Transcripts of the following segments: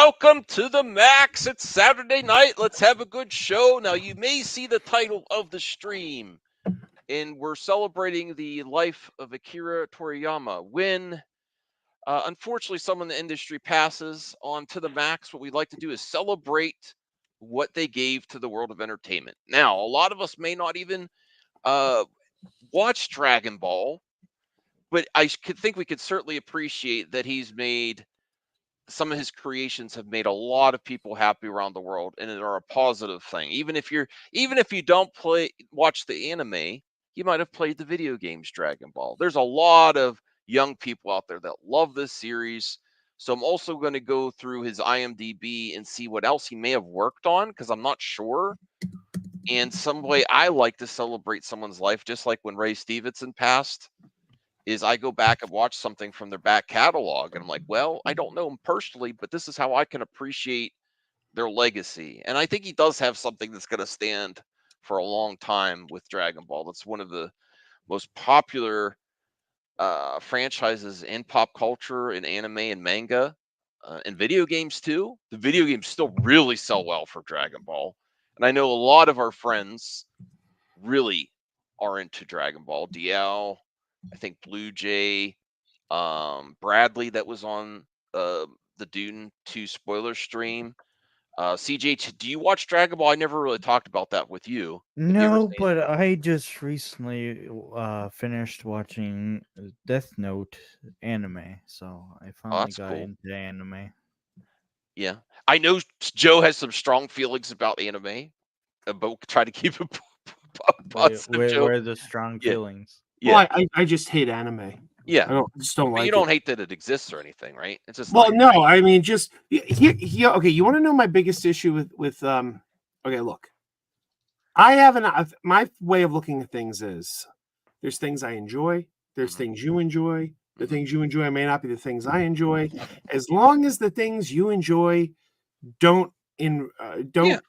welcome to the Max. It's Saturday night. Let's have a good show. Now, you may see the title of the stream, and we're celebrating the life of Akira Toriyama. When, unfortunately, someone in the industry passes on to the Max, what we'd like to do is celebrate what they gave to the world of entertainment. Now, a lot of us may not even watch Dragon Ball, but I could think we could certainly appreciate that he's made some of his creations have made a lot of people happy around the world and are a positive thing. Even if you don't watch the anime, you might have played the video games Dragon Ball. There's a lot of young people out there that love this series. So I'm also going to go through his IMDb and see what else he may have worked on, because I'm not sure. And some way I like to celebrate someone's life, just like when Ray Stevenson passed, is I go back and watch something from their back catalog, and I'm like, well, I don't know them personally, but this is how I can appreciate their legacy. And I think he does have something that's going to stand for a long time with Dragon Ball. That's one of the most popular franchises in pop culture, in anime and manga, and video games too. The video games still really sell well for Dragon Ball. And I know a lot of our friends really are into Dragon Ball. DL, I think Blue Jay, Bradley, that was on the Dune 2 spoiler stream. CJ, do you watch Dragon Ball? I never really talked about that with you. Have you ever No, seen but I just recently finished watching Death Note anime, so I finally that's got cool. into anime. Yeah. I know Joe has some strong feelings about anime, but try to keep it positive, Joe. Where are the strong Yeah. feelings? Yeah. Well, I just hate anime. Yeah. I just don't But like you don't it. hate that it exists or anything, right? It's just Well, not your no, thing. I mean, just here. Okay, you want to know my biggest issue with Okay, look, I have my way of looking at things is there's things I enjoy, there's Mhm. things you enjoy. The Mhm. things you enjoy may not be the things I enjoy. As long as the things you enjoy don't Yeah.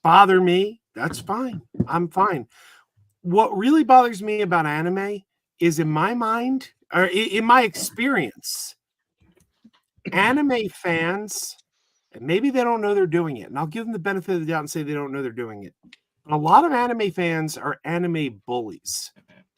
bother me, that's fine. I'm fine. What really bothers me about anime is, in my mind, or in my experience, anime fans, and maybe they don't know they're doing it, and I'll give them the benefit of the doubt and say they don't know they're doing it. But a lot of anime fans are anime bullies.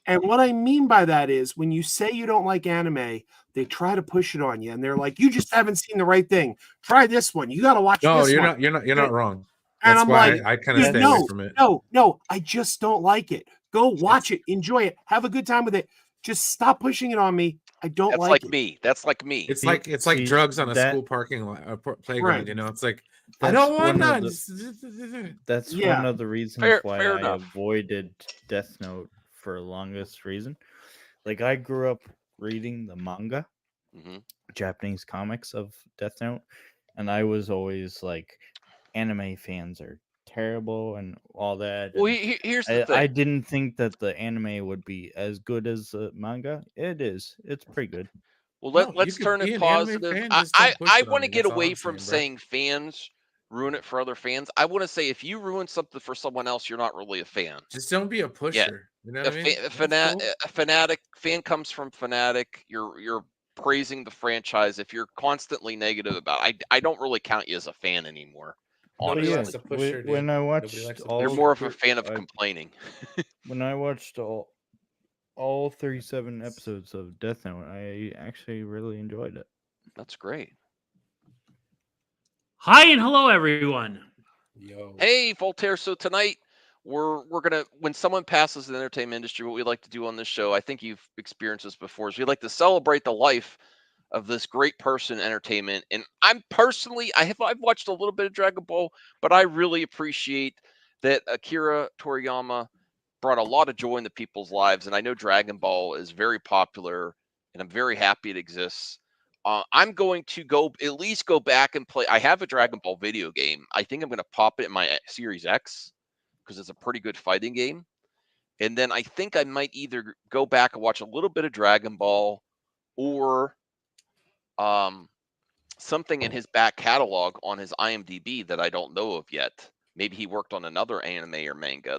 And what I mean by that is, when you say you don't like anime, they try to push it on you, and they're like, "You just haven't seen the right thing. Try this one. You got to watch No, this you're one." not. You're not wrong. And That's I'm like, why I kind of "Dude, stay away no, from it. no, I just don't like it. Go watch it, enjoy it, have a good time with it. Just stop pushing it on me. I don't That's like like it." me. That's like me. It's like See, drugs on a that school parking lot, playground. Right. You know, it's like I that's don't want one of none. the that's Yeah. one of the reasons why Fair I enough. avoided Death Note for the longest reason. Like, I grew up reading the manga, Hmm. Japanese comics of Death Note, and I was always like, anime fans are terrible and all that. Well, And here's the I thing. didn't think that the anime would be as good as the manga. It is. It's pretty good. Well, No, you let's could turn be it an anime positive. fan. I Just I, don't push I it on want to me. get That's all away I'm from saying, bro. saying fans ruin it for other fans. I want to say if you ruin something for someone else, you're not really a fan. Just don't be a Yeah, pusher. You know what I mean? a That's cool. fanatic fan comes from fanatic. You're praising the franchise. If you're constantly negative about it, I don't really count you as a fan anymore. Nobody Honestly, likes a pusher, When dude. I Nobody watched likes a you're all more pusher. of a fan of I, complaining. when I watched all 37 episodes of Death Note, I actually really enjoyed it. That's great. Hi and hello, everyone. Yo. Hey, Voltaire. So tonight we're gonna when someone passes in the entertainment industry, what we like to do on this show, I think you've experienced this before, is we like to celebrate the life of this great person in entertainment. And I'm personally, I've watched a little bit of Dragon Ball, but I really appreciate that Akira Toriyama brought a lot of joy into people's lives. And I know Dragon Ball is very popular, and I'm very happy it exists. I'm going to go at least go back and play. I have a Dragon Ball video game. I think I'm going to pop it in my Series X because it's a pretty good fighting game. And then I think I might either go back and watch a little bit of Dragon Ball or um, something in his back catalog on his IMDb that I don't know of yet. Maybe he worked on another anime or manga.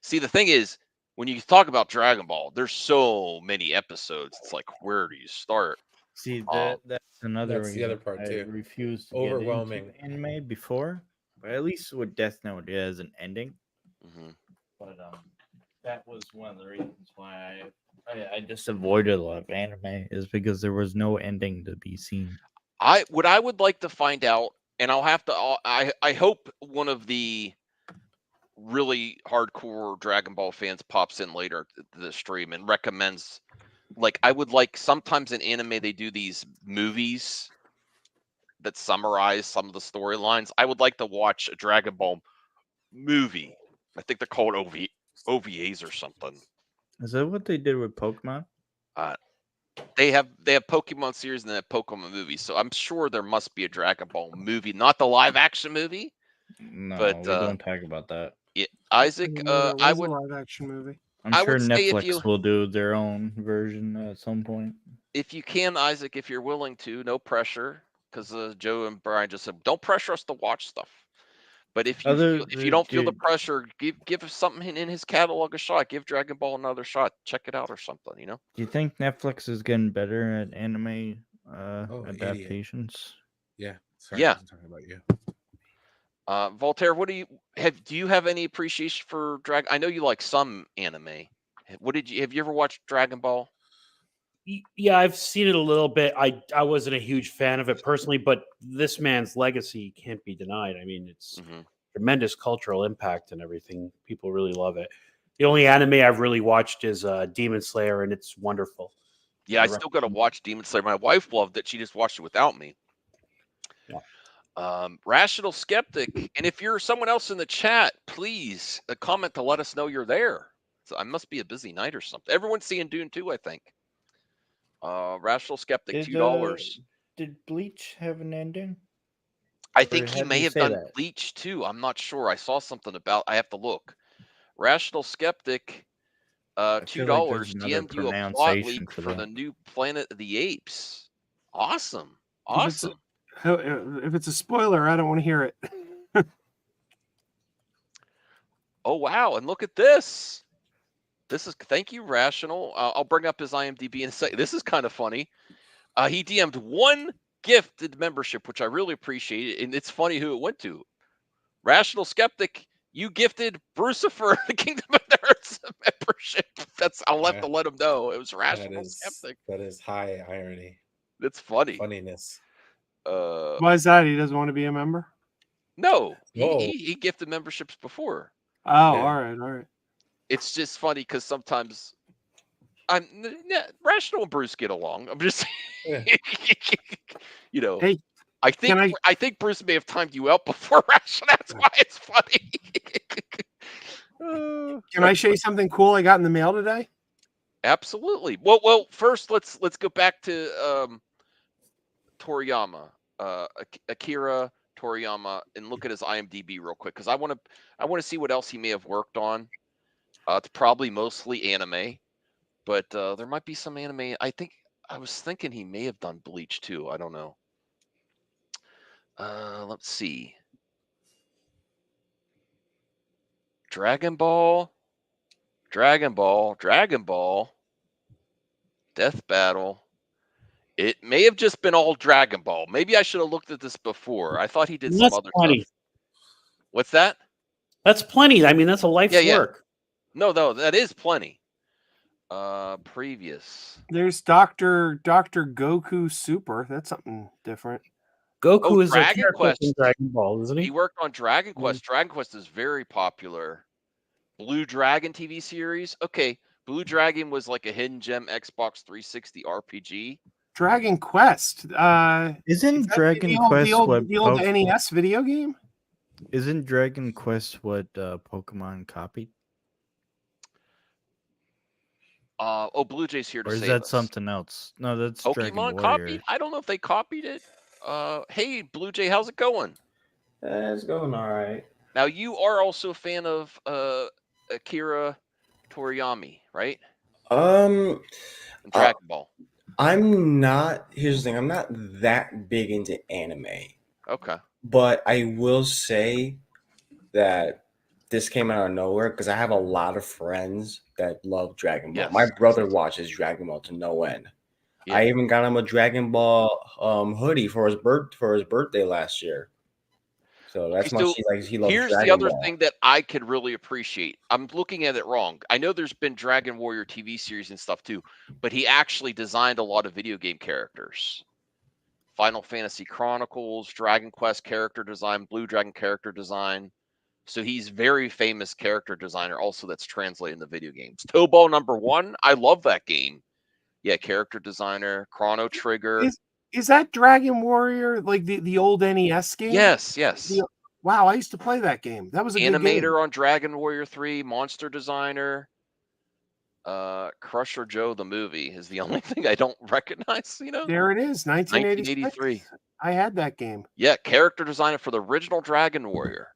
See, the thing is, when you talk about Dragon Ball, there's so many episodes. It's like, where do you start? See, Um, that's another That's the other reason part, I too. refused to Overwhelming. get into anime before. But at least with Death Note, it has an ending. mhm. But that was one of the reasons why I just avoided a lot of anime, is because there was no ending to be seen. I would like to find out, and I'll have to. I hope one of the really hardcore Dragon Ball fans pops in later to the stream and recommends. Like, I would like, sometimes in anime they do these movies that summarize some of the storylines. I would like to watch a Dragon Ball movie. I think they're called OVAs or something. Is that what they did with Pokemon? Uh, they have Pokemon series and they have Pokemon movies, so I'm sure there must be a Dragon Ball movie, not the live action movie, No, but we don't talk about that. Isaac, There I was a would live action movie. I'm I sure would say if you Netflix will do their own version at some point. can, Isaac, if you're willing to, no pressure, because Joe and Brian just said don't pressure us to watch stuff. But if you don't feel the pressure, give something in his catalog a shot. Give Dragon Ball another shot. Check it out or something. You know. Do you think Netflix is getting better at anime idiot. adaptations? Yeah. Sorry, Yeah. I wasn't talking about you. Voltaire, what do you have any appreciation for Dragon? I know you like some anime. Have you ever watched Dragon Ball? Yeah, I've seen it a little bit. I wasn't a huge fan of it personally, but this man's legacy can't be denied. I mean, it's tremendous cultural impact and everything. People really love it. The only anime I've really watched is Demon Slayer, and it's wonderful. Yeah, I still got to watch Demon Slayer. My wife loved it. She just watched it without me. Yeah. Rational Skeptic, and if you're someone else in the chat, please comment to let us know you're there. So I must be a busy night or something. Everyone's seeing Dune 2, I think. Rational Skeptic, $2. Did Bleach have an ending? I think he may have done Bleach too. I'm not sure. I saw something about. I have to look. Rational Skeptic, $2. DM'd you a plot leak for the new Planet of the Apes. Awesome. If it's a spoiler, I don't want to hear it. Oh wow! And look at this. Thank you, Rational. I'll bring up his IMDb in a second. This is kind of funny. He DM'd one gifted membership, which I really appreciate, and it's funny who it went to. Rational Skeptic, you gifted Brucifer the Kingdom of the Earth membership. I'll have to let him know. It was Rational Skeptic. That is high irony. It's funny. Funniness. Why is that? He doesn't want to be a member? No. He gifted memberships before. Oh, yeah. All right. It's just funny because sometimes Rational and Bruce get along. I'm just you know. Hey, I think Bruce may have timed you out before Rational. That's why it's funny. Can I show you something cool I got in the mail today? Absolutely. Well, first let's go back to Toriyama, Akira Toriyama, and look at his IMDb real quick because I want to see what else he may have worked on. It's probably mostly anime, but there might be some anime. I was thinking he may have done Bleach too. I don't know. Let's see. Dragon Ball, Death Battle. It may have just been all Dragon Ball. Maybe I should have looked at this before. I thought he did some other stuff. What's that? That's plenty. I mean, that's a life's work. No, that is plenty. Previous. There's Dr. Goku Super. That's something different. Goku is Dragon Quest in Dragon Ball, isn't he? He worked on Dragon Quest. Dragon Quest is very popular. Blue Dragon TV series. Okay, Blue Dragon was like a hidden gem Xbox 360 RPG. Dragon Quest. Isn't Dragon Quest the old NES video game? Isn't Dragon Quest what Pokemon copied? Blue Jay's here to or is save that us. Something else? No, that's Pokemon Dragon Warrior. copied. I don't know if they copied it. Hey, Blue Jay, how's it going? It's going all right. Now you are also a fan of Akira Toriyama, right? And Dragon Ball. I'm not. Here's the thing. I'm not that big into anime. Okay. But I will say that this came out of nowhere because I have a lot of friends that love Dragon Ball. Yes. My brother watches Dragon Ball to no end. Yeah. I even got him a Dragon Ball hoodie for his birthday last year. So that's Okay, so he loves here's the Dragon other Ball. thing that I could really appreciate. I'm looking at it wrong. I know there's been Dragon Warrior TV series and stuff too, but he actually designed a lot of video game characters. Final Fantasy Chronicles, Dragon Quest character design, Blue Dragon character design. So he's very famous character designer also that's translated into video games. Toe Ball #1, I love that game. Yeah, character designer, Chrono Trigger. Is that Dragon Warrior like the old NES game? Yes. Wow, I used to play that game. That was a good game. Animator on Dragon Warrior 3, monster designer. Crusher Joe the movie is the only thing I don't recognize, There it is, 1986. 1983. I had that game. Yeah, character designer for the original Dragon Warrior.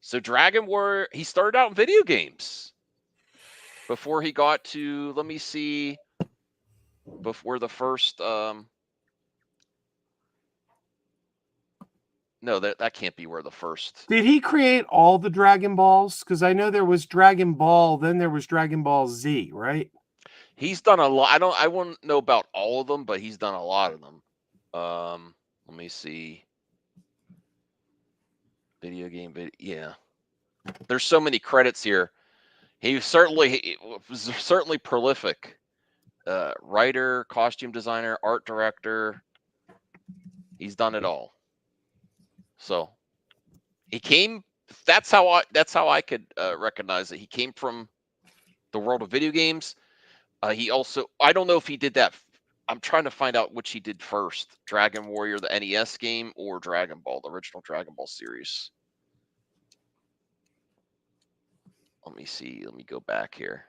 So Dragon Warrior, he started out in video games before he got to, let me see, before the first, no, that can't be where the first. Did he create all the Dragon Balls? Because I know there was Dragon Ball, then there was Dragon Ball Z, right? He's done a lot. I wouldn't know about all of them, but he's done a lot of them. Let me see. Video game, yeah. There's so many credits here. He was certainly prolific. Writer, costume designer, art director. He's done it all. So he came. That's how I could recognize it. He came from the world of video games. He also, I don't know if he did that. I'm trying to find out which he did first: Dragon Warrior, the NES game, or Dragon Ball, the original Dragon Ball series. Let me see. Let me go back here.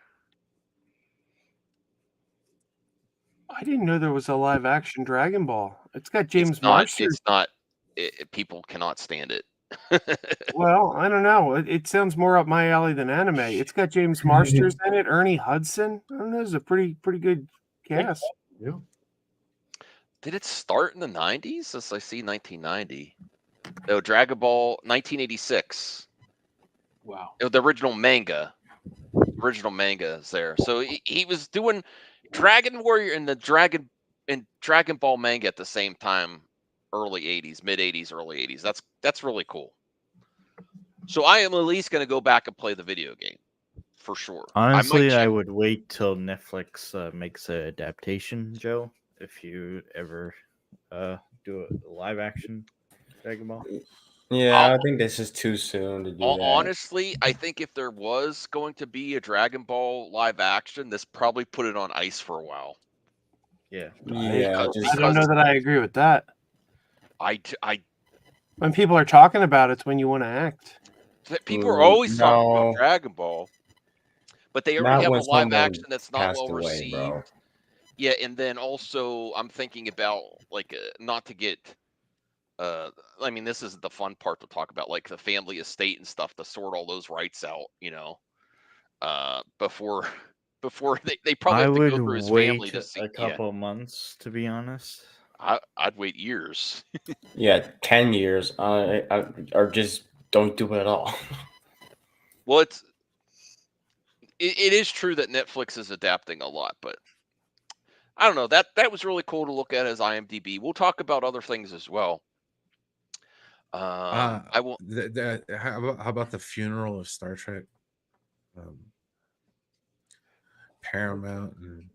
I didn't know there was a live action Dragon Ball. It's got James Marsters. It's not. People cannot stand it. Well, I don't know. It sounds more up my alley than anime. It's got James Marsters in it, Ernie Hudson. I don't know. It's a pretty good cast. Yeah. Did it start in the 90s? As I see 1990. No, Dragon Ball 1986. Wow. The original manga. Original manga is there. So he was doing Dragon Warrior and Dragon Ball manga at the same time, early 80s, mid 80s, early 80s. That's really cool. So I am at least going to go back and play the video game for sure. Honestly, I would wait till Netflix makes an adaptation, Joe. If you ever do a live action Dragon Ball. Yeah, I think this is too soon to do that. Honestly, I think if there was going to be a Dragon Ball live action, this probably put it on ice for a while. Yeah. Yeah. I don't know that I agree with that. When people are talking about it's when you want to act. People are always talking about Dragon Ball, but they already have a live action that's not well received. Bro. Yeah, and then also I'm thinking about not to get. I mean, this isn't the fun part to talk about, like the family estate and stuff, to sort all those rights out, before they probably have to go through his family to see. A couple months, to be honest. I'd wait years. Yeah, 10 years. Or just don't do it at all. Well, it is true that Netflix is adapting a lot, but I don't know. That was really cool to look at as IMDb. We'll talk about other things as well. I will. How about the funeral of Star Trek? Paramount and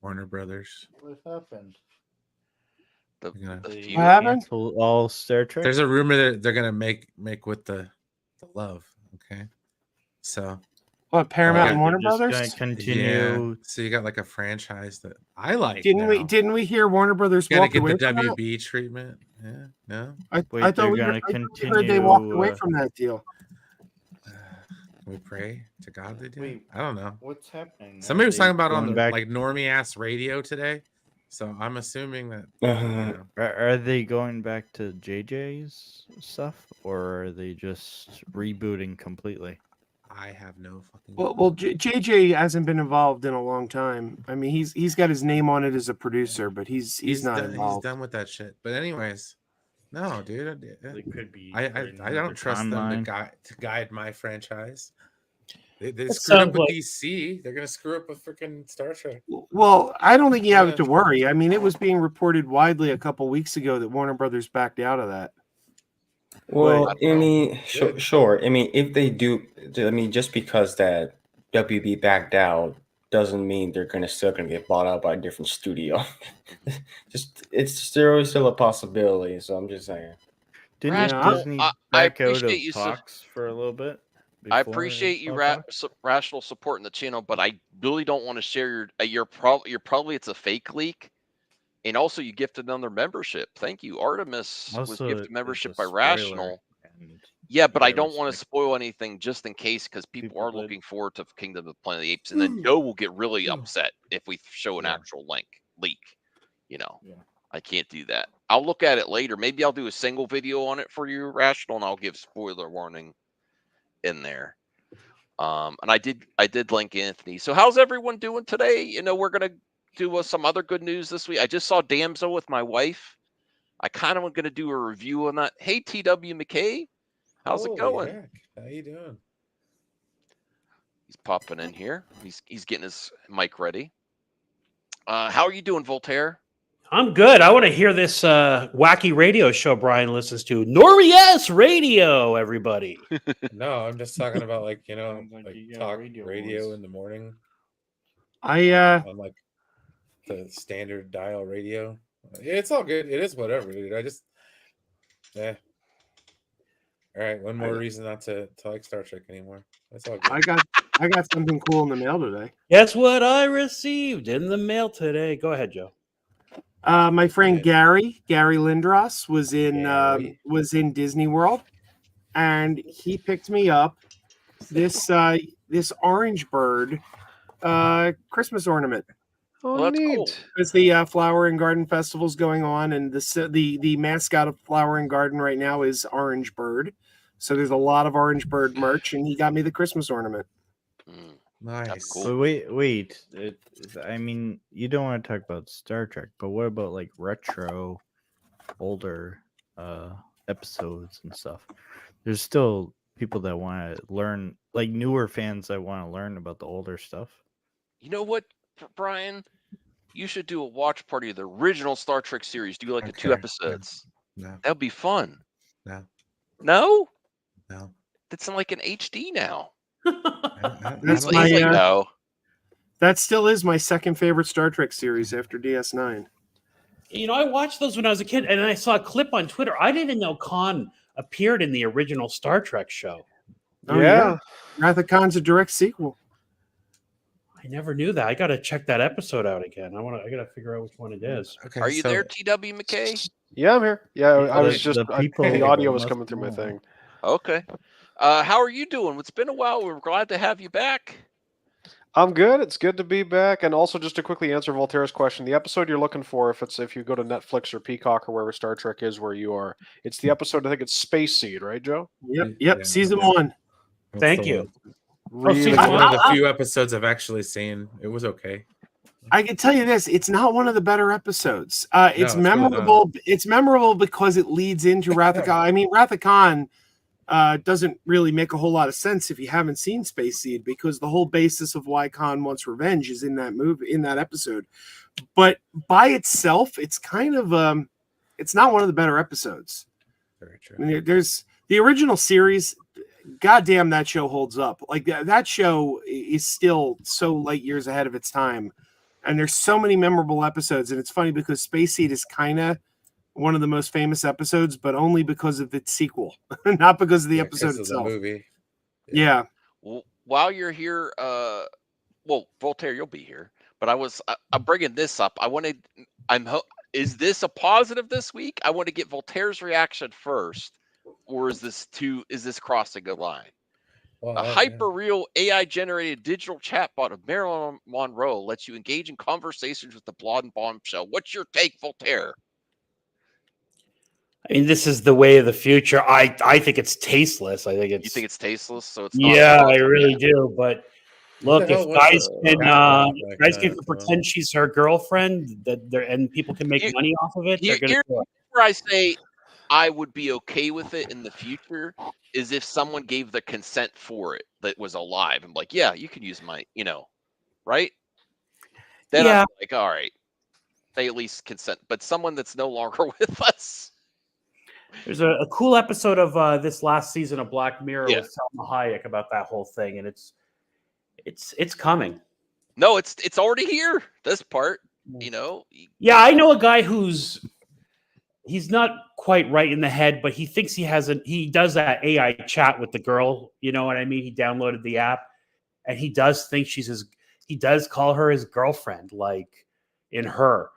Warner Brothers. What happened? What happened? All Star Trek. There's a rumor that they're gonna make with the love. Okay, so what, Paramount and Warner Brothers? Gonna continue. Yeah. So you got like a franchise that I like. Didn't we hear Warner Brothers walk away from the from WB treatment? Yeah, no. I thought we heard they walked away from that deal. We pray to God they do. I don't know what's happening. Somebody was talking about on the like normie ass radio today, so I'm assuming that. Are they going back to JJ's stuff, or are they just rebooting completely? I have no fucking. Well, JJ hasn't been involved in a long time. I mean, he's got his name on it as a producer, but he's not involved. He's done with that shit. But anyways, no, dude. It could be. I don't trust them to guide my franchise. They That screwed up sounds with like- DC. They're gonna screw up with freaking Star Trek. Well, I don't think you have Yeah. to worry. I mean, it was being reported widely a couple weeks ago that Warner Brothers backed out of that. Well, I I don't know. mean, Good. sure. I mean, if they do, I mean, just because that WB backed out doesn't mean they're still gonna get bought out by a different studio. There is still a possibility. So I'm just saying. Didn't Rational, Disney I back out of appreciate you. talks for a little bit? I before appreciate you, all talks? Rational, supporting the channel, but I really don't want to share you're probably it's a fake leak, and also you gifted another membership. Thank you, Artemis was Also, gifted it's membership a by spoiler, Rational. and Yeah, but you I gotta don't want to respect spoil anything just in case because people people are did. looking forward to Kingdom of the Planet of the Apes, and then Joe will get really upset if we show an Yeah. actual leak. You know, Yeah. I can't do that. I'll look at it later. Maybe I'll do a single video on it for you, Rational, and I'll give spoiler warning in there. And I did link Anthony. So how's everyone doing today? You know, we're gonna do some other good news this week. I just saw Damsel with my wife. I kind of going to do a review on that. Hey, TW McKay, how's it Holy going? heck. How you doing? He's popping in here. He's getting his mic ready. How are you doing, Voltaire? I'm good. I want to hear this wacky radio show Brian listens to. Norias Radio, everybody. No, I'm just talking about like Sounds like like you got talk radio radio voice. in the morning I on like the standard dial radio. It's all good. It is whatever, dude. Yeah. All right, one more reason not to like Star Trek anymore. That's all good. I got something cool in the mail today. Guess what I received in the mail today? Go ahead, Joe. My friend Okay. Gary Lindros was Gary. in Disney World, and he picked me up this orange bird Christmas ornament. Oh, Well, that's neat. cool. Because the Flower and Garden Festival's going on, and the mascot of Flower and Garden right now is Orange Bird. So there's a lot of Orange Bird merch, and he got me the Christmas ornament. Mm, Nice. that's cool. But wait. I mean, you don't want to talk about Star Trek, but what about like retro, older episodes and stuff? There's still people that want to learn, like newer fans that want to learn about the older stuff. You know what, Brian? You should do a watch party of the original Star Trek series. Do like the 2 Okay. episodes. No, That would be fun. no, No? no. That's in like an HD now. That's He's my like, no. that still is my second favorite Star Trek series after DS9. You know, I watched those when I was a kid, and I saw a clip on Twitter. I didn't know Khan appeared in the original Star Trek show. Oh, yeah. Wrath of Khan's a direct sequel. I never knew that. I got to check that episode out again. I got to figure out which one it is. Okay. Are you so- there, TW McKay? Yeah, I'm here. Yeah, I was the just people the audio was must coming through my know. thing. Okay. How are you doing? It's been a while. We're glad to have you back. I'm good. It's good to be back. And also, just to quickly answer Voltaire's question, the episode you're looking for, if you go to Netflix or Peacock or wherever Star Trek is where you are, it's the episode. I think it's Space Seed, right, Joe? Yep, Yeah, season yeah. 1. That's Thank the you. one. Really season It's good. one of the few episodes I've actually seen. It was okay. I can tell you this: it's not one of the better episodes. It's it's really memorable. It's memorable because it leads into Wrath of Khan. I mean, Wrath of Khan doesn't really make a whole lot of sense if you haven't seen Space Seed, because the whole basis of why Khan wants revenge is in that movie, in that episode. But by itself, it's kind of it's not one of the better episodes. Very true. I mean, there's the original series. Goddamn, that show holds up. Like that show is still so light years ahead of its time. And there's so many memorable episodes. And it's funny because Space Seed is kind of one of the most famous episodes, but only because of its sequel, not because of the Yeah, episode 'cause of the itself. movie. Yeah. Well, while you're here, well, Voltaire, you'll be here. But I'm bringing this up. Is this a positive this week? I want to get Voltaire's reaction first, or is this crossing a line? Well, A hyper-real AI-generated digital chatbot of Marilyn Monroe lets you engage in conversations with the blonde bombshell. What's your take, Voltaire? I mean, this is the way of the future. I think it's tasteless. I think it's. You think it's tasteless? So it's not. Yeah, I really do. But look, What the if hell was guys the can chatbot back guys then, can so? pretend she's her girlfriend, and people can make Here- money off of it, they're going to Here's do it. where I say I would be okay with it in the future is if someone gave the consent for it that was alive. I'm like, yeah, you can use my, right? Then I'm Yeah. like, all right, they at least consent. But someone that's no longer with us, There's a cool episode of this last season of Black Mirror Yeah. with Salma Hayek about that whole thing, and it's coming. no, it's already here. This part, Yeah, I know a guy he's not quite right in the head, but he thinks he does that AI chat with the girl. You know what I mean? He downloaded the app, and he does think he does call her his girlfriend, like in her.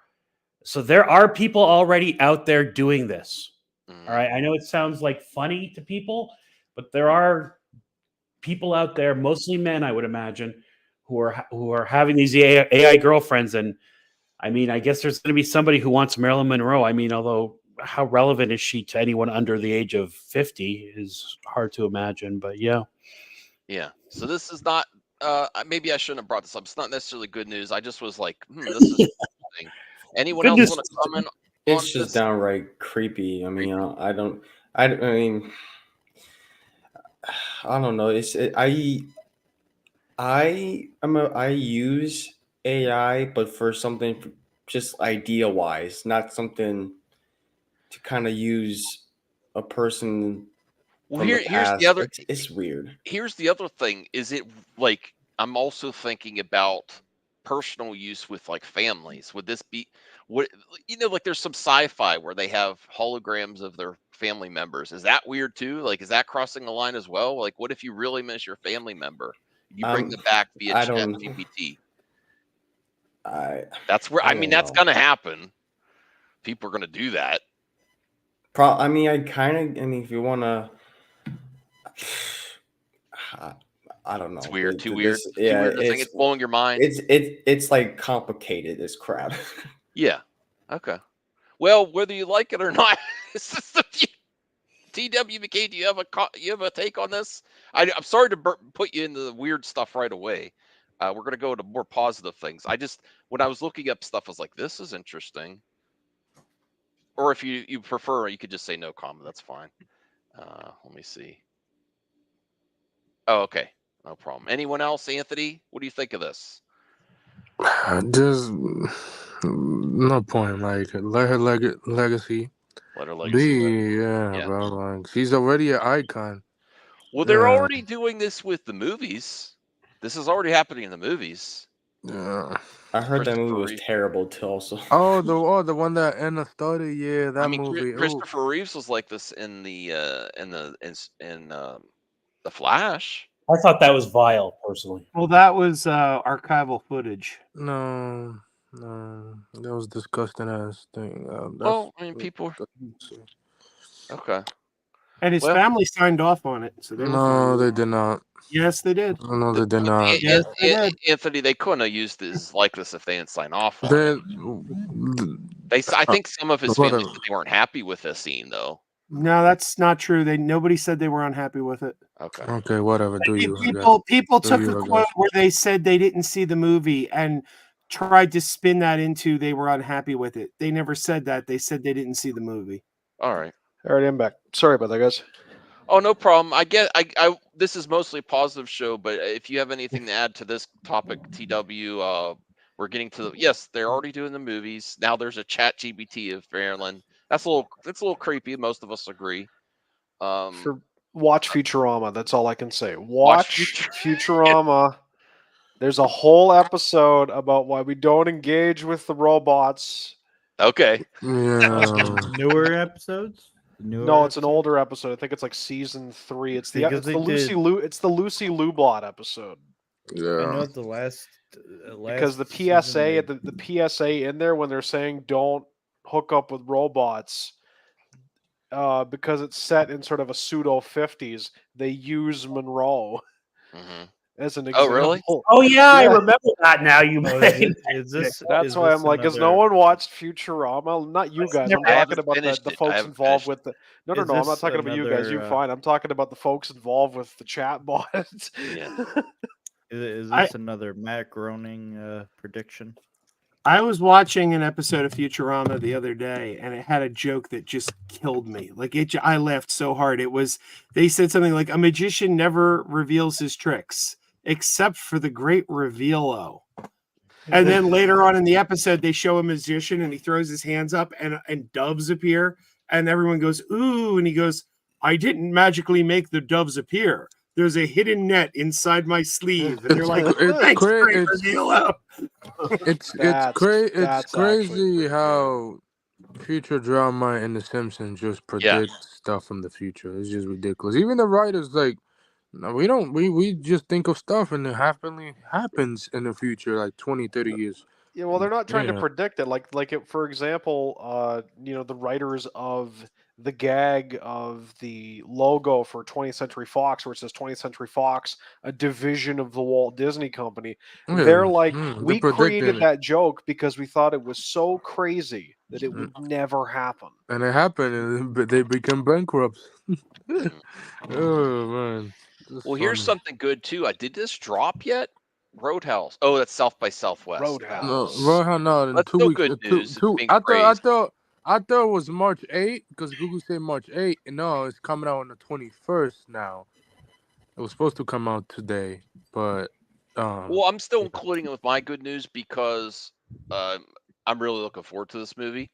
So there are people already out there doing this. Mhm. All right. I know it sounds like funny to people, but there are people out there, mostly men, I would imagine, who are having these AI girlfriends. And I mean, I guess there's going to be somebody who wants Marilyn Monroe. I mean, although how relevant is she to anyone under the age of 50 is hard to imagine. But yeah. Yeah. So this is not. Maybe I shouldn't have brought this up. It's not necessarily good news. I just was like, this is interesting. Anyone Good else news. want to comment on It's just this? downright creepy. I mean, I don't. I mean, I don't know. I use AI, but for something just idea wise, not something to kind of use a person Well, from the here's the past. other. It's weird. Here's the other thing. Is it like I'm also thinking about personal use with like families? Would this be what like there's some sci-fi where they have holograms of their family members. Is that weird too? Like, is that crossing the line as well? Like, what if you really miss your family member? You bring them back via I chat don't. GPT. That's where I I mean don't that's know. gonna happen. People are gonna do that. I mean, if you want to, I don't know. It's weird. Too This- weird. yeah, Too weird to think it's blowing your mind. it's like complicated as crap. Yeah. Okay. Well, whether you like it or not, it's just TWBK. Do you have a take on this? I'm sorry to put you into the weird stuff right away. We're gonna go to more positive things. When I was looking up stuff, I was like, this is interesting. Or if you prefer, you could just say no comment. That's fine. Let me see. Oh, okay. No problem. Anyone else, Anthony? What do you think of this? Just no point. Like, let her legacy Let her legacy live. be. Yeah, Yeah. bro. Like, she's already an icon. Well, they're Yeah. already doing this with the movies. This is already happening in the movies. Yeah. I heard that movie Christopher was Reeve. terrible too. Also. The one that Anna started. Yeah, that I mean, movie. Christopher Reeves was like this in the Flash. I thought that was vile, personally. Well, that was archival footage. No, that was disgusting ass thing. Well, I mean, people. Okay. And his Well- family signed off on it. So they were No, fine. they did not. Yes, they did. No, they did not. Yes, they did. Anthony, they couldn't have used his likeness if they didn't sign off on They, it. I think some of his family whatever. said they weren't happy with this scene, though. No, that's not true. Nobody said they were unhappy with it. Okay. Okay, whatever. Do you? I guess. People Do took you, a I quote guess. where they said they didn't see the movie and tried to spin that into they were unhappy with it. They never said that. They said they didn't see the movie. All right. All right, I'm back. Sorry about that, guys. Oh, no problem. I this is mostly a positive show, but if you have anything to add to this topic, TW, we're getting to yes, they're already doing the movies. Now there's a chat GBT of Maryland. That's a little creepy. Most of us agree. Watch Futurama. That's all I can say. Watch Watch Futurama. There's a whole episode about why we don't engage with the robots. Okay. Yeah. Newer episodes? No, it's an older episode. I think it's like season 3. It's the Because it's they the Lucy did- Lou. It's the Lucy Lublot episode. I know Yeah. the last Because the season PSA they- the PSA in there when they're saying don't hook up with robots, because it's set in sort of a pseudo 50s, they use Monroe hmm as an Oh, example. really? Oh yeah, I Yeah. remember that now. You Oh, made is this? That's is why this I'm like, has no another- one watched Futurama? Not you guys. I'm I talking haven't about finished the it. I folks haven't involved finished with the. No, Is I'm not this talking about you guys. You're another, fine. I'm talking about the folks involved with the chatbot. Yeah. Is I- this another Matt Groening prediction? I was watching an episode of Futurama the other day, and it had a joke that just killed me. I laughed so hard. They said something like, "A magician never reveals his tricks, except for the great reveal-o." And then later on in the episode, they show a magician, and he throws his hands up, and doves appear, and everyone goes, "Ooh!" And he goes, "I didn't magically make the doves appear. There's a hidden net inside my sleeve." And they're like, "Thanks, great reveal-o." It's That's actually crazy pretty how Futurama and The Simpsons just Yeah. predict stuff from the future. It's just ridiculous. Even the writers, like, no, we just think of stuff and it happens in the future, like 20, 30 years. Yeah, well, they're not trying to Yeah. predict it. For example, the writers of the gag of the logo for 20th Century Fox, where it says 20th Century Fox, a division of the Walt Disney Company. They're Yeah. like, They're we predicting created it. that joke because we thought it was so crazy that it would never happen. And it happened, but they become bankrupt. Oh man. That's Well, here's funny. something good too. Did this drop yet? Roadhouse. Oh, that's South by Southwest. Roadhouse. No, right now in That's 2 still weeks. good news. It's being I praised. thought it was March 8th because Google said March 8th, and no, it's coming out on the 21st now. It was supposed to come out today, but Well, I'm still including it with my good news because I'm really looking forward to this movie.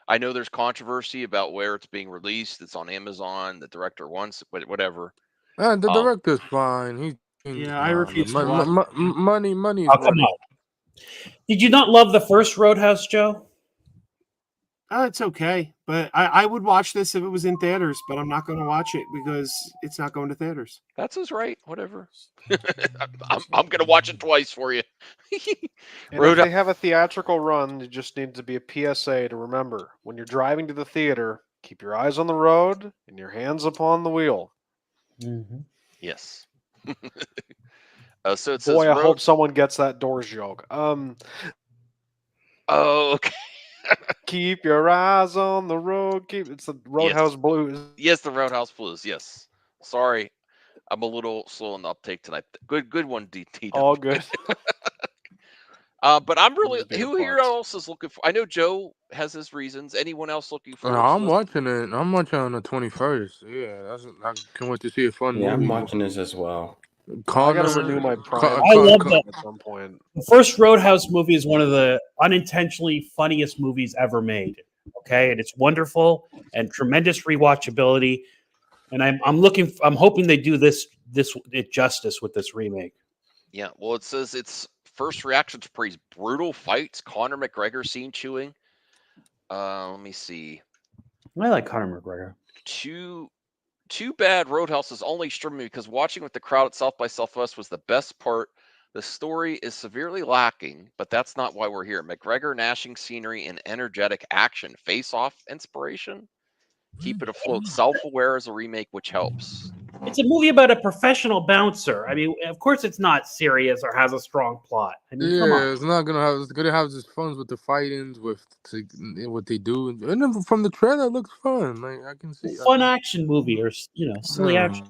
I know there's controversy about where it's being released. It's on Amazon. The director wants it, but whatever. the director's fine. Yeah, I refuse to watch it. Money is Oh, come money. on. Did you not love the first Roadhouse, Joe? Oh, it's okay, but I would watch this if it was in theaters, but I'm not going to watch it because it's not going to theaters. That's his right. Whatever. I'm going to watch it twice for you. And if they have a theatrical run, it just needs to be a PSA to remember. When you're driving to the theater, keep your eyes on the road and your hands upon the wheel. Mm-hmm. Yes. So it says, Boy, I hope someone gets that Doors joke. Oh, okay. Keep your eyes on the road. It's the Roadhouse Blues. Yes, the Roadhouse Blues. Yes. Sorry, I'm a little slow on the uptake tonight. Good one, DT. All good. But I'm really. Who here else is looking for? I know Joe has his reasons. Anyone else looking for? I'm watching it. I'm watching on the 21st. Yeah, I can't wait to see a fun movie. Yeah, I'm watching this as well. I gotta renew my Prime. I love that. At some point. The first Roadhouse movie is one of the unintentionally funniest movies ever made. Okay, and it's wonderful and tremendous rewatchability. And I'm hoping they do it justice with this remake. Yeah, well, it says its first reaction to praise brutal fights. Conor McGregor scene chewing. Let me see. I like Conor McGregor. Too bad Roadhouse is only streaming because watching with the crowd at South by Southwest was the best part. The story is severely lacking, but that's not why we're here. McGregor gnashing scenery and energetic action. Face-off inspiration. Keep it afloat. Self-aware as a remake, which helps. It's a movie about a professional bouncer. I mean, of course, it's not serious or has a strong plot. I mean, come on. It's not gonna have. It's gonna have just fun with the fightings, with what they do, and then from the trailer, it looks fun. Like I can see fun action movie or silly action.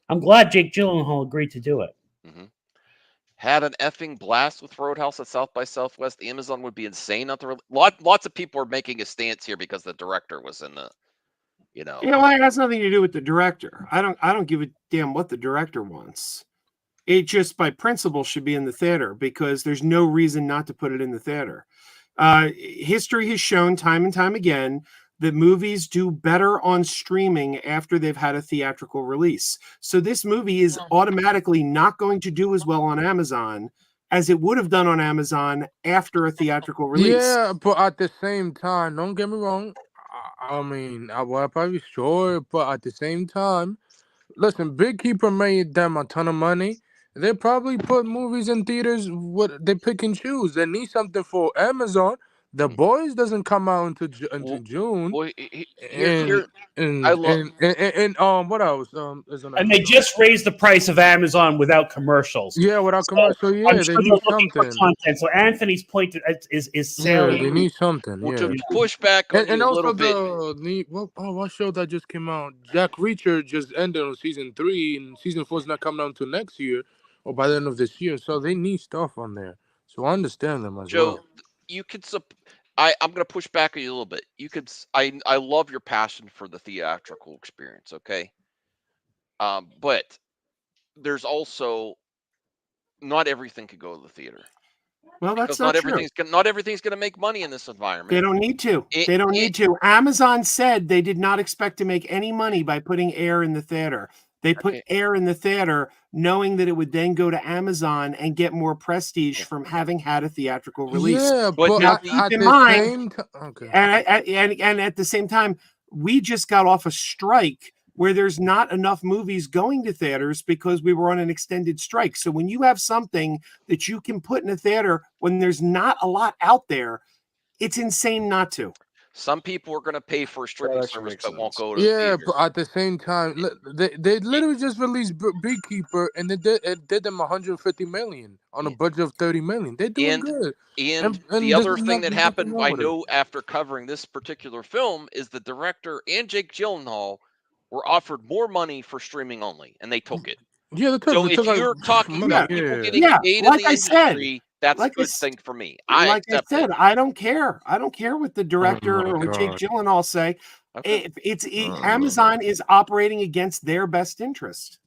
I'm glad Jake Gyllenhaal agreed to do it. Mm-hmm. Had an effing blast with Roadhouse at South by Southwest. Amazon would be insane not to. Lots of people are making a stance here because the director was in the. Well, it has nothing to do with the director. I don't give a damn what the director wants. It just by principle should be in the theater because there's no reason not to put it in the theater. History has shown time and time again that movies do better on streaming after they've had a theatrical release. So this movie is automatically not going to do as well on Amazon as it would have done on Amazon after a theatrical release. Yeah, but at the same time, don't get me wrong. I mean, I will probably sure, but at the same time, listen, Big Keeper made them a ton of money. They probably put movies in theaters. What they pick and choose. They need something for Amazon. The Boys doesn't come out until June. Well, and what else? And they just raised the price of Amazon without commercials. Yeah, without commercial. Yeah, I'm they sure need they're looking for something. content. So Anthony's point is salient. Yeah, they need something. Well, yeah. to push back on And you a also little bit. what show that just came out? Jack Reacher just ended on season 3, and season 4 is not coming out until next year or by the end of this year. So they need stuff on there. So I understand them as Joe, well. you could I'm going to push back on you a little bit. You could I love your passion for the theatrical experience, okay? But there's also not everything could go to the theater. Well, that's Because not true. not everything's going to make money in this They environment. don't need to. It- They don't it- need to. Amazon said they did not expect to make any money by putting Air in the theater. They put Okay. Air in the theater knowing that it would then go to Amazon and get more prestige from having had a theatrical release. Yeah, But but now at, keep at in the mind- same time, okay. And at the same time, we just got off a strike where there's not enough movies going to theaters because we were on an extended strike. So when you have something that you can put in a theater when there's not a lot out there, it's insane not to. Some people are going to pay for a streaming actually service makes but won't sense. go to Yeah, theaters. but at the same time, they literally just released Beekeeper, and it did them 150 million on a budget of 30 million. They're doing And good. And And the there's other thing that nothing happened, wrong I with it. know after covering this particular film, is the director and Jake Gyllenhaal were offered more money for streaming only, and they took it. Yeah, they took, So they if took like you're talking money, about Yeah. people yeah. getting Yeah, paid like in the I said, industry, that's like a I good s- thing for me. I Like I accept said, it. I don't care. I don't care what the director my or what Jake God. Gyllenhaal say. Okay. Amazon is operating against their best interest.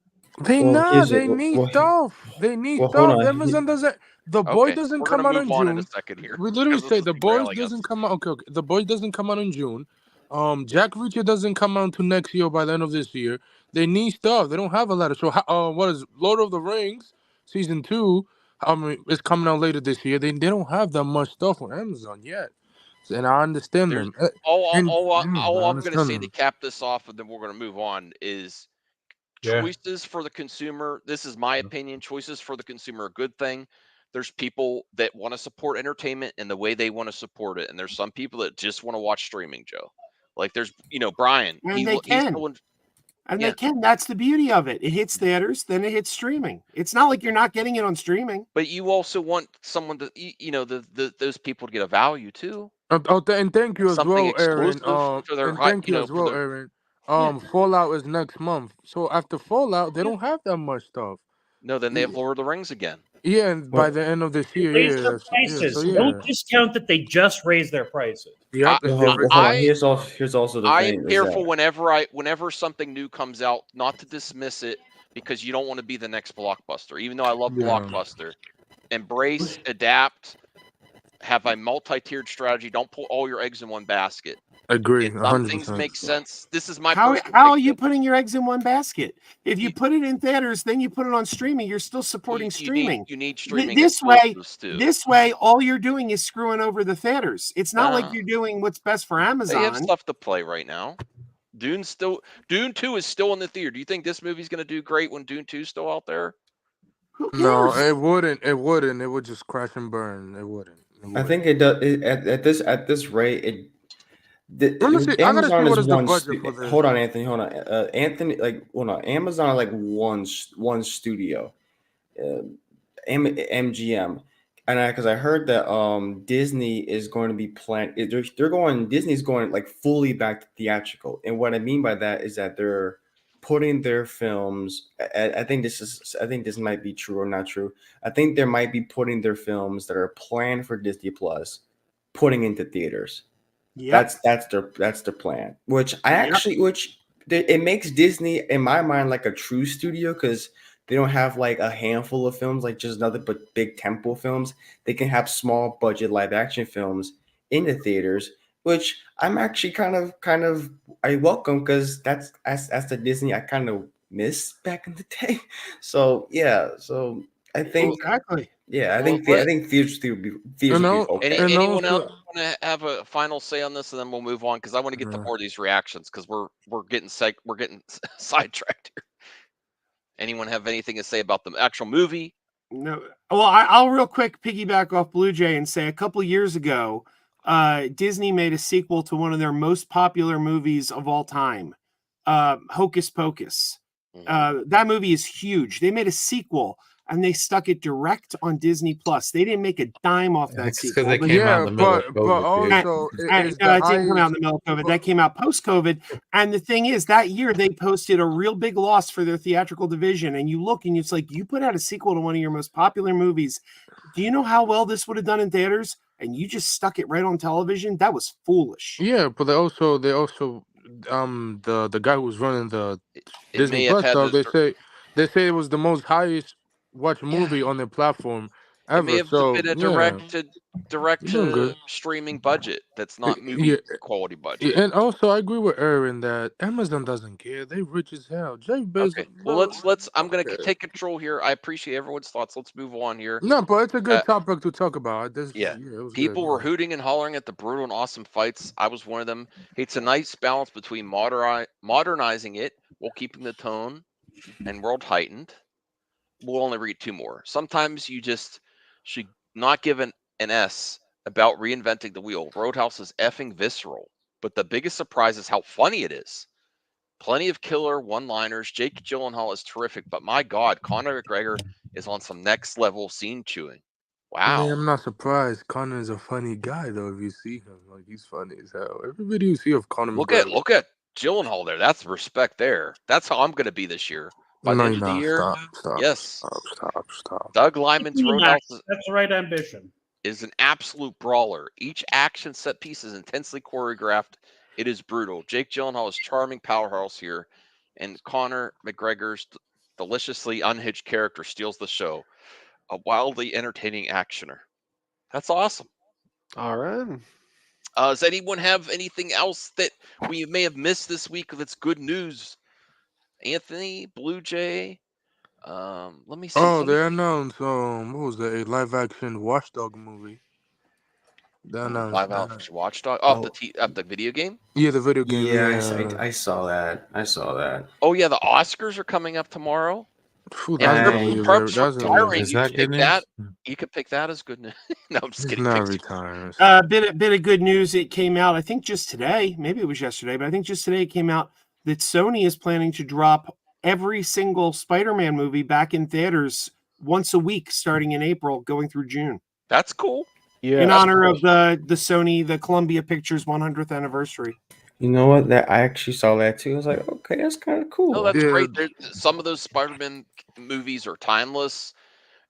They Well, not. here's They it. need Well, stuff. They need well, hold stuff. on. Amazon doesn't. The Boy Okay. doesn't We're come gonna out in move on in a June. second here. We literally because say this The is Boys derailing us. doesn't come out. Okay, okay. The Boys doesn't come out in June. Jack Reacher doesn't come out until next year. By the end of this year, they need stuff. They don't have a lot of. So, what is Lord of the Rings season 2? I mean, it's coming out later this year. They don't have that much stuff on Amazon yet, and I understand There's them. all And all, I all I'm going to understand say to them. cap this off, and then we're going to move on, is Yeah. choices for the consumer. This is my opinion. Choices for the consumer are a good thing. There's people that want to support entertainment and the way they want to support it, and there's some people that just want to watch streaming. Joe, like there's Brian. And they He's can. still in, And Yeah. they can. That's the beauty of it. It hits theaters, then it hits streaming. It's not like you're not getting it on streaming. but you also want someone to those people to get a value too. And thank you as Something well, Aaron. exclusive for their And thank you as for well, their Aaron. Yeah. Fallout is next month. So after Fallout, they don't have that much stuff. no. Then they have Lord of the Rings again. Yeah, and by Well, the end of this year, Raise yeah. their So prices. yeah. Don't discount that they just raised their prices. Yep. well, and hold, they- well, hold on. I- Here's also the I thing. am is careful that- whenever something new comes out, not to dismiss it because you don't want to be the next Blockbuster. Even though I love Yeah. Blockbuster, embrace, adapt, have a multi-tiered strategy. Don't put all your eggs in one basket. Agree. Some 100%. things make sense. This is my How personal are take, you though. putting your eggs in one basket? If you put it in theaters, then you put it on streaming, you're still supporting streaming. You need streaming This way, exclusives too. this way, all you're doing is screwing over the theaters. It's not like Nah. you're doing what's best for They have Amazon. stuff to play right now. Dune 2 is still in the theater. Do you think this movie's going to do great when Dune 2 is still out there? Who No, cares? it wouldn't. It wouldn't. It would just crash and burn. It wouldn't. I think it does. At this rate, it. Let me see. I gotta see Amazon what is is the one. budget for this. Hold on, Anthony. Hold on, Anthony. Hold on. Amazon is like one studio, MGM, and because I heard that Disney is going to be Disney's going like fully back to theatrical, and what I mean by that is that they're putting their films. I think this might be true or not true. I think they might be putting their films that are planned for Disney Plus, putting into theaters. Yep. That's their plan. Which it makes Disney in my mind like a true studio because they don't have like a handful of films like just nothing but big tempo films. They can have small budget live action films in the theaters, which I'm actually kind of I welcome because that's the Disney I kind of miss back in the day. So yeah, so I think Exactly. yeah, I Well, think theaters would be okay. Anyone also- else want to have a final say on this, and then we'll move on because I want to get to Yeah. more of these reactions because we're getting sidetracked here. Anyone have anything to say about the actual movie? No. Well, I'll real quick piggyback off Blue Jay and say a couple years ago, Disney made a sequel to one of their most popular movies of all time, Hocus Pocus. That movie is huge. They made a sequel and they stuck it direct on Disney Plus. They didn't make a dime off that It's 'cause sequel. they but- came out in the middle of but COVID, dude. also And, is no, it the didn't come out in highest. the middle of COVID. That came out post-COVID. And the thing is, that year they posted a real big loss for their theatrical division. And you look and it's like, you put out a sequel to one of your most popular movies. Do you know how well this would have done in theaters? and you just stuck it right on television, that was foolish. Yeah, but they also the guy who was running the It Disney may have Plus had stuff, the they say it was the most highest watched yeah. movie on their platform It may ever. have So been a yeah, direct you're doing to good. streaming budget. That's not Yeah, movie quality yeah, budget. and also I agree with Aaron that Amazon doesn't care. They rich as hell. Jeff Bezos, Okay. Well, bro, let's. I'm don't gonna care. take control here. I appreciate everyone's thoughts. Let's move on here. No, but it's a Uh, good topic to talk about. yeah. Yeah, it was good. People were Yeah. hooting and hollering at the brutal and awesome fights. I was one of them. It's a nice balance between modernizing it while keeping the tone and world heightened. We'll only read two more. Sometimes you just should not give an S about reinventing the wheel. Roadhouse is effing visceral, but the biggest surprise is how funny it is. Plenty of killer one-liners. Jake Gyllenhaal is terrific, but my God, Conor McGregor is on some next level scene chewing. I mean, Wow. I'm not surprised. Conor is a funny guy, though. If you see him, like he's funny as hell. Every video you see of Conor McGregor. Look at Gyllenhaal there. That's respect there. That's how I'm going to be this year. By the No, end you're of the not. year, Stop. yes. Stop. Doug Liman's Roadhouse That's the right ambition. is an absolute brawler. Each action set piece is intensely choreographed. It is brutal. Jake Gyllenhaal is charming powerhouse here, and Conor McGregor's deliciously unhinged character steals the show. A wildly entertaining actioner. That's awesome. All right. Does anyone have anything else that we may have missed this week that's good news? Anthony, Blue Jay. Let me see. Oh, they announced what was that? A live action Watchdog movie. They announced Live that. action Watchdog Oh, of the video game. Yeah, the video game. yeah, Yeah. I saw that. I saw that. Oh yeah, the Oscars are coming up tomorrow. Phew, If that's you're gonna be Dang. very. Perps That's gonna be. retiring, Is you that pick good that. news? You could pick that as good news. No, I'm just He's kidding. not Thanks. retiring. Bit of good news. It came out, I think, just today. Maybe it was yesterday, but I think just today it came out that Sony is planning to drop every single Spider-Man movie back in theaters once a week, starting in April, going through June, That's cool. Yeah. in honor of the Columbia Pictures 100th anniversary. You know what? That I actually saw that too. I was like, okay, that's kind of No, cool. that's Yeah. great. Some of those Spider-Man movies are timeless,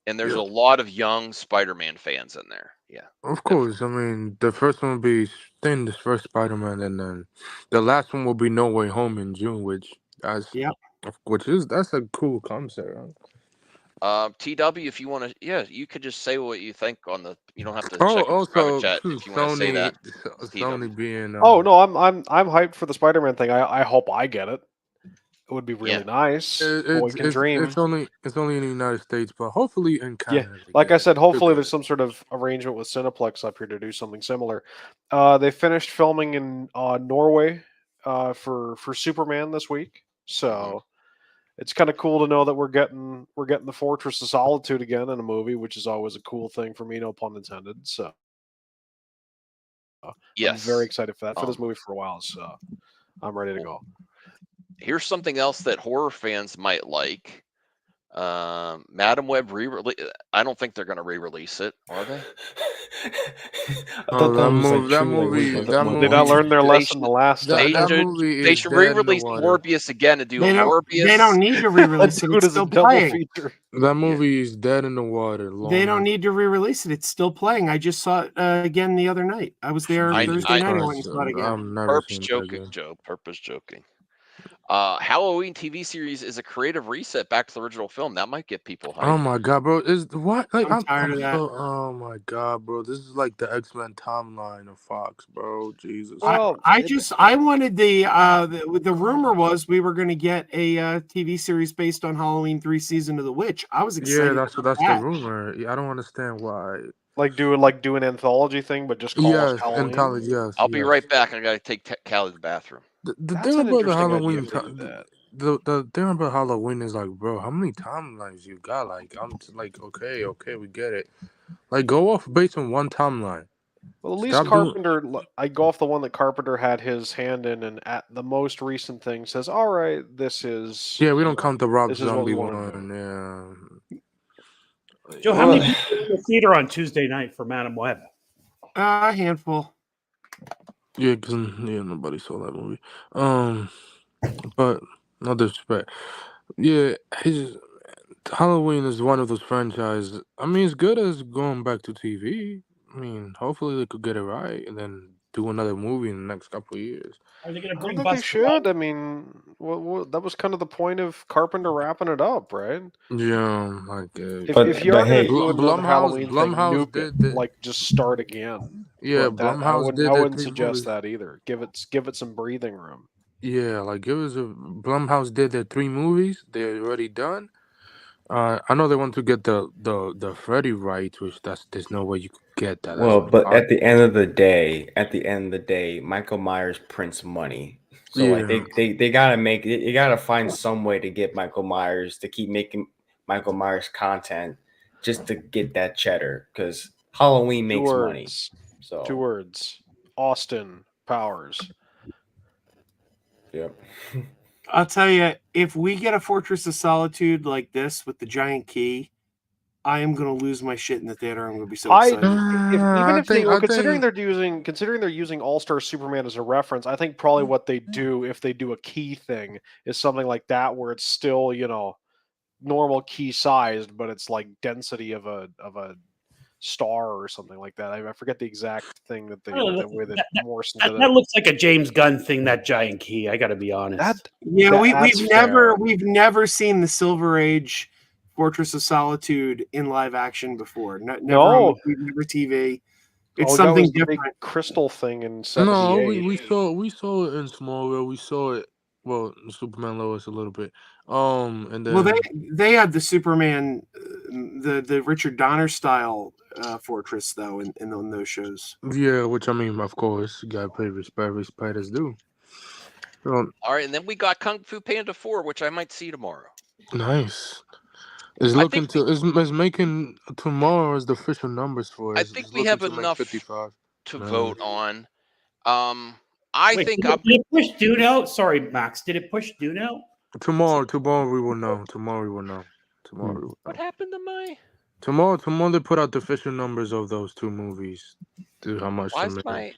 and there's Yeah. a lot of young Spider-Man fans in there. Yeah. Of course. I mean, the first one will be then the first Spider-Man, and then the last one will be No Way Home in June, which that's a cool concept. Huh? TW, if you want to, yeah, you could just say what you think on the. You don't have to Oh, check into private also chat if you want to say that. Sony being. Oh no, I'm hyped for the Spider-Man thing. I hope I get it. It would be really nice. Boy can dream. It's only in the United States, but hopefully in Yeah, Canada. like I said, hopefully Good. there's some sort of arrangement with Cineplex up here to do something similar. They finished filming in Norway for Superman this week, so it's kind of cool to know that we're getting the Fortress of Solitude again in a movie, which is always a cool thing for me, no pun intended. So Yes. I'm very excited for that for this movie for a while, so I'm ready to go. Here's something else that horror fans might like. Madam Web re-release. I don't think they're going to re-release it, are they? That movie. Did not learn their lesson the last time. They should re-release Morbius again and do a Morbius. They don't need to re-release it. Do it It's as a still double playing. feature. That movie is dead in the water. They don't need to re-release it. It's still playing. I just saw it again the other night. I was there Thursday night. I went and saw it again. I'm never Purpose joking, Joe. Purpose joking. Halloween TV series is a creative reset back to the original film. That might get people hyped. Oh my god, bro! Is what? Like I'm tired of that. Oh my god, bro! This is like the X-Men timeline of Fox, bro. Jesus. Well, I wanted the rumor was we were going to get a TV series based on Halloween 3 Season of the Witch. I was excited. Yeah, that's the rumor. I don't understand why. Like do an anthology thing, but just call us Halloween. Anthology. Yes. I'll be right back. I got to take Callie to the bathroom. The That's thing an about the interesting Halloween, idea to do that. the thing about Halloween is like, bro, how many timelines you got? Like, I'm just like, okay, we get it. Like, go off based on one timeline. Well, at least Carpenter. I go off the one that Carpenter had his hand in, and at the most recent thing says, "All right, this is." Yeah, we don't count the Rob this is what we Zombie wanna one. Yeah. Joe, how many people were in the theater on Tuesday night for Madam Web? A handful. Yeah, because nobody saw that movie. But no disrespect. Yeah, Halloween is one of those franchises. I mean, it's good as going back to TV. I mean, hopefully they could get it right and then do another movie in the next couple of years. Are they going to I don't bring think they Buster should. I mean, that was kind of the point of Carpenter wrapping it up, right? Yeah, like If you are going to do another Blumhouse, Halloween thing, Blumhouse nuke it. did the Like, just start again. yeah, But that Blumhouse did I the wouldn't 3 suggest movies. that either. Give it some breathing room. Yeah, like it was Blumhouse did the 3 movies. They're already done. I know they want to get the Freddy rights, which there's no way you could get that. Well, That's but at the end of the day, Michael Myers prints money. So like yeah. they gotta make it. You gotta find some way to get Michael Myers to keep making Michael Myers content just to get that cheddar because Halloween Two makes money. words. So 2 words. Austin Powers. yep. I'll tell you, if we get a Fortress of Solitude like this with the giant key, I am going to lose my shit in the theater. I'm going to be so excited. Considering they're using All Star Superman as a reference, I think probably what they do if they do a key thing is something like that where it's still normal key sized, but it's like density of a star or something like that. I forget the exact thing that they with it Morrison did. That looks like a James Gunn thing. That giant key. I got to be honest. We've never seen the Silver Age Fortress of Solitude in live action before. Never TV. It's something that was different. The big crystal thing in '78. No, we saw it in Smallville. We saw it. Well, Superman Lois a little bit. And then they had the Superman, the Richard Donner style fortress though in those shows. Yeah, which I mean, of course, you gotta pay respect. Respect is due. All right, and then we got Kung Fu Panda 4, which I might see tomorrow. Nice. Is making tomorrow as the official numbers for it. I think we have enough 55 to million. vote on. Did it push Dune out? Sorry, Max. Did it push Dune out? Tomorrow we will know. What happened to my? Tomorrow they put out the official numbers of those 2 movies. To how much? Why is my?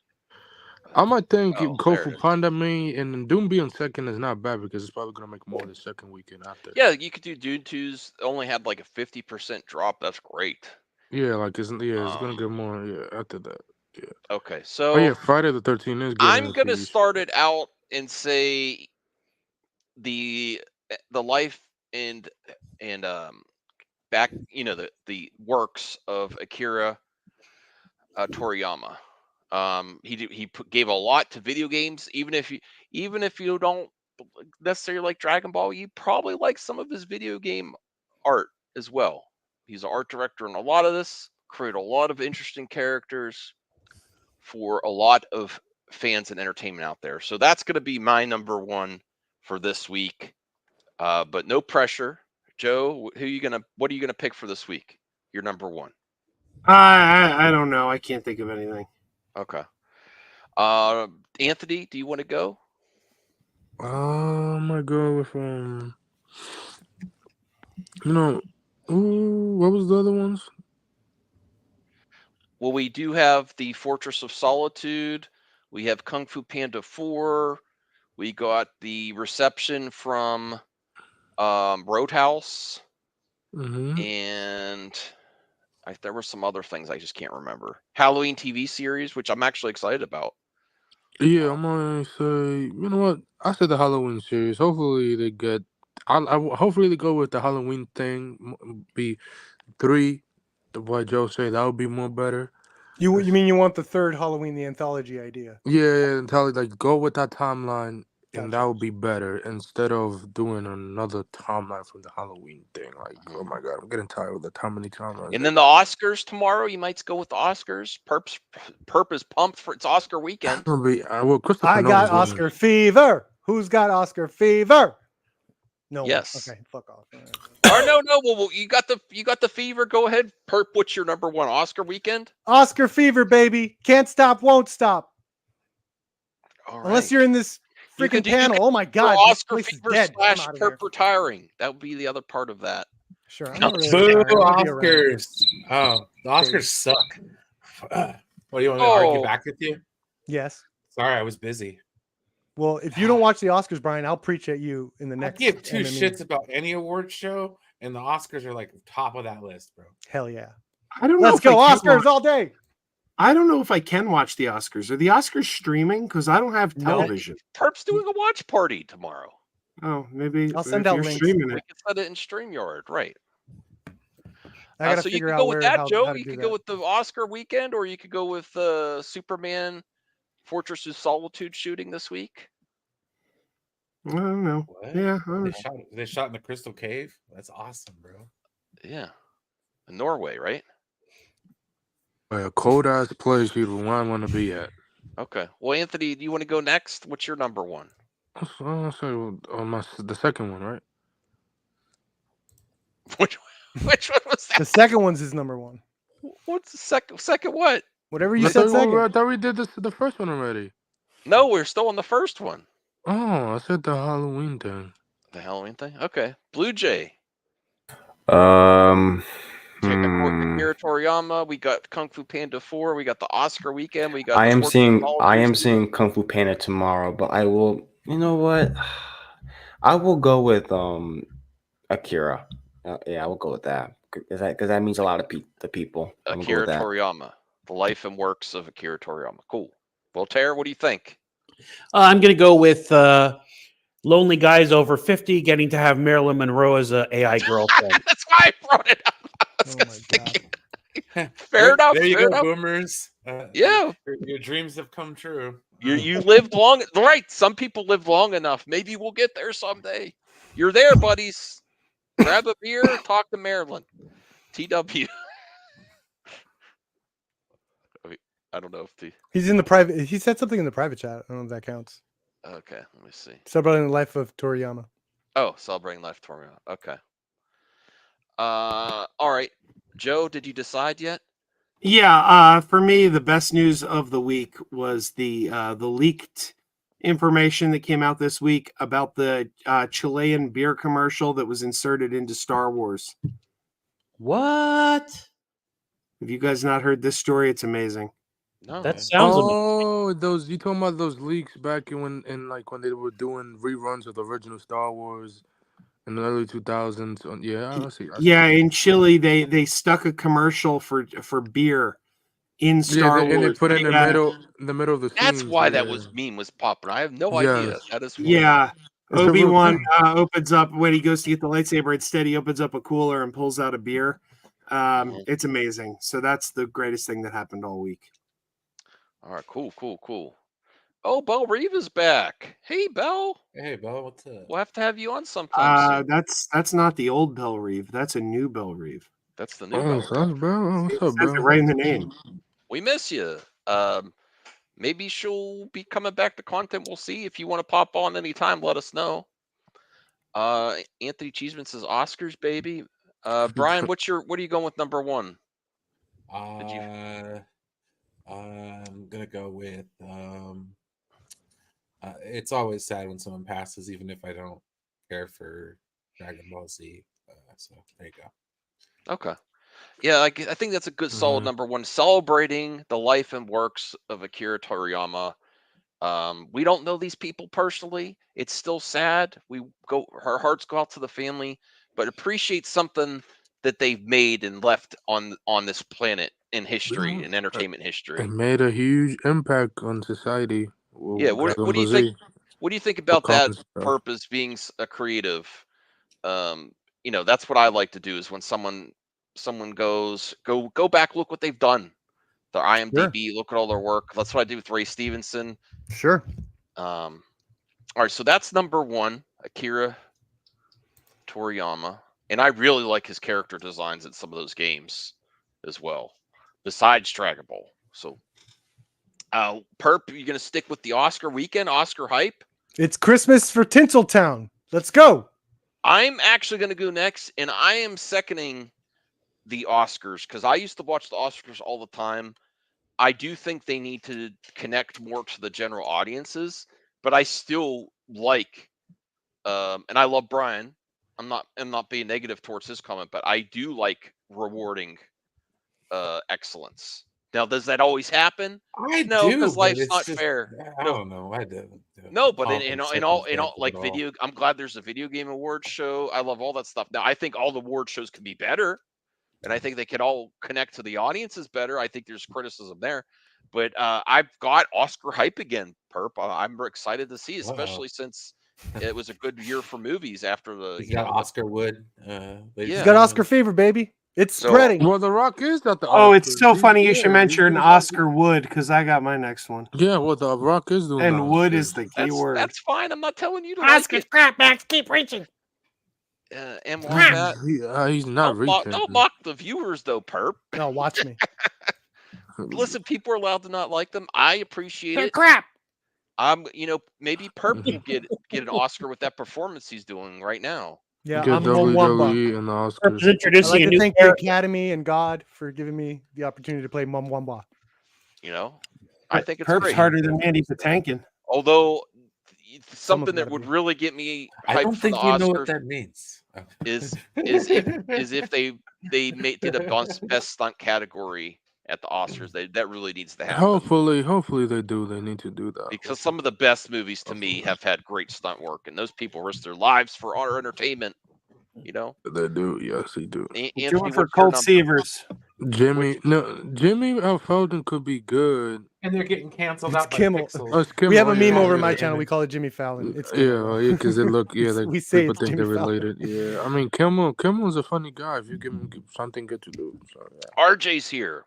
I might think Kung Fu Panda me and Doom being second is not bad because it's probably gonna make more the second weekend after. Yeah, you could do Dune 2's only had like a 50% drop. That's great. Yeah, like it's gonna get more after that. Yeah. Okay, so Friday the 13th is. I'm gonna start it out and say the life and back the works of Akira Toriyama. He gave a lot to video games. Even if you don't necessarily like Dragon Ball, you probably like some of his video game art as well. He's an art director in a lot of this. Create a lot of interesting characters for a lot of fans and entertainment out there. So that's going to be my number 1 for this week. But no pressure, Joe. What are you gonna pick for this week? Your number 1. I don't know. I can't think of anything. Okay. Anthony, do you want to go? I'm gonna go with what was the other ones? Well, we do have the Fortress of Solitude. We have Kung Fu Panda 4. We got the reception from Roadhouse. Mm-hmm. And there were some other things I just can't remember. Halloween TV series, which I'm actually excited about. Yeah, I'm gonna say, you know what? I said the Halloween series. Hopefully they get. Hopefully they go with the Halloween thing. Be 3. The boy Joe said that would be more better. You mean you want the 3rd Halloween, the anthology idea? Yeah, entirely. Like go with that timeline, and that would be better instead of doing another timeline from the Halloween thing. Like, oh my god, I'm getting tired of how many timelines. And then the Oscars tomorrow. You might go with the Oscars. Perp is pumped for it's Oscar weekend. I got Oscar fever. Who's got Oscar fever? No. Yes. Okay, fuck off. No. Well, you got the fever. Go ahead, Perp. What's your number 1 Oscar weekend? Oscar fever, baby. Can't stop, won't stop. All right. Unless you're in this freaking panel. Oh my god, Oscar fever / Perp retiring. That would be the other part of that. Sure. Boo, Oscars. Oh, the Oscars suck. What do you want me to argue back with you? Yes. Sorry, I was busy. Well, if you don't watch the Oscars, Brian, I'll preach at you in the next. I give 2 shits about any award show, and the Oscars are like top of that list, bro. Hell yeah! I don't know. Let's go Oscars all day. I don't know if I can watch the Oscars. Are the Oscars streaming? Because I don't have No. television. Perp's doing a watch party tomorrow. Oh, maybe I'll send if out you're links. streaming We it. can set it in StreamYard, right? I gotta So you figure could out go with that, how Joe. to You do could that. go with the Oscar weekend, or you could go with Superman Fortress of Solitude shooting this week. I don't know. What? Yeah, I don't know. They shot in the Crystal Cave. That's awesome, bro. Yeah, in Norway, right? A cold ass place you don't want to be at. Okay. Well, Anthony, do you want to go next? What's your number one? I'll say the second one, right? Which one was The that? second one's his number one. What's the second what? Whatever you I said thought, second. I thought we did the first one already. No, we're still on the first one. Oh, I said the Halloween thing. The Halloween thing. Okay. Blue Jay. Akira Toriyama. We got Kung Fu Panda 4. We got the Oscar weekend. We got. I the am Fortress of seeing Solitude. Kung Fu Panda tomorrow, but I will. You know what? I will go with Akira. Yeah, I will go with that because that means a lot of the people. I'm gonna go Akira with that. Toriyama. The life and works of Akira Toriyama. Cool. Well, Tara, what do you think? I'm going to go with lonely guys over 50 getting to have Marilyn Monroe as an AI girlfriend. That's why I brought it up. Oh my god. Fair enough. There you fair go, enough. boomers. Yeah. Your dreams have come true. You lived long. Right. Some people live long enough. Maybe we'll get there someday. You're there, buddies. Grab a beer. Talk to Marilyn. TW. I don't know if He's in the private. He said something in the private chat. I don't know if that counts. Okay, let me see. Celebrating the life of Toriyama. Oh, celebrating life Toriyama. Okay. All right. Joe, did you decide yet? Yeah, for me, the best news of the week was the leaked information that came out this week about the Chilean beer commercial that was inserted into Star Wars. What? Have you guys not heard this story? It's amazing. No. That sounds amazing. Oh, you talking about those leaks back when they were doing reruns of the original Star Wars in the early 2000s? Yeah, I see. Yeah, in Chile, they stuck a commercial for beer in Star Wars. And they put it in the middle of the That's scenes, why that meme was popping. I have no idea. Yes. That is funny. Yeah. It's a real Obi-Wan thing. opens up when he goes to get the lightsaber. Instead, he opens up a cooler and pulls out a beer. It's amazing. So that's the greatest thing that happened all week. All right, cool. Oh, Belle Reva's back. Hey, Belle. Hey, Bo, what's up? We'll have to have you on sometime soon. That's not the old Belle Reeve. That's a new Belle Reeve. That's the new Oh, Belle. that's bro. What's It up, says it bro? right in the name. We miss you. Maybe she'll be coming back to content. We'll see. If you want to pop on anytime, let us know. Anthony Cheeseman says Oscars, baby. Brian, what are you going with number one? I'm gonna go with it's always sad when someone passes, even if I don't care for Dragon Ball Z. So there you go. Okay. Yeah, I think that's a good solid number one. Celebrating the life and works of Akira Toriyama. We don't know these people personally. It's still sad. Our hearts go out to the family, but appreciate something that they've made and left on this planet in history and entertainment history. It made a huge impact on society. Yeah, what do you think? What do you think about that purpose being a creative? That's what I like to do is when someone goes, go back, look what they've done. Their IMDb, look at all their work. That's what I do with Ray Stevenson. Sure. All right, so that's number one, Akira Toriyama. And I really like his character designs in some of those games as well, besides Dragon Ball. So, Perp, you going to stick with the Oscar weekend, Oscar hype? It's Christmas for Tinseltown. Let's go. I'm actually going to go next, and I am seconding the Oscars because I used to watch the Oscars all the time. I do think they need to connect more to the general audiences, but I still like, and I love Brian. I'm not being negative towards his comment, but I do like rewarding excellence. Now, does that always happen? No, because life's not fair. I don't know. I didn't. No, but in all, like video, I'm glad there's a video game awards show. I love all that stuff. Now, I think all the award shows can be better. and I think they could all connect to the audiences better. I think there's criticism there, but I've got Oscar hype again, Perp. I'm excited to see, especially since it was a good year for movies after the. He's got Oscar Wood. He's got Oscar fever, baby. It's spreading. Well, The Rock is at the. Oh, it's so Oscars. funny you He's should there. mention Oscar Wood because I got my next one. Yeah, well, The Rock is doing. And the Wood Oscars. is the key word. That's fine. I'm not telling you to Oscar's like it. crap, Max. Keep reaching. And like that, He's not reaching. don't mock the viewers though, Perp. No, watch me. Listen, people are allowed to not like them. I appreciate They're it. crap. Maybe Perp will get an Oscar with that performance he's doing right now. Yeah, Get I'm going Mwamba. WWE and the Is Oscars. I'd introducing like a to new thank the character. Academy and God for giving me the opportunity to play Mwamba. I think it's Perp's great. harder than Mandy Patinkin. Although Some of something them that would gotta really get me I hyped don't for think the you know Oscars what that means. is if they did a best stunt category at the Oscars. That really needs to happen. Hopefully they do. They need to do that. Because some of the best movies to me have had great stunt work, and those people risk their lives for our entertainment. They do. Yes, they do. Do Anthony, it for what's your Colt number? Seavers. Jimmy Felton could be good. And they're getting canceled It's out by Kimmel. Pixels. Oh, it's Kimmel, We have a yeah, meme over yeah, my yeah. channel. We call it Jimmy Fallon. It's Kimmel. Yeah, because We say people it's think Jimmy they're Fallon. related. Yeah, I mean Kimmel's a funny guy if you give him something good to do. So yeah. RJ's here.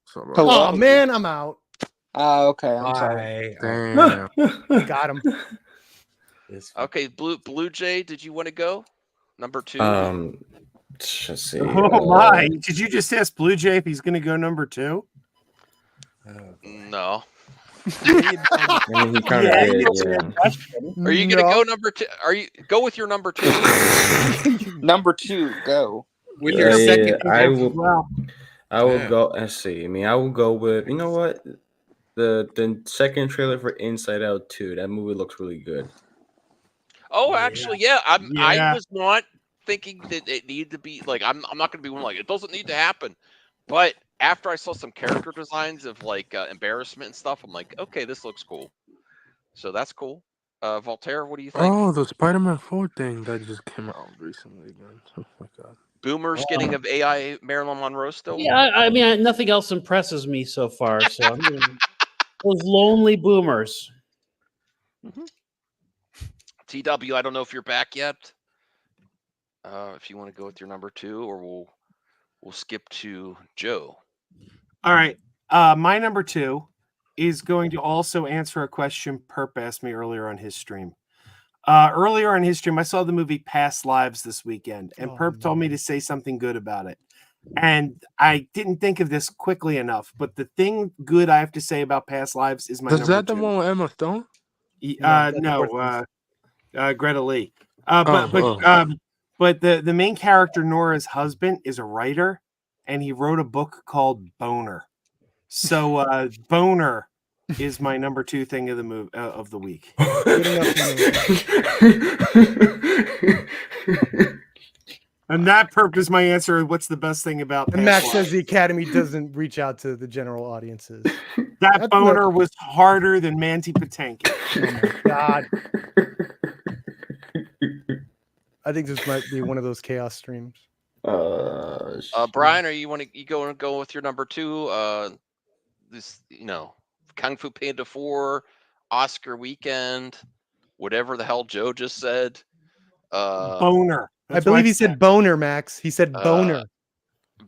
So, Oh man, I'm out. Okay, I'm sorry. Damn. Got him. Okay, Blue Jay, did you want to go? Number 2. Let's see. Oh my! Did you just ask Blue Jay if he's going to go number 2? No. I mean, he kind of did. Yeah. Are you going to go number 2? Go with your number 2? Number 2, go. With your second, I will. Well, I will go. Let's see. I mean, I will go with. You know what? The second trailer for Inside Out 2. That movie looks really good. Oh, actually, yeah. I Yeah. was not thinking that it needed to be like. I'm not going to be one like it doesn't need to happen. But after I saw some character designs of like embarrassment and stuff, I'm like, okay, this looks cool. So that's cool. Voltaire, what do you think? Oh, the Spider-Man 4 thing that just came out recently again. Oh my god. Boomers getting of AI Marilyn Monroe still? Yeah, I mean, nothing else impresses me so far. So I'm gonna, those lonely boomers. TW, I don't know if you're back yet. If you want to go with your number 2, or we'll skip to Joe. all right. My number 2 is going to also answer a question Perp asked me earlier on his stream. Earlier on his stream, I saw the movie Past Lives this weekend, and Perp told me to say something good about it. And I didn't think of this quickly enough, but the thing good I have to say about Past Lives is my Is number that the 2. one with Emma Stone? No, Greta Lee. But the main character, Nora's husband, is a writer, and he wrote a book called Boner. So Boner is my number 2 thing of the of the week. And that purpose, my answer. What's the best thing about? And Max says the Academy doesn't reach out to the general audiences. That boner was harder than Mandy Patinkin. Oh my god! I think this might be one of those chaos streams. Brian, you go with your number 2? This Kung Fu Panda 4, Oscar weekend, whatever the hell Joe just said. Boner. I believe he said boner, Max. He said boner.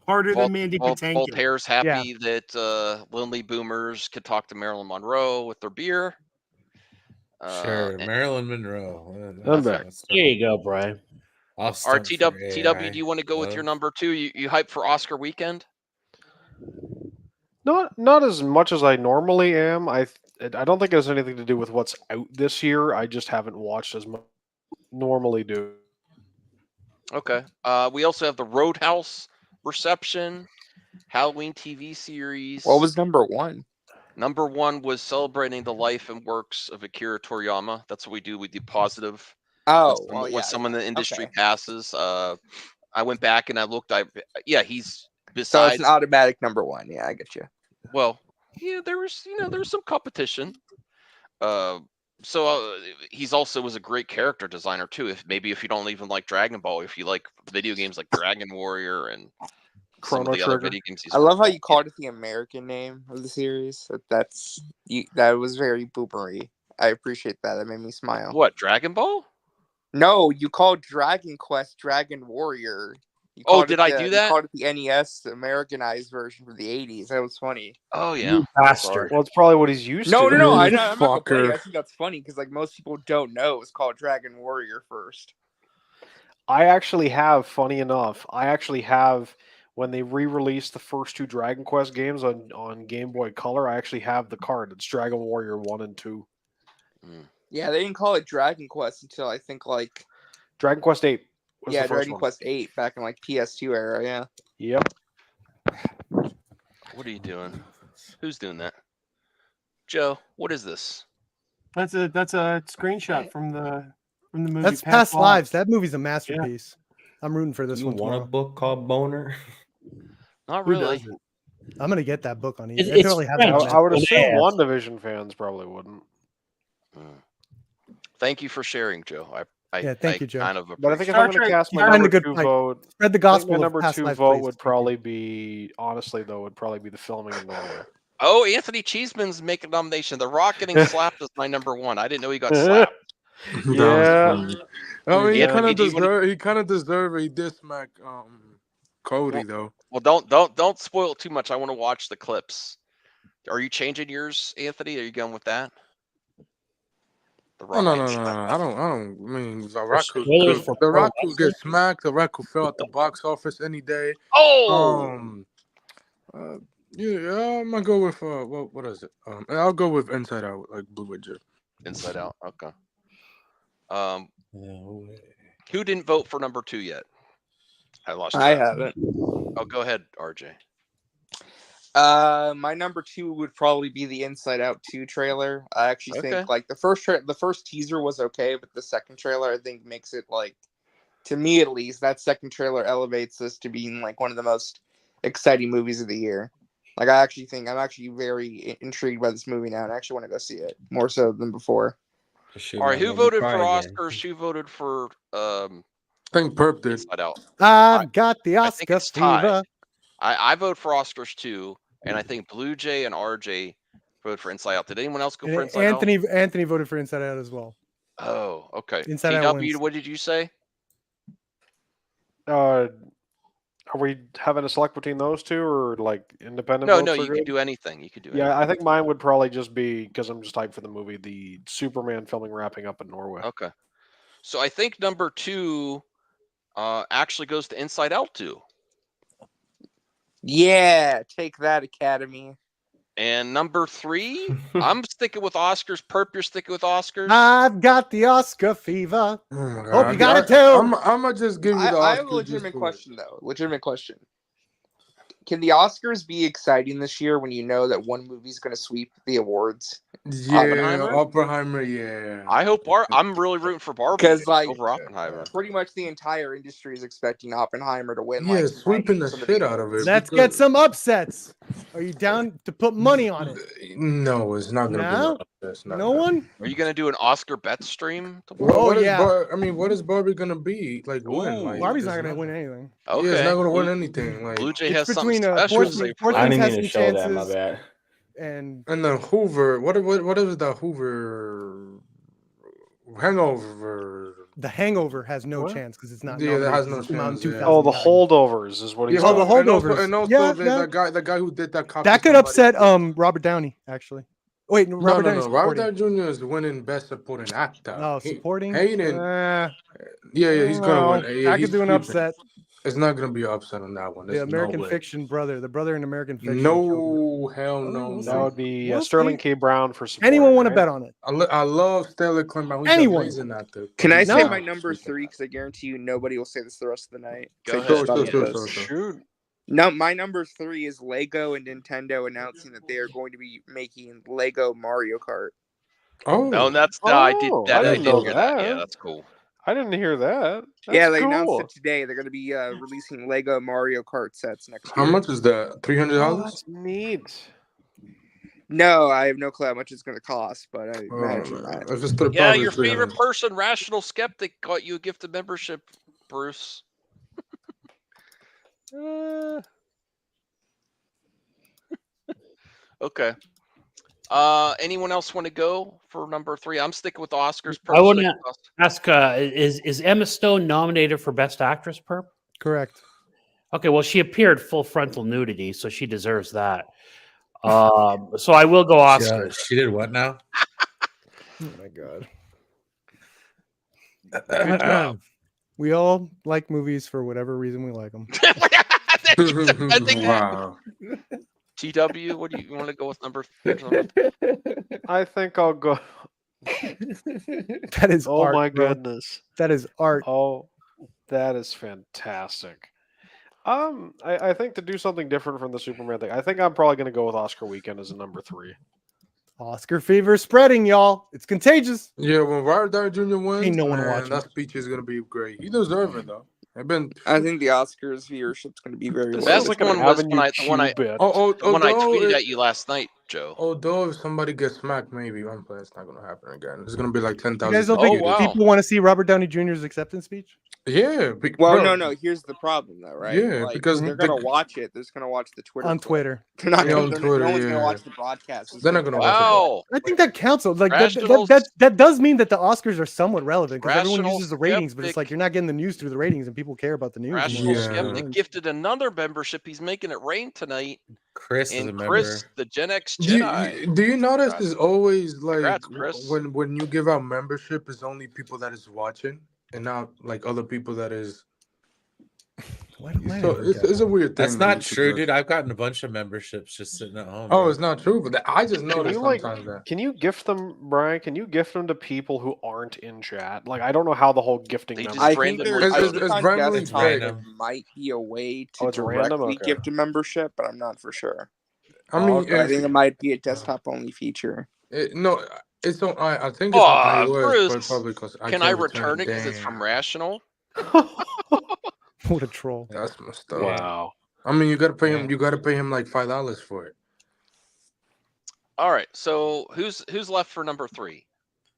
Harder than Mandy Patinkin. Voltaire's happy that lonely boomers could talk to Marilyn Monroe with their beer. Sure, Marilyn Monroe. There you go, Brian. TW, do you want to go with your number 2? You hype for Oscar weekend? Not as much as I normally am. I don't think it has anything to do with what's out this year. I just haven't watched as much as I normally do. Okay. We also have the Roadhouse reception, Halloween TV series. What was number 1? Number 1 was celebrating the life and works of Akira Toriyama. That's what we do. We do positive. When someone in the industry passes. I went back and I looked. He's besides. So it's an automatic number 1. Yeah, I get you. Well, yeah, there was some competition. So he's also was a great character designer too. If you don't even like Dragon Ball, if you like video games like Dragon Warrior and some of Chrono the other Trigger. video games he's I love how worked you called it the American name of the series. That was very boomery. I appreciate that. That made me on. smile. What, Dragon Ball? No, you called Dragon Quest Dragon Warrior. You Oh, called did it I the, do You that? called it the NES Americanized version from the 80s. That was funny. Oh, yeah. You bastard. Well, it's probably what he's used No, to. no, no. You I'm not complaining. fucker. I think that's funny because like most people don't know it was called Dragon Warrior first. I actually have, funny enough, when they re-released the first 2 Dragon Quest games on Game Boy Color, I actually have the card. It's Dragon Warrior 1 and 2. Yeah, they didn't call it Dragon Quest until I think like Dragon Quest 8 was the first Dragon one. Quest 8 back in like PS2 era. Yeah. Yep. What are you doing? Who's doing that? Joe, what is this? That's a screenshot from the movie. That's Past Lives. That movie's a masterpiece. I'm rooting for this You one want a tomorrow. book called Boner? Not Who really. doesn't? I'm gonna get that book on eBay. It's It probably has it French. on I would it. assume Yeah. One Division fans probably wouldn't. Thank you for sharing, Joe. Yeah, thank you, Joe. Kind of But I think if Star I'm going to Trek- cast my Star- Find a number good 2 fight. vote, Spread the I think gospel my of number Past 2 Lives, vote please. would probably be, honestly though, would probably be the filming in Norway. Oh, Anthony Cheeseman's making a nomination. The Rock getting slapped is my number 1. I didn't know he got slapped. That was Yeah. funny. I mean, he Anthony, kind of do you wanna- deserve. He kind of deserve a diss smack. Cody though. Well, don't spoil it too much. I want to watch the clips. Are you changing yours, Anthony? Are you going with that? The Oh Rock no, getting no, no, slapped. I don't. I mean, the Rock could, spoilers for the pro Rock could wrestling? get smacked. The Rock could fail at the box office any day. Oh, Yeah, I'm gonna go with what is it? I'll go with Inside Out, like Blue Witcher. Inside Out. Okay. No way. Who didn't vote for number 2 yet? I lost. I track. haven't. Oh, go ahead, RJ. My number 2 would probably be the Inside Out 2 trailer. I actually Okay. think like the first teaser was okay, but the second trailer I think makes it like, to me at least, that second trailer elevates this to being like one of the most exciting movies of the year. Like I'm actually very intrigued by this movie now, and I actually want to go see it more so than before. All right, who voted for Oscars? Who voted for I think Perp did. Inside Out? I've got the I think Oscar it's tied. fever. I vote for Oscars too, and I think Blue Jay and RJ voted for Inside Out. Did anyone else go for Inside Out? Anthony voted for Inside Out as well. Oh, okay. Inside Out TW, wins. what did you say? Are we having a select between those two, or like independent No, votes? no, are you good? could do anything. You could do Yeah, anything. I think mine would probably just be, because I'm just hyped for the movie, the Superman filming wrapping up in Norway. Okay. So I think number 2 actually goes to Inside Out 2. Yeah, take that, Academy. And number 3, I'm sticking with Oscars. Perp, you're sticking with Oscars? I've got the Oscar fever. Oh my God. Hope you got it too. I'm gonna just give you the I have a Oscar legitimate just for it. question though. Legitimate question. Can the Oscars be exciting this year when you know that one movie's going to sweep the awards? Yeah, Oppenheimer? Oppenheimer. Yeah. I hope I'm really rooting for Barbie 'Cause, like, over Oppenheimer. Pretty much the entire industry is expecting Oppenheimer to win. Yeah, like, sweeping the some of shit out of it. Let's get some upsets. Are you down to put money on it? No, it's not gonna No? be. It's not No gonna- one? Are you going to do an Oscar bet stream? What is yeah. I mean, what is Barbie gonna be like? Win? Ooh. Like, Barbie's it's not going to win anything. Okay. Yeah, it's not gonna win anything. Like, Blue Jay It's has something between special to Portsmouth- say for Portsmouth I that. didn't has mean to some show that. My chances. bad. And and the Hoover. What is the Hoover Hangover? The Hangover has no What? chance because it's not. Yeah, that has nominated. no It came out in chance, yeah. 2009. Oh, the holdovers is what he's Yeah, Oh, the talking about. holdovers. And also Yeah, the guy who did that. Cop That to could upset somebody. Robert Downey actually. Wait, no, No, Robert no, Downey's no. Robert supporting. Downey Jr. is winning Best Supporting Actor. Oh, supporting. Hayden. Eh, Yeah, he's gonna no, win. Yeah, I he's could do an sweeping. upset. It's not gonna be an upset on that one. The There's American no way. Fiction brother, the brother in American Fiction. No, hell no, we'll That no. would be We'll Sterling see. K. Brown for supporting. Anyone want to right? bet on it? I love Stanley Clement. He's Anyone. amazing actor. Can I say No. my number 3? Because I guarantee you nobody will say this the rest of the night. Go I ahead. just thought of Sure. this. Shoot. No, my number 3 is Lego and Nintendo announcing that they are going to be making Lego Mario Kart. Oh, No, I did Oh, that. I I didn't did know hear that. Yeah, that. that's cool. I didn't hear that. Yeah, That's they announced cool. it today. They're going to be releasing Lego Mario Kart sets next how year. much is that? Oh, $300? that's neat. No, I have no clue how much it's going to cost, but I imagine that. Let's just put it Yeah, probably your favorite 300. person, Rational Skeptic, got you a gift of membership, Bruce. Okay. Anyone else want to go for number 3? I'm sticking with Oscars. I want personally. to ask: is Emma Stone nominated for Best Actress? Perp. Correct. Okay, well, she appeared full frontal nudity, so she deserves that. So I will go Oscar. She did what now? Oh my god. We all like movies for whatever reason we like them. I think Wow. TW, what do you want to go with number 3? I think I'll go. That is Oh art, my bro. goodness. That is art. Oh, that is fantastic. I think to do something different from the Superman thing, I think I'm probably going to go with Oscar Weekend as a number 3. Oscar fever spreading, y'all. It's contagious. Yeah, when Robert Downey Jr. wins, Ain't no one man, watching. that speech is gonna be great. He deserves it though. I think the Oscars viewership's going to be very The low. best like an one was Avenue when I Q bit. when I although tweeted it- at you last night, Joe. Although if somebody gets smacked, maybe I'm playing. It's not gonna happen again. It's gonna be like 10,000. You guys don't Oh, think wow. people want to see Robert Downey Jr.'s acceptance speech? Yeah. Well, bro, no. Here's the problem, though, right? Yeah, like, because they're the- gonna watch it. They're just gonna watch the Twitter On clip. Twitter. They're not Yeah, gonna. on No Twitter, one's gonna yeah. watch the broadcast. It's They're not gonna gonna watch it. Wow. I think that counts. Like Rational- that does mean that the Oscars are somewhat relevant because everyone Rational uses the ratings, but it's skeptic- like you're not getting the news through the ratings, and people care about the news. Rational Yeah. Skeptic gifted another membership. He's making it rain tonight. Chris is a And member. Chris, the Gen X Do Jedi. you notice it's always like Congrats, Chris. when you give out membership, it's only people that is watching and not like other people that is. Why do I So never it's get a weird thing. That's that not YouTube true, does. dude. I've gotten a bunch of memberships just sitting at home. Oh, bro. it's not true, but I just Can notice you like? sometimes that. Can you gift them, Brian? Can you gift them to people who aren't in chat? Like, I don't know how the whole gifting. They number just I brand think them there's. with I It's- think it's on randomly desktop paid. there might be a way to Oh, it's random? directly Okay. gift a membership, but I'm not for sure. I mean, But I if- think it might be a desktop only feature. no, it's on. I think it's on iOS, Bruce, but probably because Can I return it because it's from Damn, Rational? What a troll. That's messed up. Wow. I mean, you gotta pay him. Yeah. You gotta pay him like $5 for it. All right. So who's left for number 3?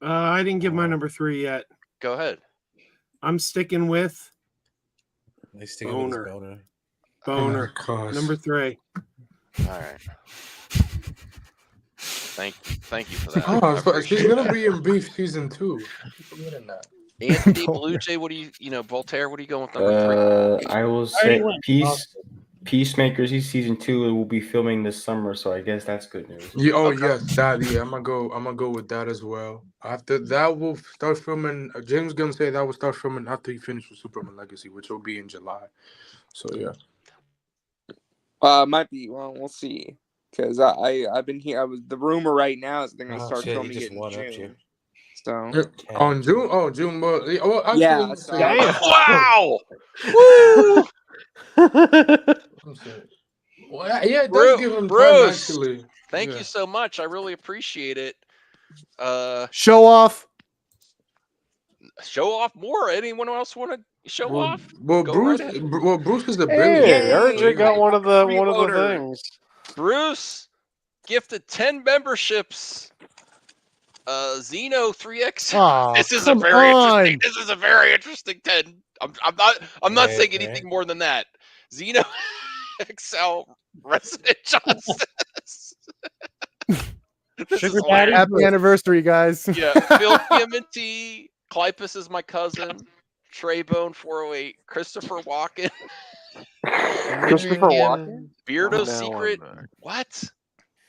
I didn't give my number 3 yet. Go ahead. I'm sticking with They stick with his Boner. boner. Boner. Oh my gosh. Number 3. All right. Thank you for that. Oh, I so she's appreciate gonna that. be in Beef season 2. I keep forgetting that. Anthony Blue Jay, what do you Voltaire? What are you going with number 3? I will already say went Peacemakers. He's season 2 and will be filming this summer, so I guess that's good news. Yeah, Okay. yes, that. Yeah, I'm gonna go with that as well. After that, we'll start filming. James gonna say that will start filming after he finishes with Superman Legacy, which will be in July. So yeah. Might be. Well, we'll see. Because I've been here. The rumor right now is they're gonna Oh, start shit, he filming just it in one-upped June. you. So On June? Oh, June. Well, actually, Yeah, let's so- see. Wow! I'm sorry. Well, yeah, it does give him time Bruce, actually. Thank Yeah. you so much. I really appreciate it. Show off. Show off more. Anyone else want to show Well, off? well, Go Bruce. right ahead. Well, Bruce is the Hey, billionaire. RJ got one of the Freeloader. things. Bruce gifted 10 memberships. Zeno 3X. Oh, This is a come very on. interesting. This is a very interesting 10. I'm not Right, saying right. anything more than that. Zeno XL Resident Justice. This Sugar is Daddy? hilarious. Happy anniversary, guys. Yeah, Phil TMNT, Clypus is my cousin, Treybone 408, Christopher Walken, Christopher Walken? Beardo Now Secret. I'm back. What?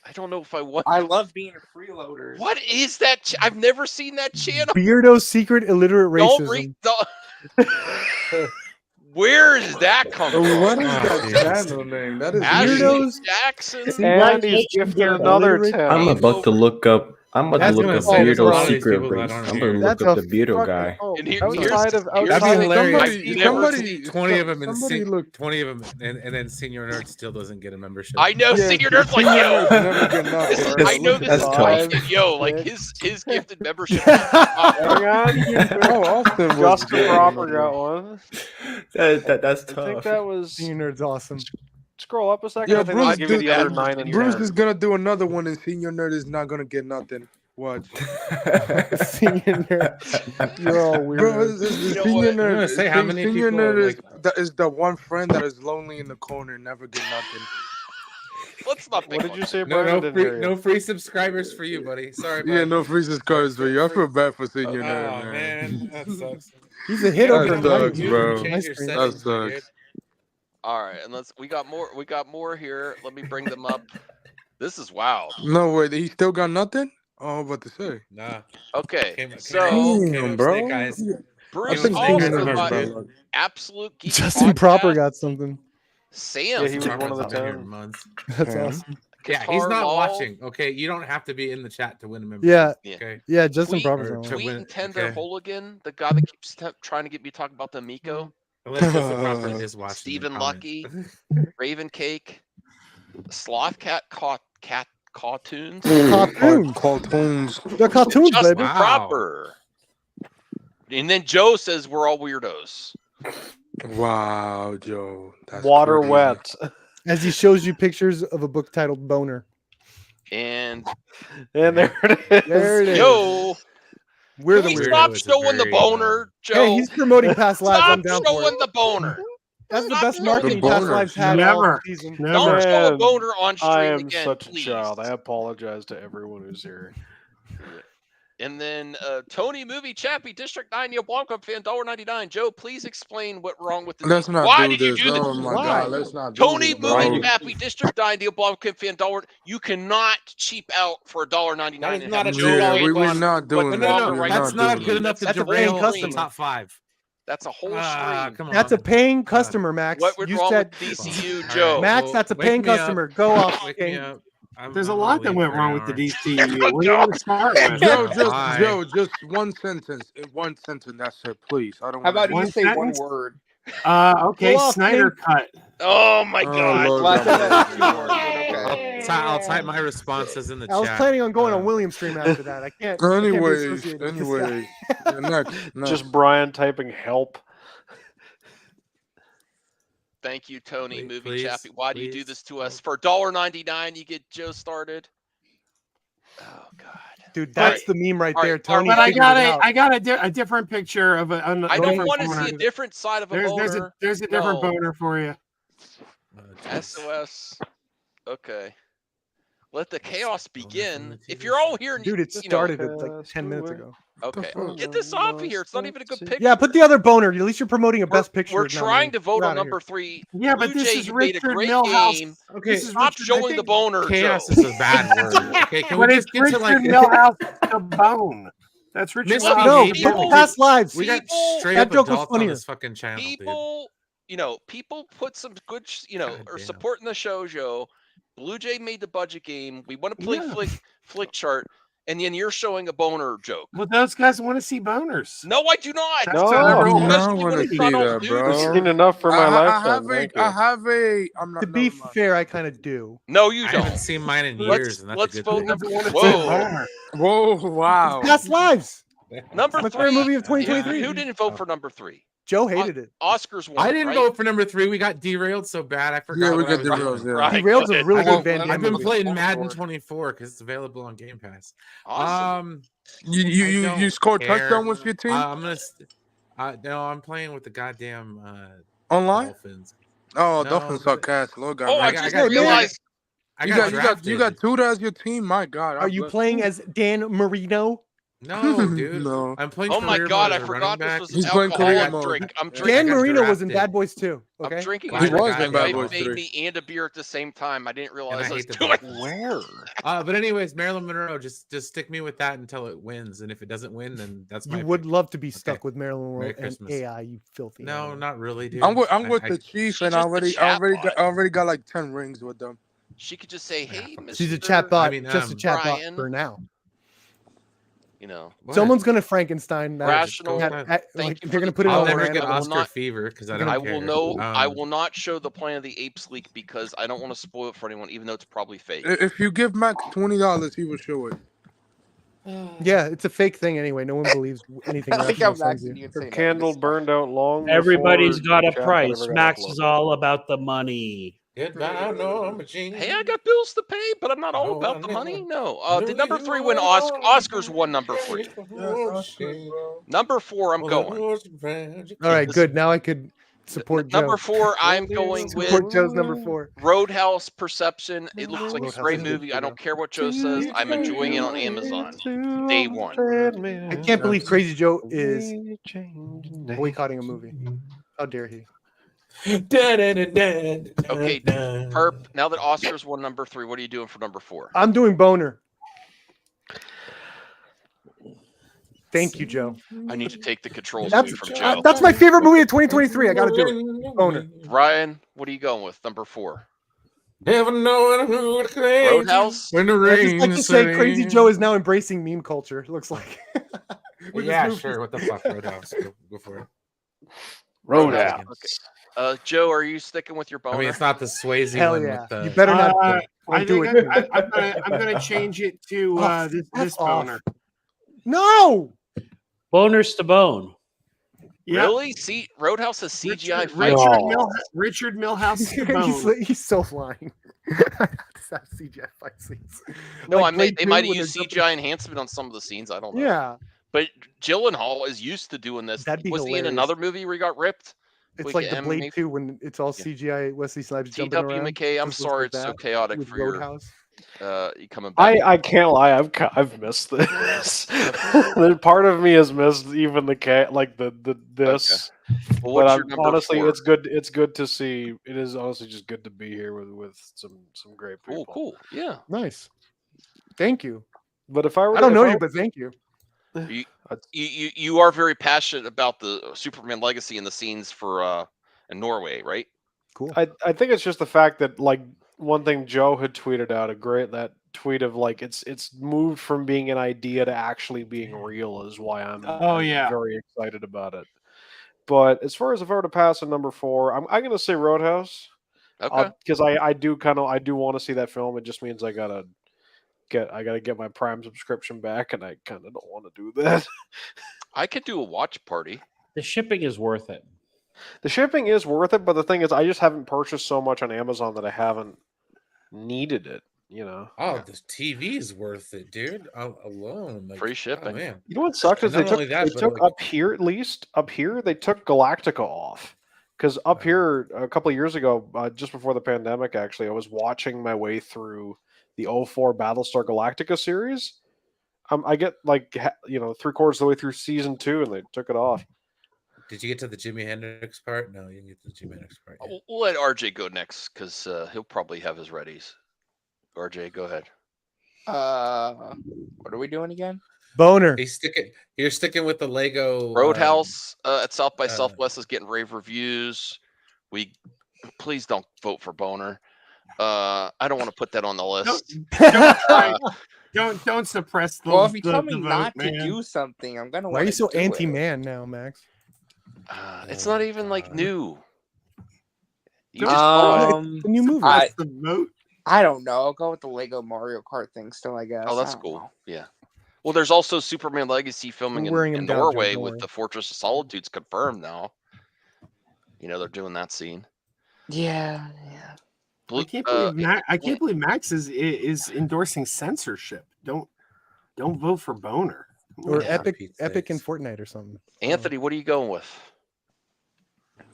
I don't know if I want. I love being a freeloader. What is that? I've never seen that channel. Beardo's secret illiterate Don't racism. read. Where does that come Oh, from? what is Oh, that Jesus. channel name? That is Ashley Beardos? Jackson. And he's gifted another illiterate- 10. I'm about to look up. I'm about to That's look gonna up say there's a lot Beardo's of these secret people that race. aren't I'm here. gonna look That's up a the Beardo fucking- guy. Oh, And outside of That'd be outside of hilarious. I've never somebody, 20 of them, and somebody look. 20 of them, and then Senior Nerd still doesn't get a membership. I know Yeah, Senior Nerd's like, Senior yo. Nerd's never get nothing. This is, That's- I know this that's is tough. like, yo, like his gifted membership. Oh, Hang on. Oh, Austin was Justin good. Proper got one. That's I think tough. that was. Senior Nerd's awesome. Scroll up a second. Yeah, I think Bruce, I'll give you the other dude, 9 in your Bruce hand. is gonna do another one, and Senior Nerd is not gonna get nothing. Watch. Senior Nerd. You're all weird. Bro, it's know Senior what? I'm gonna Nerd. say how many Senior people, Nerd is, like- that is the one friend that is lonely in the corner, and never get nothing. Let's not pick What did on you say, No, Brian? I no didn't free, hear you. no free subscribers for you, buddy. Sorry, bud. Yeah, no freezes cards for you. I feel bad for seeing your Oh name, man. man, that sucks. He's a hit Yeah, over That in come on, sucks, you bro. change my your screen. settings, That my dude. sucks. All right, and we got more here. Let me bring them up. This is wild. No, wait, he still got nothing? Oh, I'm about to say. Nah. Okay, Came so up Damn, bro. snake eyes. I Bruce think Snake Steven eyes also on has got bad dude. luck. Absolute Geek Justin Proper Podcast. got something. Sam, Yeah, he was one Proper's of the been here 10. months. That's Damn. awesome. Yeah, he's Guitar not Law, watching. Okay, you don't have to be in the chat to win a membership. Yeah, Yeah. Okay. yeah. Justin Tweet- Proper's Or not to on. Tweet win- and Tender okay. Hooligan, the guy that keeps trying to get me talking about the Miko. Unless Justin Proper is watching. Stephen and comment. Lucky, Raven Cake, Sloth Cat Cartoons, Cartoons. Cartoons. They're cartoons, Justin baby. Wow. Proper. And then Joe says we're all weirdos. Wow, Joe. That's Water crazy. wet. As he shows you pictures of a book titled Boner. And And there it is. There it is. Yo, We're can the we weirdos. stop Weirdo is a showing the very, boner, Joe? Hey, he's promoting past lives. Stop I'm down for showing it. the boner. That's the Stop best showing marketing the past boner. lives had all Never. season. Don't Never. show a Man, boner on stream I am again, such please. a child. I apologize to everyone who's here. And then Tony Movie Chappie, District 9, Neo Blanco fan, $1.99. Joe, please explain what's wrong with the Let's not Why do did you this. do this? Oh my Why? God, let's not do Tony this, Movie bro. Chappie, District 9, Neo Blanco fan, $1. You cannot cheap out for $1.99. That is and not have a Joe Yeah, cheap rant we're on not what doing the this. proper We're right That's to not do. good enough to That's a derail paying the customer. top 5. That's a whole Ah, stream. come on. That's a paying customer, Max. What went You wrong said, with DCU, All Joe? right, Max, well, that's a wake paying me up. customer. Go off. Wake me King. up. There's a I'm lot gonna that leave went for an wrong with the hour. DCU. What do you want to start with? Joe, Bye. just one sentence. One sentence. That's it, please. I don't How want about you One say sentence? one word? Okay, Go off, Snyder cut. Oh my Oh, God. Lord. Well, I said that's 2 words, but okay. I'll type my responses in the I was chat. planning on going on Williams stream after that. I can't. I can't be Anyways, associated with this guy. anyways. Yeah, next. Just Brian typing help. Thank you, Tony Please, Movie please, Chappie. Why do you do please. this to us? For $1.99, you get Joe started. Oh God. Dude, that's the meme right All right, there. Tony But I figured got it out. I got a different picture of a. I don't different want to see boner. a different side of a boner. There's a different No. boner for you. SOS. Okay. Let the chaos Don't begin. have If you're all here, and Dude, you, it you know, started like 10 minutes ago. okay, fuck? get this off of here. It's not even a good picture. Yeah, put the other boner. At least you're promoting a best picture. We're trying to vote Get on outta here. number 3. Yeah, but Blue this Jay, is you made a Richard great Milhouse. game. Okay, this is Stop Richard, I showing the think- boner, Chaos Joe. is a bad word. Okay, can But we it's just get to like Richard Milhouse to bone. That's Richard Misbehavior. Milhouse. No, People- past lives. We got People- straight that up joke was adults on funnier. this fucking channel, dude. People, you know, people put some good, God or damn. supporting the show, Joe. Blue Jay made the budget game. We want to play Yeah. flick chart, and then you're showing a boner joke. Well, those guys want to see boners. No, I do not. That's No. what I do everyone not Especially want when to it's see not on that, Blue bro. I've Jay. seen enough for my lifetime. Thank you. I'm not. To be never mind. fair, I kind of do. No, you I don't. haven't seen mine in Let's- years, and that's let's a good vote thing. number- Everyone Whoa. wants a boner. Whoa, wow. Past lives. Number My 3. favorite movie of 2023. Who didn't vote for number 3? Joe hated it. Oscars won. I didn't right? vote for number 3. We got derailed so bad. I forgot. Yeah, we what I got was derailed. doing. Yeah. Right. Derailed's a really I've good been, Van I've Damme been movie. playing Madden 24 because it's available on Game Pass. Awesome. You scored care. touchdown with your team I'm gonna. No, I'm playing with the goddamn online. Dolphins. Oh, No, Dolphins but- are cash. Lord God, Oh, I man. just got- realized. I you got got Tuda as your team. My God, Are you playing as Dan Marino? No, dude. No. I'm playing. Oh my career God, mode I as a forgot running this back. was He's playing alcoholic career mode. drink. I'm Yeah. drinking. Dan got Marino was in drafted. Bad Boys too. Okay. I'm drinking. He was in Bad My Boys made 3. me and a beer at the same time. I didn't And realize I I was hate the doing. Dolphins. Where? But anyways, Marilyn Monroe, just stick me with that until it wins, and if it doesn't win, then that's my. You would pick. love to be stuck Okay. with Marilyn Merry Monroe and Christmas. AI. You filthy. No, animal. not really, dude. I'm with I- the Chiefs, She's and I just a chatbot. already got like 10 rings with them. She could just say, "Hey, Mr. She's a chatbot. I mean, Just a chatbot Brian. for now. You know, What? Someone's gonna Frankenstein that. Rational. that- Thank like, you they're for gonna the put it call. I'll on never Rand. get I will Oscar not- fever because I don't I care. will know. I will not show the Planet of the Apes leak because I don't want to spoil it for anyone, even though it's probably fake. If you give Max $20, he will show it. Yeah, it's a fake thing anyway. No one believes anything. I think Rational I'm sends actually you. you'd say Her no to candle this. burned out long. Everybody's before got a chat price. ever got Max uploaded. is all about the money. Goodbye, Norma Jean. Hey, I got bills to pay, but I'm not all No, about I the never money. No. knew Did number you 3 win were Oscars won number 3. Yes, Number 4, I'm going. All right, good. Now I could Support Joe. Number 4, I'm going with Support Joe's number 4. Roadhouse Perception. It looks like a Roadhouse great is a good movie. I don't movie. care what Joe says. I'm enjoying it on Amazon. Day one. I can't believe Crazy Joe is boycotting a movie. How dare he? Okay, Perp. Now that Oscar's won number 3, what are you doing for number 4? I'm doing Boner. Thank you, Joe. I need to take the controls away from Joe. That's my favorite movie of 2023. I got to do it. Boner. Ryan, what are you going with? Number 4. Never knowing who to claim. Roadhouse. When the I just rain like to is say Crazy setting. Joe is now embracing meme culture. It looks like. With his Yeah, movies. sure. What the fuck, Roadhouse? Go for it. Roadhouse. Okay. Joe, are you sticking with your boner? I mean, it's not the Swayze Hell one yeah. with the. You better not I do think it. I'm gonna change it to Oh, this F boner. off. No. Boners to bone. Yeah. Really? See, Roadhouse has CGI Richard, fights. Richard Millhouse is the bone. he's so lying. CGI fight scenes. No, Like they Blade might 2 have when used they're jumping- CGI enhancement on some of the scenes. I don't know. Yeah, But Gyllenhaal is used to doing this. That'd be Was he in hilarious. another movie where he got ripped? it's We like get the Blade MMA 2 when it's all CGI. Wesley Snipes jumping TW around. McKay, I'm Just looks sorry like it's so that chaotic with for your Roadhouse. you coming back. I can't lie. I've missed this. Part of me has missed even the this. Well, But what's your number honestly, 4? it's good to see. It is honestly just good to be here with some great people. Cool. Yeah. Nice. Thank you. But if I were, I don't if know I you, but thank you. You are very passionate about the Superman legacy and the scenes for in Norway, right? Cool. I think it's just the fact that like one thing Joe had tweeted out that tweet of like it's moved from being an idea to actually being real is why I'm very excited about it. But as far as if I were to pass a number 4, I'm gonna say Roadhouse. Okay. Because I do want to see that film. It just means I gotta get my Prime subscription back, and I kind of don't want to do that. I could do a watch party. The shipping is worth it. The shipping is worth it, but the thing is, I just haven't purchased so much on Amazon that I haven't needed it. You know. Oh, the TV is worth it, dude. Alone, like, Free shipping. Oh, man. You know what sucks is And they not only that, but, took like- up here at least they took Galactica off because up here a couple of years ago, just before the pandemic, actually, I was watching my way through the 04 Battlestar Galactica series. I get like 3/4 of the way through season 2, and they took it off. Did you get to the Jimi Hendrix part? No, you didn't get to the Jimi Hendrix part. yet. We'll let RJ go next because he'll probably have his readies. RJ, go ahead. What are we doing again? Boner. You're sticking with the Lego Roadhouse at South by Southwest is getting rave reviews. Please don't vote for Boner. I don't want to put that on the list. Don't suppress the. Well, if you tell the me vote, not man. to do something, I'm gonna. Why are you so do it. anti-man now, Max? It's not even like new. You It's a new movie. I- the vote. I don't know. I'll go with the Lego Mario Kart thing still, I guess. Oh, that's I don't cool. know. Yeah. Well, there's also Superman Legacy filming We're wearing in him down, Joe, Norway don't with worry. the Fortress of Solitude's confirmed now. They're doing that scene. Yeah. I can't believe Max is endorsing censorship. Don't vote for Boner. Come Or on. Epic and Fortnite or something. Anthony, what are you going with?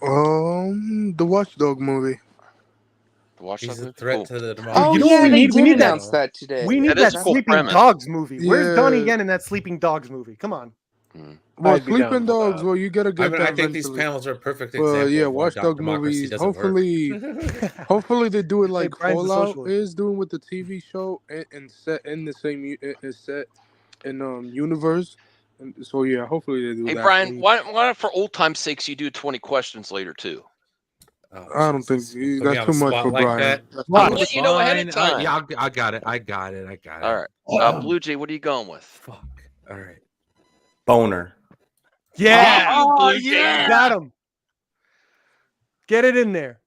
The Watchdog movie. Watch He's that a movie? threat Cool. to the democracy. Oh, You know what yeah, we they need? We did need that. announce that today. We need That that is a cool Sleeping premise. Dogs movie. Where's Donnie Yeah. Yen in that Sleeping Dogs movie? Come on. Well, I'd be down Sleeping with Dogs. that. Well, you gotta get that I think these eventually. panels are a perfect Well, example yeah, of why Watchdog democracy movies. doesn't Hopefully, work. hopefully they do it Hey, like Brian's a Fallout socialist. is doing with the TV show and set in the same is set in universe. And so yeah, hopefully they do Hey, that. Brian, why not for old time's sakes you do 20 questions later too? Oh, I don't think Jesus. Put me that's on too the much spot for like Brian. that. That's I'm too letting much. you know ahead of time. Yeah, I got it. All right. Blue Jay, what are you going with? Fuck. All right. Boner. Yeah. Blue Jay. Got him. Get it in there.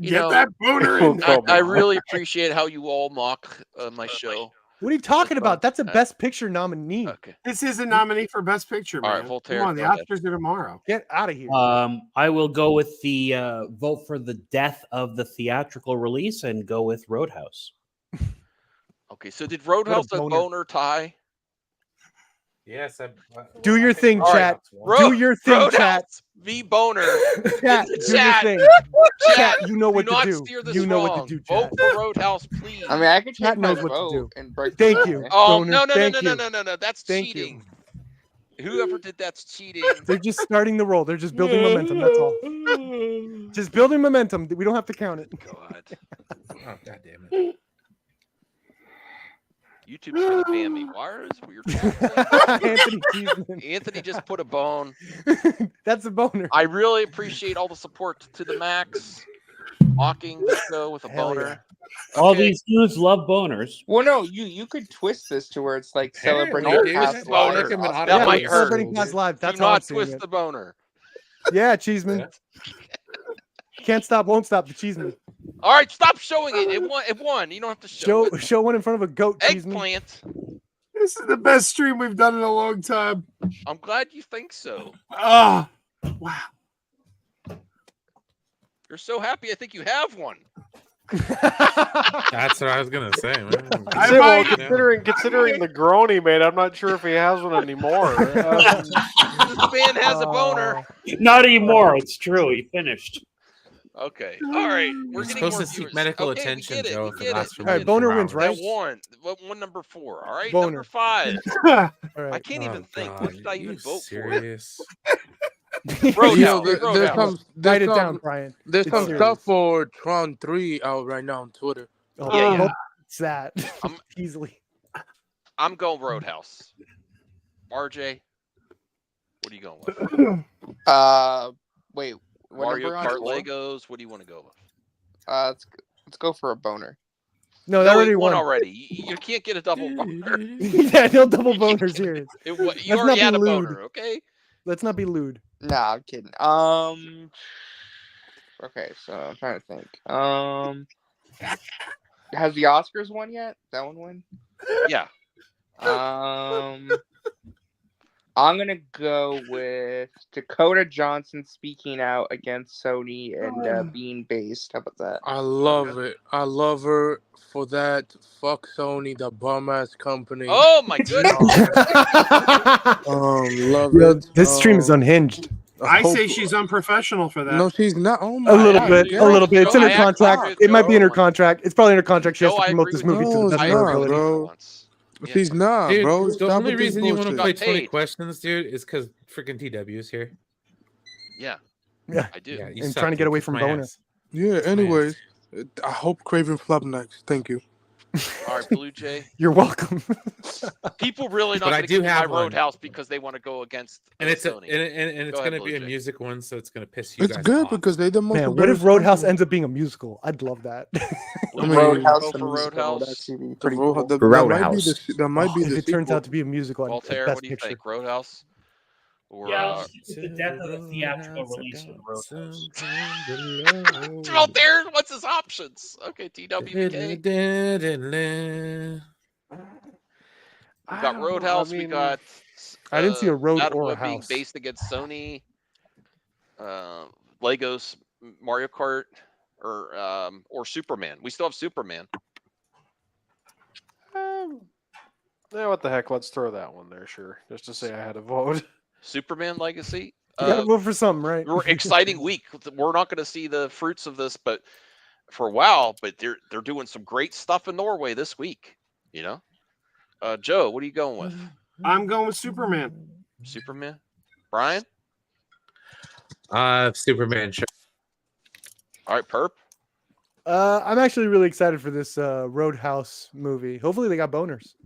Get that Boner in there. I really appreciate how you all mock my show. What are you talking about? That's a Best Picture nominee. Okay. This is a nominee for Best Picture, man. All right, Voltaire, Come on, the go ahead. Oscars are tomorrow. Get out of here. I will go with the vote for the death of the theatrical release and go with Roadhouse. Okay, so did Roadhouse a boner. boner tie? Yes, Do your thing, All right. chat. Do your thing, chat. Roadhouse v. Boner. Chat, do your Chat. thing. Chat, Chat, you know what do to not do. steer this You know what wrong. to do, Vote chat. for Roadhouse, please. I mean, I could Chat change my knows what to vote do. and break. Thank the you. tie. Oh, Boner, no. thank you. That's Thank you. cheating. Whoever did that's cheating. They're just starting the roll. They're just building momentum. That's all. Just building momentum. We don't have to count it. God. Oh, God damn it. YouTube's gonna ban me. Why is weird? Anthony Cheeseman. Anthony just put a bone. That's a boner. I really appreciate all the support to the max. Mocking the show with a Hell boner. All Okay. these dudes love boners. Well, no, you could twist this to where it's like Apparently, celebrating dude. past Boner. lives. Like I'm an Oscar- That Yeah, might we're hurt. celebrating past lives. That's Do how I'm not seeing twist it. the boner. Yeah, Cheeseman. Yeah. Can't stop, won't stop. The Cheeseman. All right, stop showing it. It won. You don't have to show it. Show one in front of a goat, Cheeseman. Eggplant. This is the best stream we've done in a long time. I'm glad you think so. Ah, wow. You're so happy. I think you have one. That's what I was gonna say, man. I Say, well, might- considering the groan he made, I'm not sure if he has one anymore. This man has a boner. Not anymore. It's true. He finished. Okay. All right. We're You're getting supposed more to seek viewers. medical Okay, we attention, get it, Joe, we if it get lasts it. for All more right, than boner 4 wins, hours. right? That one. One number 4. All right. Boner. Number 5. All I right. can't even think. What did I even vote serious? Roadhouse. Yo, there's Roadhouse. some, Write there's it down, some, Brian. there's It's some serious. stuff for Tron 3 out right now on Twitter. Oh, Yeah, yeah. It's that. I'm- Easily. I'm going Roadhouse. RJ, what are you going with? Wait, what Mario number on Kart it? Legos. What do you want to go with? Let's go for a boner. No, that No, already it won won. already. You can't get a double boner. Yeah, no double boners here. You Let's already not had be a lewd. boner, okay? Let's not be lewd. Nah, I'm kidding. Okay, so I'm trying to think. Has the Oscars won yet? That one win? Yeah. I'm gonna go with Dakota Johnson speaking out against Sony and being based. How about that? I love it. I love her for that. Fuck Sony, the bum ass company. Oh my goodness. Love Yo, it. this stream is unhinged. I say she's unprofessional for that. No, she's not. Oh my A little God, bit. yeah. A little bit. It's in her I actually contract. agree with It might be in her Joe. contract. It's probably in her contract. She has Joe, to I promote agree this with movie you. to the No, best it's of her not, ability. bro. Once. Yeah. She's not, Dude, bro. the Stop only with this reason you want to bullshit. play Got 20 paid. questions, dude, is because freaking TW is here. Yeah, Yeah. I do. Yeah, you And suck, trying to get dude. away Kiss from my boner. ass. Yeah. Anyways, I hope Craven flop next. Thank you. All right, Blue Jay. You're welcome. People really not But I going to do give me my have one. Roadhouse because they want to go against And it's Sony. and it's Go ahead, gonna be Blue a Jay. music one, so it's gonna piss you It's guys good off. because they the most. Man, what if diverse Roadhouse company. ends up being a musical? I'd love that. I mean, Roadhouse Go the for musical, Roadhouse. That's gonna be The pretty Ro- cool. the- that might be Roadhouse. that might be if the it turns sequel. out to be a musical, Voltaire, best what do you picture. think? Roadhouse? Or, Yeah, it's the death of the theatrical release of Roadhouse. Voltaire, what's his options? Okay, TWK. We got Roadhouse. We got. I didn't see a road Battle or a Web being house. based against Sony. Legos, Mario Kart, or Superman. We still have Superman. Yeah, what the heck? Let's throw that one there, sure. Just to say I had a vote. Superman Legacy. You gotta vote for something, right? We're exciting week. We're not going to see the fruits of this, but for a while. But they're doing some great stuff in Norway this week. You know, Joe, what are you going with? I'm going with Superman. Superman. Brian. Superman. Sure. All right, Perp. I'm actually really excited for this Roadhouse movie. Hopefully, they got boners.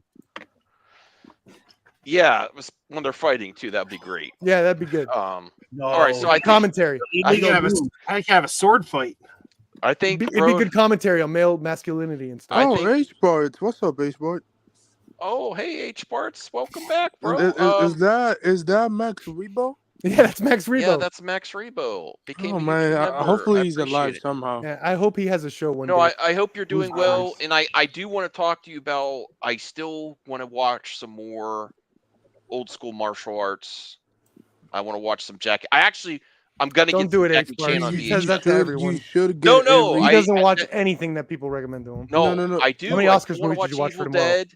Yeah, it was when they're fighting too. That'd be great. Yeah, that'd be good. All right, so I think, Commentary. I can have a sword fight. I think It'd be good commentary on male masculinity and stuff. Oh, H Barts. What's up, H Bart? Oh, hey, H Barts, welcome back, bro. Is that Max Rebo? Yeah, that's Max Rebo. Yeah, that's Max Rebo. Became Oh a man, YouTube member. hopefully I he's appreciate alive it. somehow. Yeah, I hope he has a show one No, day. I hope you're doing Who's well, nice. and I do want to talk to you about. I still want to watch some more old school martial arts. I want to watch some Jackie. I'm gonna Don't get do some it, Jackie H. Barts. Chan on He says VHS. that to everyone. You should get No, He I- doesn't I- watch anything that people recommend to him. No, No. I do. How many I Oscars wanna movies did you watch for Evil tomorrow? Dead.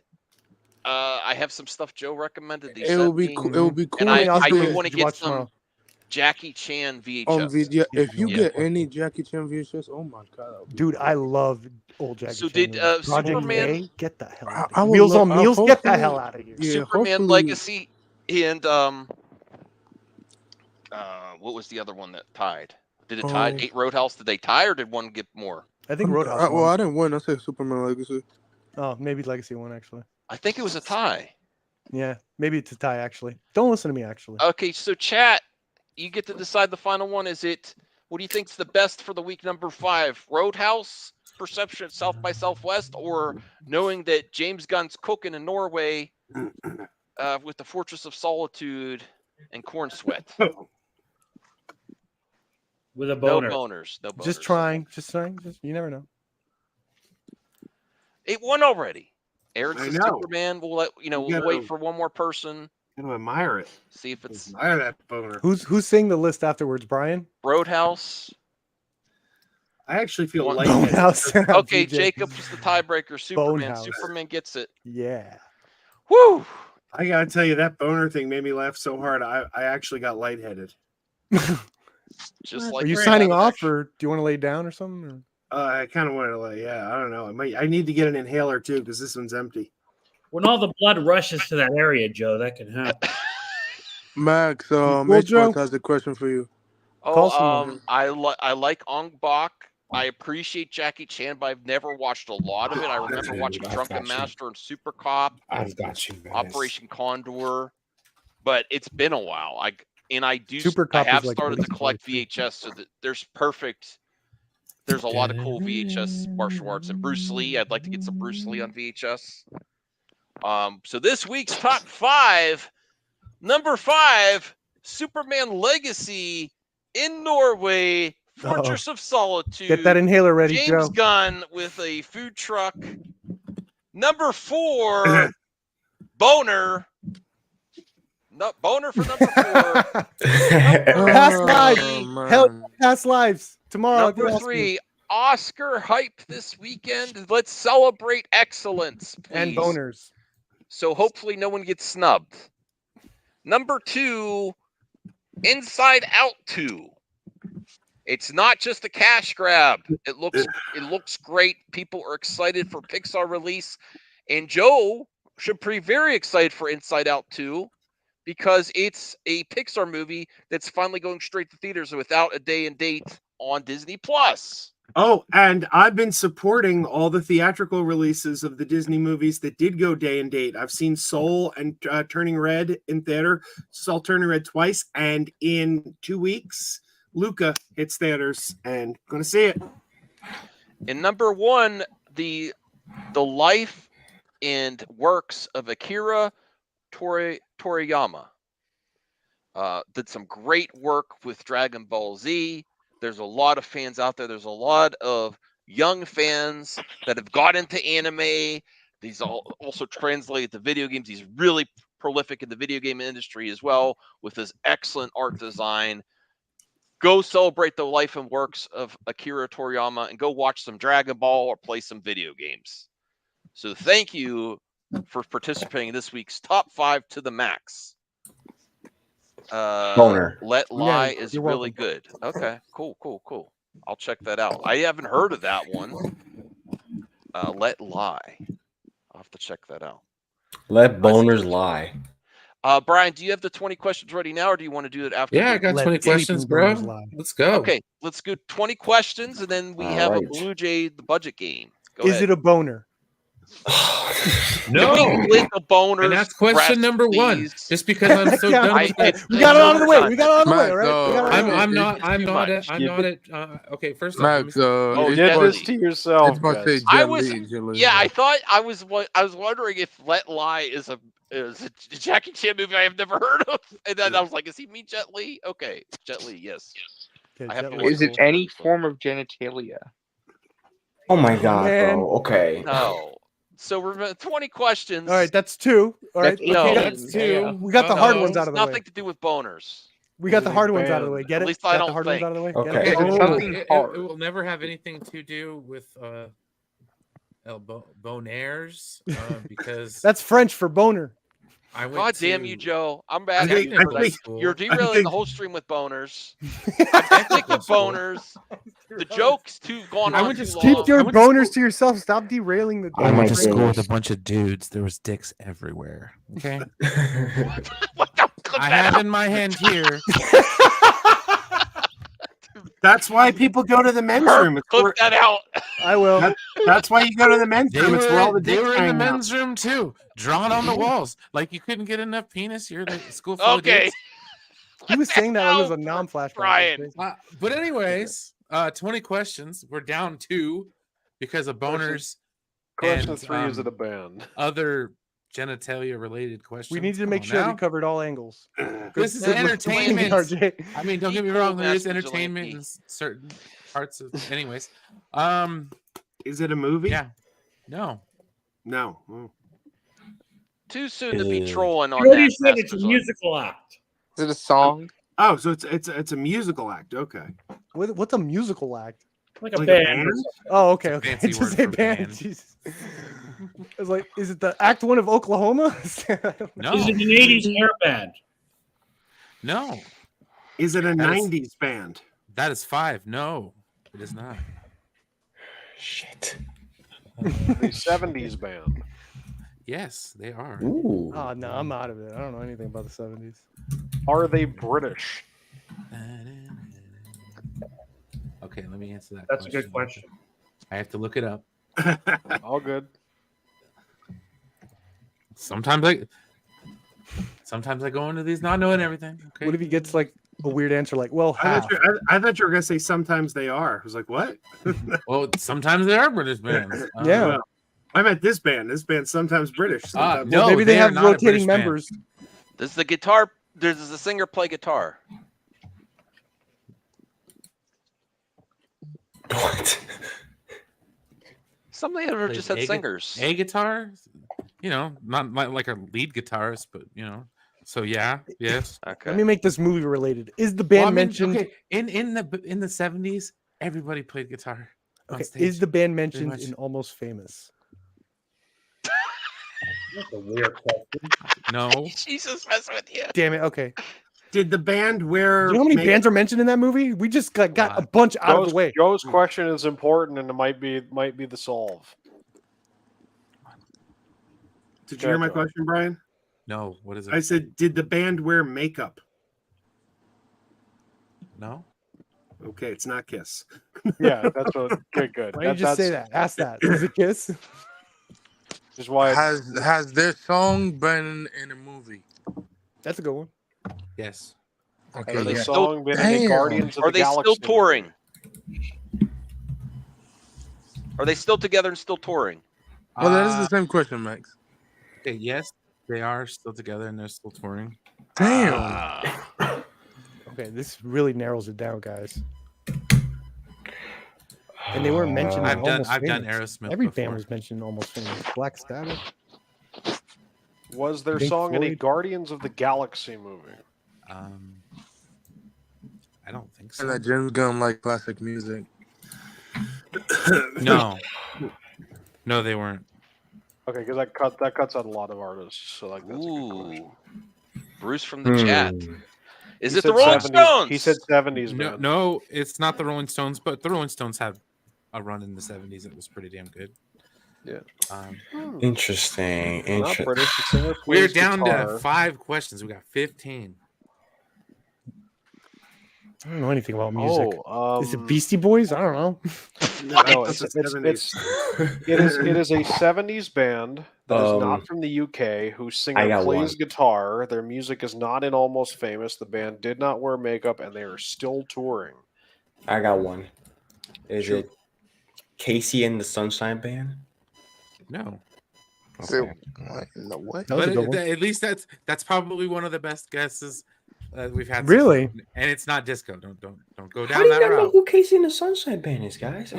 I have some stuff Joe recommended. He It sent would be me, cool. It would be cool. and How many I Oscar do movies want to did you get watch some tomorrow? Jackie Chan VHS. VHS. If you Yeah. get any Jackie Chan VHS, oh my god, that would be Dude, I love old Jackie So Chan did movies. Project Superman- A, get the hell out of I here. would Meals love- on I Meals, get the hopefully- hell out of here. Yeah, Superman hopefully- Legacy and what was the other one that tied? Did it tie? 8 Roadhouse? Did they tie or did one get more? I think Roadhouse Well, won. I didn't win. I said Superman Legacy. Oh, maybe Legacy won, actually. I think it was a tie. Yeah, maybe it's a tie, actually. Don't listen to me, actually. Okay, so chat, you get to decide the final one. Is it, what do you think's the best for the week number 5? Roadhouse, Perception at South by Southwest, or knowing that James Gunn's cooking in Norway with the Fortress of Solitude and Corn Sweat? With a No boner. boners. No boners. Just trying. You never know. It won already. Aaron I says know. Superman. We'll let we'll gotta- wait for one more person. Gotta admire it. See if it's Admire that boner. Who's saying the list afterwards, Brian? Roadhouse. I actually feel One- like Bonehouse. Okay, VJ. Jacob's the tiebreaker. Superman. Bonehouse. Superman gets it. Yeah. Woo! I gotta tell you, that boner thing made me laugh so hard. I actually got lightheaded. Just like Are you Ray signing Abbott, off, actually. or do you want to lay down or something? Or? I kind of wanted to, I don't know. I need to get an inhaler too because this one's empty. When all the blood rushes to that area, Joe, that can happen. Max, Well, H Joe- has a question for you. Call Oh, someone. I like Ong Bak. I appreciate Jackie Chan, but I've never watched a lot of it. I remember watching I've Drunken got you. Master and Super Cop, I've got you, guys. Operation Condor, but it's been a while. I Super Cop is have like started to recent collect too. VHS, so that there's a lot of cool VHS martial arts. And Bruce Lee, I'd like to get some Bruce Lee on VHS. So this week's top 5, number 5, Superman Legacy in Norway, Fortress of Solitude. Get that inhaler ready, James Joe. Gunn with a food truck. Number 4, Boner. No, Boner for number 4. Past Oh, lives. man. Hell, past lives. Tomorrow. at the Number Oscars. 3, Oscar hype this weekend. Let's celebrate excellence, please. And boners. So hopefully no one gets snubbed. Number 2, Inside Out 2. It's not just a cash grab. It looks great. People are excited for Pixar release, and Joe should be very excited for Inside Out 2 because it's a Pixar movie that's finally going straight to theaters without a day and date on Disney Plus. Oh, and I've been supporting all the theatrical releases of the Disney movies that did go day and date. I've seen Soul and Turning Red in theater. Saw Turning Red twice, and in 2 weeks, Luca hits theaters, and gonna see it. And number 1, the life and works of Akira Toriyama. Did some great work with Dragon Ball Z. There's a lot of fans out there. There's a lot of young fans that have got into anime. These also translate to video games. He's really prolific in the video game industry as well with his excellent art design. Go celebrate the life and works of Akira Toriyama and go watch some Dragon Ball or play some video games. So thank you for participating in this week's top 5 to the max. Boner. Let Lie Yeah, is you're really welcome. good. Okay, cool. I'll check that out. I haven't heard of that one. Let Lie. I'll have to check that out. Let boners lie. Brian, do you have the 20 questions ready now, or do you want to do it after? Yeah, I the- got Let 20 questions, sleeping bro. boners lie. Let's go. Okay, let's go 20 questions, and then we All have a right. Blue Jay the budget game. Go Is ahead. it a boner? No. Can we lick a boner? And that's question number 1. Just because I'm so Yeah, done I- with that. we got it out of the way. Overdone. We got it out of the way, Max, all right? We got it out of the way. I'm It's not too much. okay, first off, let me Max, say- Oh, You Jet did this Li. to yourself. it's about to say guys. Jet I was- Li, Jet Li, Yeah, I thought I was wondering if Let Lie is a Jackie Chan movie I have never heard of, and then I was like, is he mean Jet Li? Okay, Jet Li, yes. Okay, I have Jet to Li, look Is it cool. any form of genitalia? Oh my god, Man. bro. Okay. No. So we're 20 questions. All right, that's 2. All right, That's No. okay, eighteen. that's 2. Yeah. We got the hard No, ones out It's of the way. nothing to do with boners. We got the Everything hard ones out of the way. banned. Get At it? least I Got don't the hard think. ones out of the way. Get Okay. it? Is it something it hard? will never have anything to do with Bonaires, because That's French for boner. I went God damn you, to Joe. I'm I back. think, I technical think, school. You're I derailing think the whole stream with boners. I'm sick of boners. The joke's gone I on went to too school- Keep long. your I went to boners school- to yourself. Stop derailing the. Oh my I went to school with a goodness. bunch of dudes. There was dicks everywhere. Okay. What the clip I that have out. in my hand here. that's why people go to the men's Herb, room. It's clip where, that out. I will. that's why you go to the men's They room. It's where all were the they dicks were in the hang out. men's room too, drawn on the walls. Like you couldn't get enough penis. You're like school full of Okay. dudes. He was saying that Ow, was a non-flashback. Brian. But anyways, 20 questions. We're down 2 because of boners Question and 3: is it a band? other genitalia related questions. We needed to Come make on sure now. we covered all angles. This is Good luck entertainment. explaining, RJ. I mean, don't get me Equal wrong. There is mass entertainment vigilante. in certain parts of. Anyways, Is it a movie? yeah, no. No. Oh. Too soon to be trolling on You already that. said it's a Masters Line. musical act. Is it a song? Oh, so it's a musical act. Okay. What's a musical act? Like a Like a band. band? Oh, okay, It's a okay. fancy Just word say for band. band. Jesus. I was like, is it the Act One of Oklahoma? No, Is it an 80s hair band? no. Is it a That is- 90s band? That is 5. No, it is not. Shit. A 70s band. Yes, they are. Ooh. Oh no, I'm out of it. I don't know anything about the 70s. Are they British? Okay, let me answer that. That's a good question. I have to look it up. All good. Sometimes I go into these not knowing everything. Okay. What if he gets like a weird answer, like, well, I half? thought you were gonna say sometimes they are. I was like, what? Well, sometimes they are British bands. Yeah. Well, I meant this band. This band's sometimes British. Sometimes no, Maybe they are have not a rotating British band. members. Does the guitar? Does the singer play guitar? What? Some of them Plays just had a gu- singers. A guitar, not like a lead guitarist, but So yeah, yes. Okay. Let me make this movie related. Is the band Well, I mean, mentioned? okay, in the 70s, everybody played guitar. On Okay, stage. is the band mentioned much. in Almost Famous? That's a weird question. No. Jesus mess with you. Damn it. Okay. Did the band wear? Do you know how many makeup? bands are mentioned in that movie? We just got a bunch out of the way. Joe's question is important, and it might be the solve. Did you hear my Joe. question, Brian? No. What is it? I said, did the band wear makeup? No. Okay, it's not Kiss. Yeah, that's what. Good, good. Why don't you just say that? Ask that. Is it Kiss? Is why. Has their song been in a movie? That's a good one. Yes. Okay. Has the yeah. song been in the Damn. Guardians of Are the they Galaxy? still touring? Are they still together and still touring? Well, that is the same question, Max. Okay, yes, they are still together and they're still touring. Damn. Okay, this really narrows it down, guys. And they weren't mentioned. in I've done Almost Famous. Aerosmith. Every before. band was mentioned in Almost Famous. Black Sabbath. Was their Pink song in a Floyd. Guardians of the Galaxy movie? I don't think And so. that James Gunn like classic music. No. No, they weren't. Okay, because that cuts out a lot of artists. So like that's a good question. Ooh. Bruce from the chat. Is He it the said Rolling 70s Stones? He said 70s. No, man. no, it's not the Rolling Stones, but the Rolling Stones had a run in the 70s that was pretty damn good. Yeah. Interesting. Well, not Interesting. British. The singer We're plays down guitar. to 5 questions. We got 15. I don't know anything about music. Oh, Is it Beastie Boys? I don't know. No, It's it's, the it's, 70s. it's it is a 70s band that is not from the UK whose I singer got plays one. guitar. Their music is not in Almost Famous. The band did not wear makeup, and they are still touring. I got one. Is Sure. it Casey and the Sunshine Band? No. So, Okay. no, what? That was But a good one. at least that's probably one of the best guesses we've had. so Really? far. And it's not disco. Don't go How down do you that not know route. who Casey and the Sunshine Band is, guys?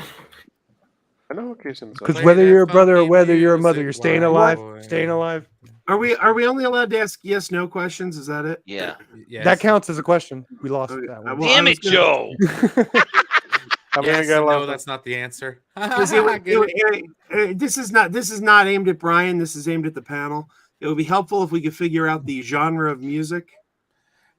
I know who Casey and the Because Play whether that you're a brother or funky whether you're a mother, music, you're staying white alive. boy. Staying alive. Are we only allowed to ask yes no questions? Is that it? Yeah. Yes. That counts as a question. We lost Okay, that one. well, Damn I it, was gonna- Joe. How many Yes, we got and no, left? that's not the answer. This is not aimed at Brian. This is aimed at the panel. It would be helpful if we could figure out the genre of music.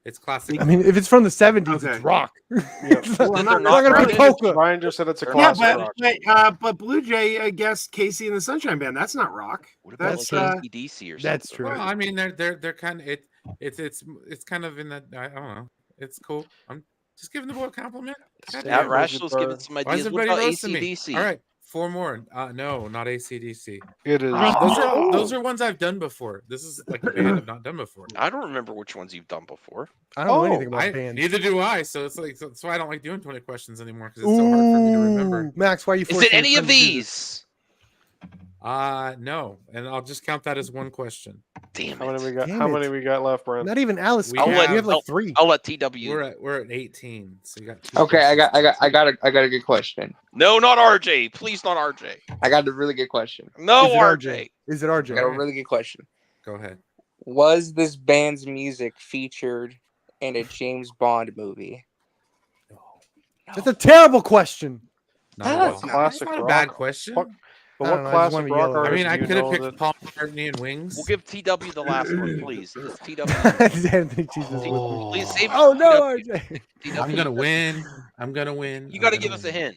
It's classic. I mean, if it's from the 70s, Okay. it's rock. Yeah. Well, Is not- there It's not gonna rock be in it? polka. Brian just said it's a Yeah, Yeah, classic but, rock. but Blue Jay guessed Casey and the Sunshine Band. That's not rock. What about That's like AC/DC or something? That's true. Well, I mean, they're kind of it's kind of in that. I don't know. It's cool. I'm just giving the boy a compliment. God Now, damn. Rational's giving some Why is ideas. What everybody about roasting me? AC/DC? All right, 4 more. No, not AC/DC. It is. Those are ones I've done before. This is like a band I've not done before. I don't remember which ones you've done before. I don't know anything about I, bands. neither do I. So it's like that's why I don't like doing 20 questions anymore because it's so hard for me to remember. Max, why are you Is forcing it your any of friend to do this? these? No, and I'll just count that as one question. Damn How many it! we got? Damn How it. many we got left, Brian? Not even Alice. We You have- have like 3. I'll let TW. We're at 18. So you got 2 Okay, I questions. got a good question. No, not RJ. Please, not RJ. I got a really good question. No, Is it RJ. Is it I RJ? got a really good question. Go ahead. Was this band's music featured in a James Bond movie? That's a terrible question. Not at That's all. classic That's not a rock. bad question. What- But I what don't know, I just classic wanna rock yell at it. I artist mean, I do you could have know picked that- Paul McCartney and Wings. We'll give TW the last one, please. It's TW. Anthony Jesus with me. Please save it. Oh for no, TW. RJ. I'm gonna win. I'm gonna win. You got to give us a hint.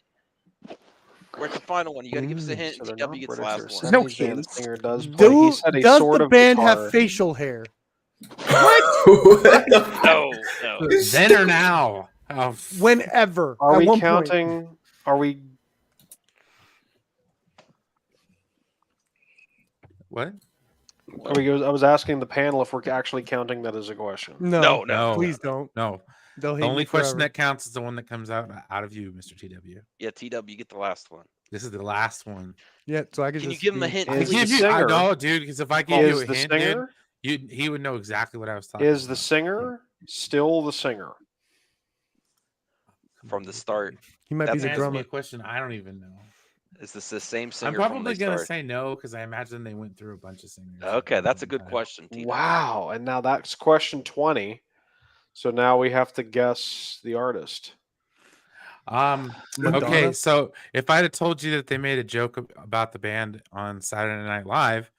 We're at the final one. You got to give us a hint. So they're TW not gets the British or last one. No 70s band. The hints. singer does play. He said a Does sort the of band guitar. have facial hair? No, no. Then or now? Oh, Whenever. Are at we one counting? Point. Are we? what? Are we? I was asking the panel if we're actually counting that as a question. No, No. please don't. No. They'll hate The only me question forever. that counts is the one that comes out of you, Mr. TW. Yeah, TW, you get the last one. This is the last one. Yeah, so I could Can you just give him a be- hint? I Is please? give the you. I singer- know, dude. Because if I give Is you a the hint, singer? dude, he would know exactly what I was talking. Is the about. singer still the singer? From the start. He might be That's the Ask me drummer. a question I don't even know. Is this the same singer I'm from probably the gonna start? say no because I imagine they went through a bunch of singers. Okay, that's a good Okay. question, TW. Wow! And now that's question 20. So now we have to guess the artist. Okay, Madonna? so if I'd have told you that they made a joke about the band on Saturday Night Live,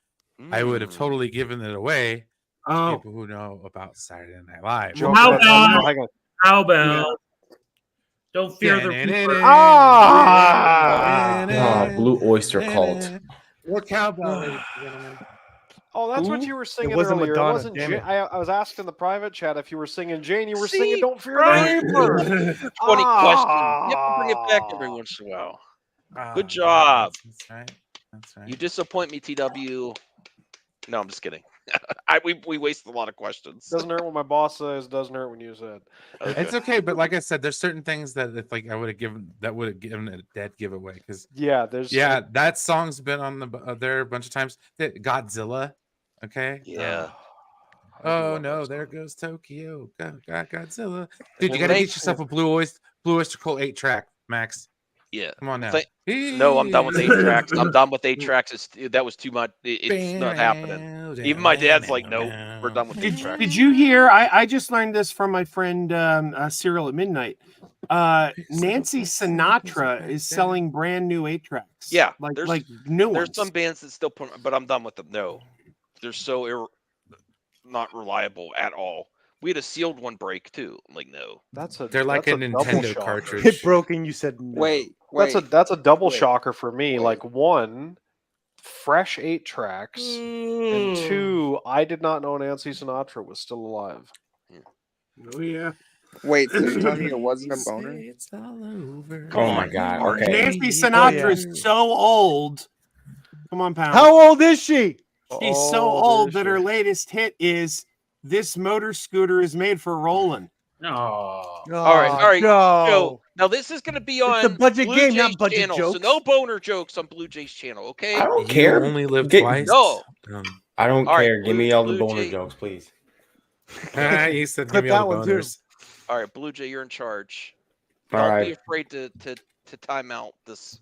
I would have Mm. totally given it away to Oh, people who know about Saturday Night Live. Joke How that- about- hang on. How about? Don't fear the reaper. Ah! Blue Oyster Cult. We're cowbell, ladies and gentlemen. Oh, that's what Who? you were singing wasn't earlier. Madonna, It wasn't damn Jane. it. I was asking in the private chat if you were singing Jane. You were See, singing Don't Fear right? the Reaper. 20 questions. You have to bring it back every once in a while. Good job. That's right. That's right. You disappoint me, TW. No, I'm just kidding. We wasted a lot of questions. Doesn't hurt when my boss says, doesn't hurt when you said. It's okay, but like I said, there's certain things that if like I would have given a dead giveaway because Yeah, there's that song's been on there a bunch of times. Godzilla, okay. Yeah. Oh no, there goes Tokyo. Godzilla. Dude, you gotta Thank- get yourself a Blue Oyster Cult 8-track, Max. Yeah. Come on now. No, I'm done with 8 tracks. I'm done with 8 tracks. That was too much. It's not happening. Even my dad's like, no, we're done with 8 tracks. did you hear? I just learned this from my friend Cyril at Midnight. Nancy Sinatra is selling brand new 8 tracks. Yeah, like there's- new There's ones. some bands that still put, but I'm done with them. No, they're so not reliable at all. We had a sealed one break too. I'm like, no. They're like a that's double Nintendo shocker. cartridge. It broke and you said no. Wait. That's a double wait, shocker for me. wait. Like one, fresh 8 tracks, and 2, I did not know Nancy Sinatra was still alive. Oh yeah. Wait, so you're telling me it wasn't a boner? It's all over. Oh my God. Art. Okay. Nancy Sinatra yeah. is so old. Come on, Pound. How old is she? She's so old that her latest hit is "This Motor Scooter is Made for Rolling." No. All right, No. Joe. Now this is going to be on It's a budget Blue game, Jays not budget channel, jokes. so no boner jokes on Blue Jays channel. Okay. I don't You care. only live Get- twice. No. I don't All right, care. Give me all the Blue boner Jay- jokes, please. You said Clip give me all that the one, too. boners. All right, Blue Jay, you're in charge. All Don't right. be afraid to time out this.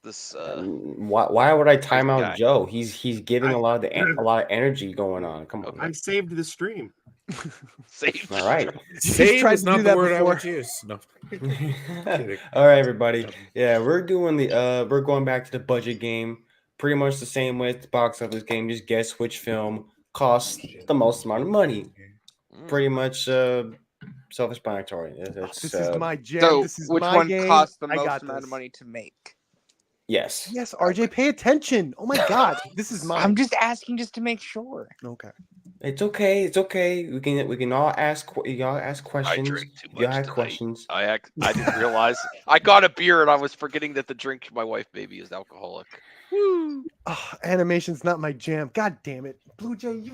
Why would I time crazy out guy. Joe? He's giving a lot of energy going on. Come on. I saved the stream. Save. All right. Save tried is to not do the that word I before. would use. No. Kidding. All right, everybody. Yeah, we're doing we're going back to the budget game. Pretty much the same way as the box office game. Just guess which film costs the most amount of money. Pretty much self-explanatory. It's This is my jam. So, This is which my one game. costs the I most got amount of this. money to make? yes. Yes, RJ, pay attention. Oh my God, this is mine. I'm just asking just to make sure. Okay. It's okay. It's okay. We can all ask. Y'all ask I questions. drank too Y'all much have tonight. questions. I didn't realize I got a beer and I was forgetting that the drink my wife maybe is alcoholic. Woo! Oh, animation's not my jam. God damn it, Blue Jay, you.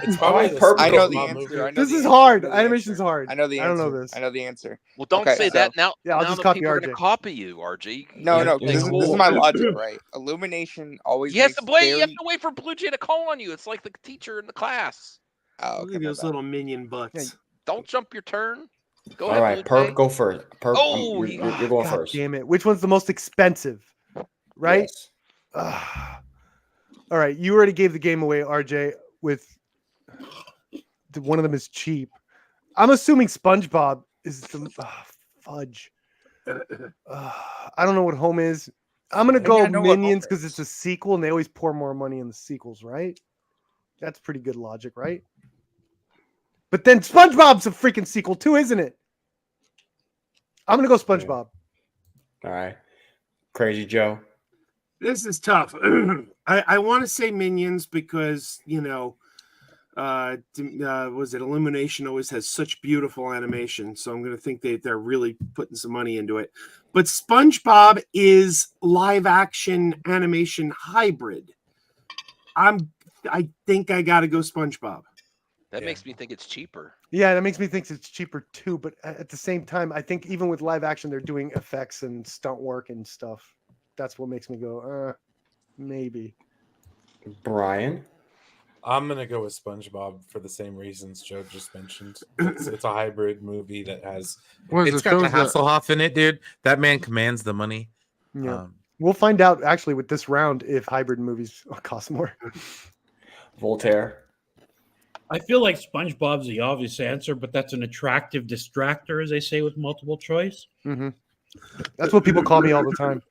It's probably the Purple. I know SpongeBob the movie. answer. I know This the is answer. hard. I know the Animation's answer. hard. I know the I don't answer. know this. I know the answer. Well, don't Okay, say so- that now. Yeah, I'll now just the copy people are RJ. gonna copy you, RJ. No, Yeah, no, yeah, this is cool. my logic, right? Illumination always You have makes to wait. You have very. to wait for Blue Jay to call on you. It's like the teacher in the class. Oh, Look okay, at my those bad. little minion butts. Don't jump your turn. Go All ahead, right, Blue Jay. Perp, go first. Perp, Oh, you're going God first. damn it. Which one's the most expensive? Right? Yes. All right. You already gave the game away, RJ, with one of them is cheap. I'm assuming SpongeBob is the fudge. I don't know what Home is. I'm going to Maybe go I know what Minions Home because it's a sequel and they always pour more money in the sequels, right? That's pretty good logic, right? But then SpongeBob's a freaking sequel too, isn't it? I'm going to go SpongeBob. All right. Crazy Joe. This is tough. I want to say Minions because was it Illumination always has such beautiful animation, so I'm going to think they're really putting some money into it. But SpongeBob is live action animation hybrid. I think I got to go SpongeBob. That makes me think it's cheaper. Yeah, that makes me think it's cheaper too. But at the same time, I think even with live action, they're doing effects and stunt work and stuff. That's what makes me go, maybe. Brian. I'm gonna go with SpongeBob for the same reasons Joe just mentioned. It's a hybrid movie that has. It's got the Hasselhoff in it, dude. That man commands the money. Yeah, we'll find out actually with this round if hybrid movies cost more. Voltaire. I feel like SpongeBob's the obvious answer, but that's an attractive distractor, as they say with multiple choice. Mm-hmm. That's what people call me all the time.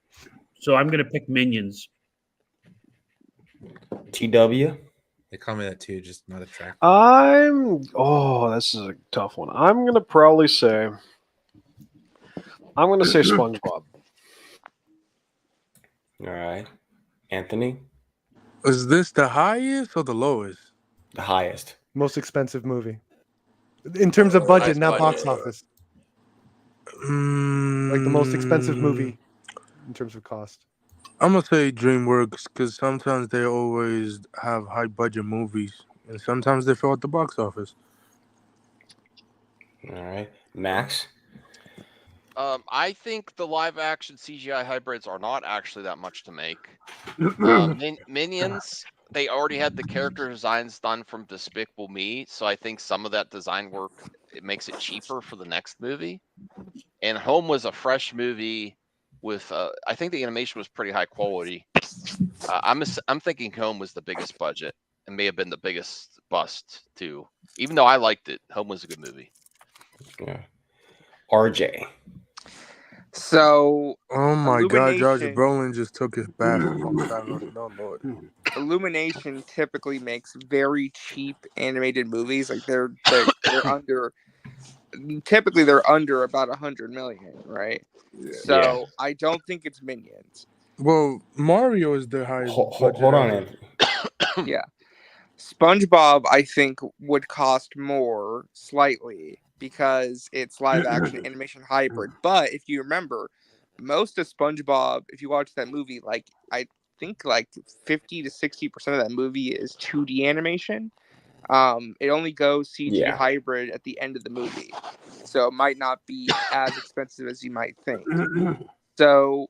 So I'm going to pick Minions. TW. They call me that too, just not attractive. This is a tough one. I'm gonna probably say SpongeBob. All right. Anthony. Is this the highest or the lowest? The highest. Most expensive movie. In terms of budget, Highest not budget. box office. Like the most expensive movie in terms of cost. I'm gonna say DreamWorks because sometimes they always have high budget movies, and sometimes they fail at the box office. All right. Max. I think the live action CGI hybrids are not actually that much to make. Minions, they already had the character designs done from Despicable Me, so I think some of that design work it makes it cheaper for the next movie. And Home was a fresh movie with I think the animation was pretty high quality. I'm thinking Home was the biggest budget and may have been the biggest bust too. Even though I liked it, Home was a good movie. Yeah. RJ. So, Oh my God, Josh Illumination- Brolin just took his bath a long time ago. No, Lord. Illumination typically makes very cheap animated movies. Like they're under. Typically, they're under about 100 million, right? So Yeah. I don't think it's Minions. Well, Mario is the highest. Hold on, Anthony. Yeah, SpongeBob I think would cost more slightly because it's live action animation hybrid. But if you remember, most of SpongeBob, if you watch that movie, like I think like 50 to 60% of that movie is 2D animation. It only goes CG hybrid at the end of the movie, so it might not be as expensive as you might think. So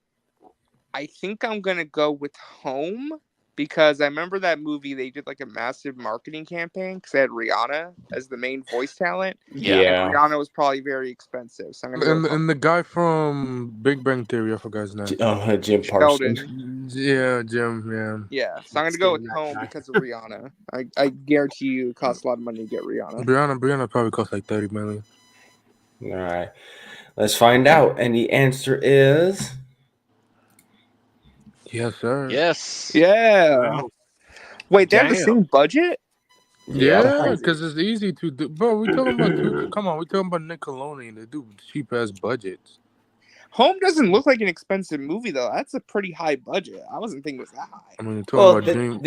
I think I'm gonna go with Home because I remember that movie. They did like a massive marketing campaign because they had Rihanna as the main voice talent. Yeah. And Rihanna was probably very expensive. So I'm gonna go with And the guy from Big Bang Theory, I forgot his name. Jim Parsons. Sheldon. Yeah, Jim. Yeah. Yeah, so I'm gonna go with Home because of Rihanna. I guarantee you it costs a lot of money to get Rihanna. Brianna probably cost like 30 million. All right, let's find out. And the answer is Yes, sir. Yes. Yeah. Wow. Wait, they have the Damn. same budget? Yeah, because it's easy to do. Bro, we talking about come on, we talking about Nickelodeon. They do cheap ass budgets. Home doesn't look like an expensive movie though. That's a pretty high budget. I wasn't thinking it was that high. I mean, we're talking about Dream.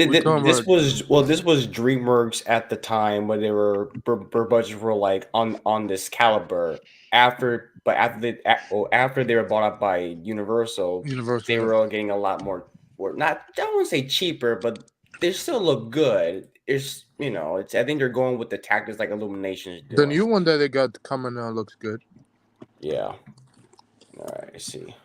this was DreamWorks at the time when they were their budgets were like on this caliber. After they were bought up by Universal, they were all getting a lot more. Not I don't want to say cheaper, but they still look good. It's I think they're going with the tactics like Illumination is doing. The new one that they got coming out looks good. Yeah. All right, I see.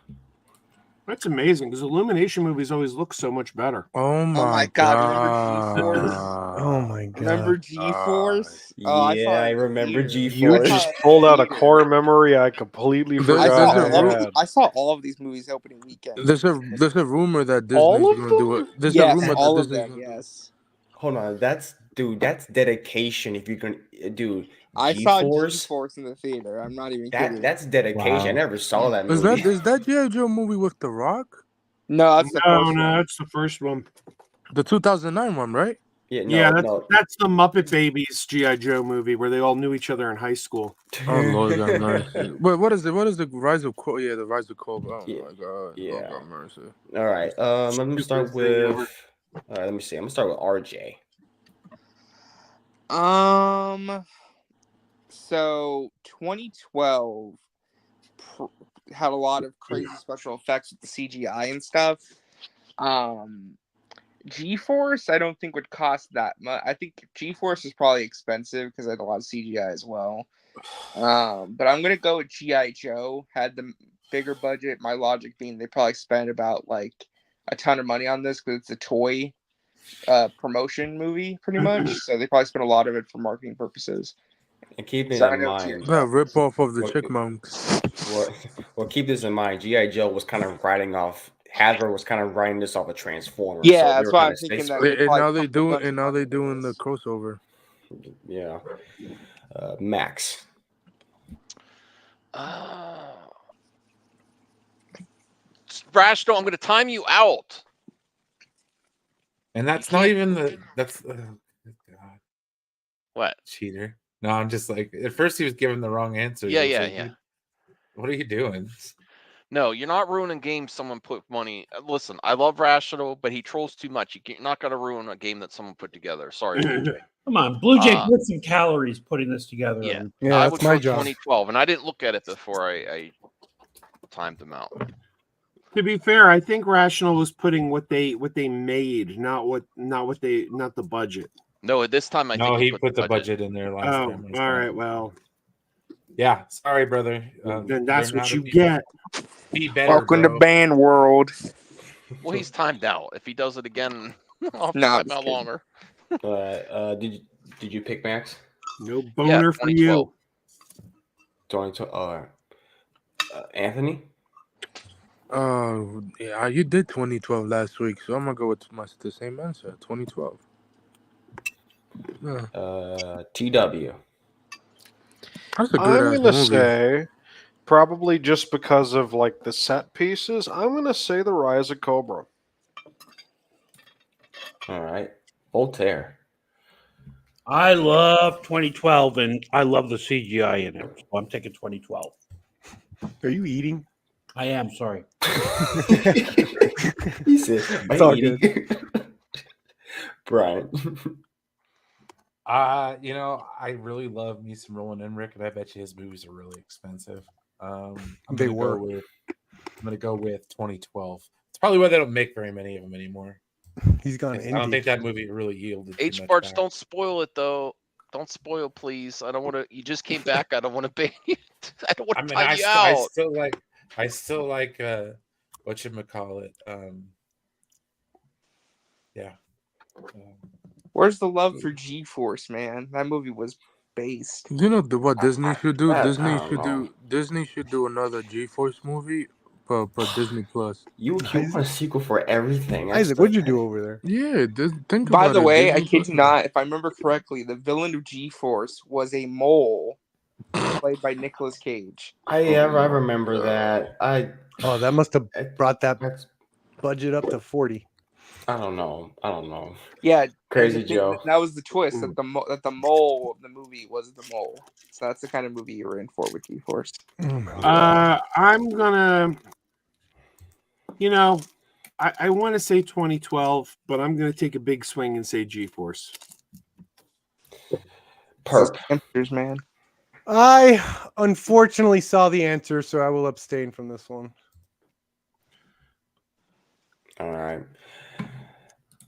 That's amazing because Illumination movies always look so much better. Oh my God! Remember G-Force? Oh my god! Remember G-Force? I remember G-Force. You just pulled out a core memory I completely forgot. I saw all of these movies opening weekend. There's a rumor that Disney's All of going to do it. There's yes, a rumor all that of Disney's them. Yes. Hold on, that's dedication. If you can, dude. I saw G-Force in the theater. I'm not even kidding. That's dedication. Wow. I never saw that movie. Is that G.I. Joe movie with The Rock? No, that's the first one. That's the first one. The 2009 one, right? Yeah, that's the Muppet Babies G.I. Joe movie where they all knew each other in high school. Oh Lord, that's nice. Wait, what is the Rise of Cobra? Yeah, the Rise of Cobra. Oh my God. Yeah. Oh, God mercy. All right. Let me start with. Let me see. I'm gonna start with RJ. So 2012 had a lot of crazy special effects with the CGI and stuff. G-Force, I don't think would cost that much. I think G-Force is probably expensive because it had a lot of CGI as well. But I'm gonna go with G.I. Joe. Had the bigger budget. My logic being they probably spent about like a ton of money on this because it's a toy promotion movie, pretty much. So they probably spent a lot of it for marketing purposes. And keep it in mind. Yeah, rip off of the Chickmunks. Well, keep this in mind. G.I. Joe was kind of Hasbro was kind of writing this off of Transformers. Yeah, so that's why I'm thinking that. And now they doing the crossover. Yeah. Max. Rational, I'm going to time you out. And that's not even that's God. What? Cheater. No, I'm just like at first he was giving the wrong answer. Yeah. What are you doing? No, you're not ruining games someone put money. Listen, I love Rational, but he trolls too much. You're not going to ruin a game that someone put together. Sorry, Blue Jay. Come on, Blue Jay put some calories putting this together. Yeah, I would that's my job. 2012, and I didn't look at it before I timed them out. To be fair, I think Rational was putting what they made, not the budget. No, this time I think he put the budget in there last time. All right, well. Yeah, sorry, brother. Then that's what you get. Be better. Welcome to Band World. Well, he's timed out. If he does it again, I'll No, time out longer. Did you pick Max? No boner for you. 2012. Anthony? Yeah, you did 2012 last week, so I'm gonna go with the same answer, 2012. Yeah. TW. That's a good I'm gonna movie. say, probably just because of like the set pieces, I'm gonna say the Rise of Cobra. All right. Voltaire. I love 2012 and I love the CGI in it. So I'm taking 2012. Are you eating? I am, sorry. He said, It's all good. Brian. I really love me some Roland Emmerich, and I bet you his movies are really expensive. I'm gonna go with 2012. It's probably why they don't make very many of them anymore. He's gone. I don't think that movie really yielded. H parts, don't spoil it though. Don't spoil, please. I don't want to. You just came back. I don't want to ban you. I don't want to time you out. I still like. Whatchamacallit. Yeah. Where's the love for G-Force, man? That movie was based. You know what Disney should do? I Disney don't should know. do another G-Force movie, but Disney Plus. You want a sequel for everything. That's Isaac, what'd you do over there? Yeah, think By about the it. way, I Disney kid Plus you now. not, if I remember correctly, the villain of G-Force was a mole played by Nicolas Cage. I remember that. Oh, that must have brought that That's budget up to 40. I don't know. Yeah, Crazy and the thing- Joe. that was the twist that the mole of the movie was the mole. So that's the kind of movie you were in for with G-Force. I'm gonna, I want to say 2012, but I'm gonna take a big swing and say G-Force. Perp. Answers, man. I unfortunately saw the answer, so I will abstain from this one. All right.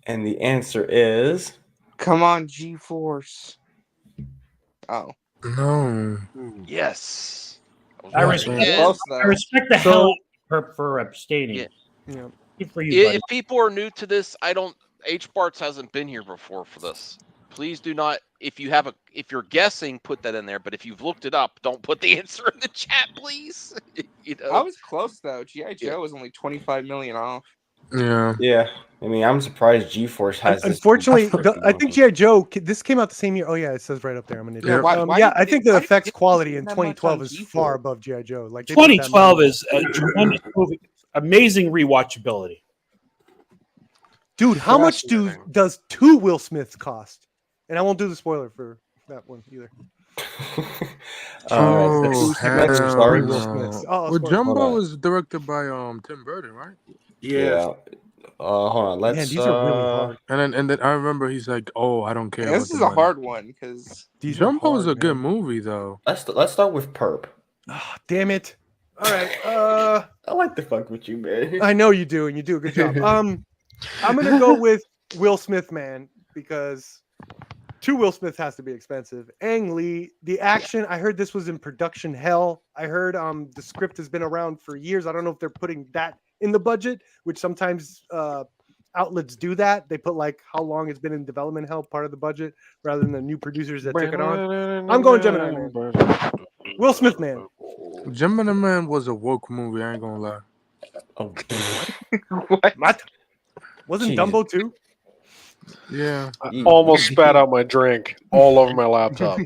And the answer is Come on, G-Force. Oh. No. Yes. I respect the hell out of for abstaining. Yeah. Yeah. For you, buddy. If people are new to this, H. Bart's hasn't been here before for this. Please do not. If you're guessing, put that in there. But if you've looked it up, don't put the answer in the chat, please. I was close though. G.I. Joe was only 25 million off. Yeah. I mean, I'm surprised G-Force has this. Unfortunately, I think G.I. Joe, this came out the same year. Oh, yeah, it says right up there. I'm an idiot. I think the effects quality in 2012 is far above G.I. Joe. Like 2012 is a tremendous movie. Amazing rewatchability. Dude, how much does 2 Will Smiths cost? And I won't do the spoiler for that one either. Sorry. Will Smiths. Well, Jumbo was directed by Tim Burton, right? Yeah. Hold on. Let's. Man, these are really hard. And then I remember he's like, "Oh, I don't care." Yeah, this is a hard one because Jumbo is a good movie, though. Let's start with Perp. Oh, damn it! All right. I like to fuck with you, man. I know you do, and you do a good job. I'm gonna go with Will Smith, man, because 2 Will Smith has to be expensive. Ang Lee, the action. I heard this was in production hell. I heard the script has been around for years. I don't know if they're putting that in the budget, which sometimes outlets do that. They put like how long it's been in development hell part of the budget rather than the new producers that took it on. I'm going Gemini Man. Will Smith, man. Gemini Man was a woke movie. I ain't gonna lie. Oh, what? Wasn't Dumbo too? Yeah. I almost spat out my drink all over my laptop.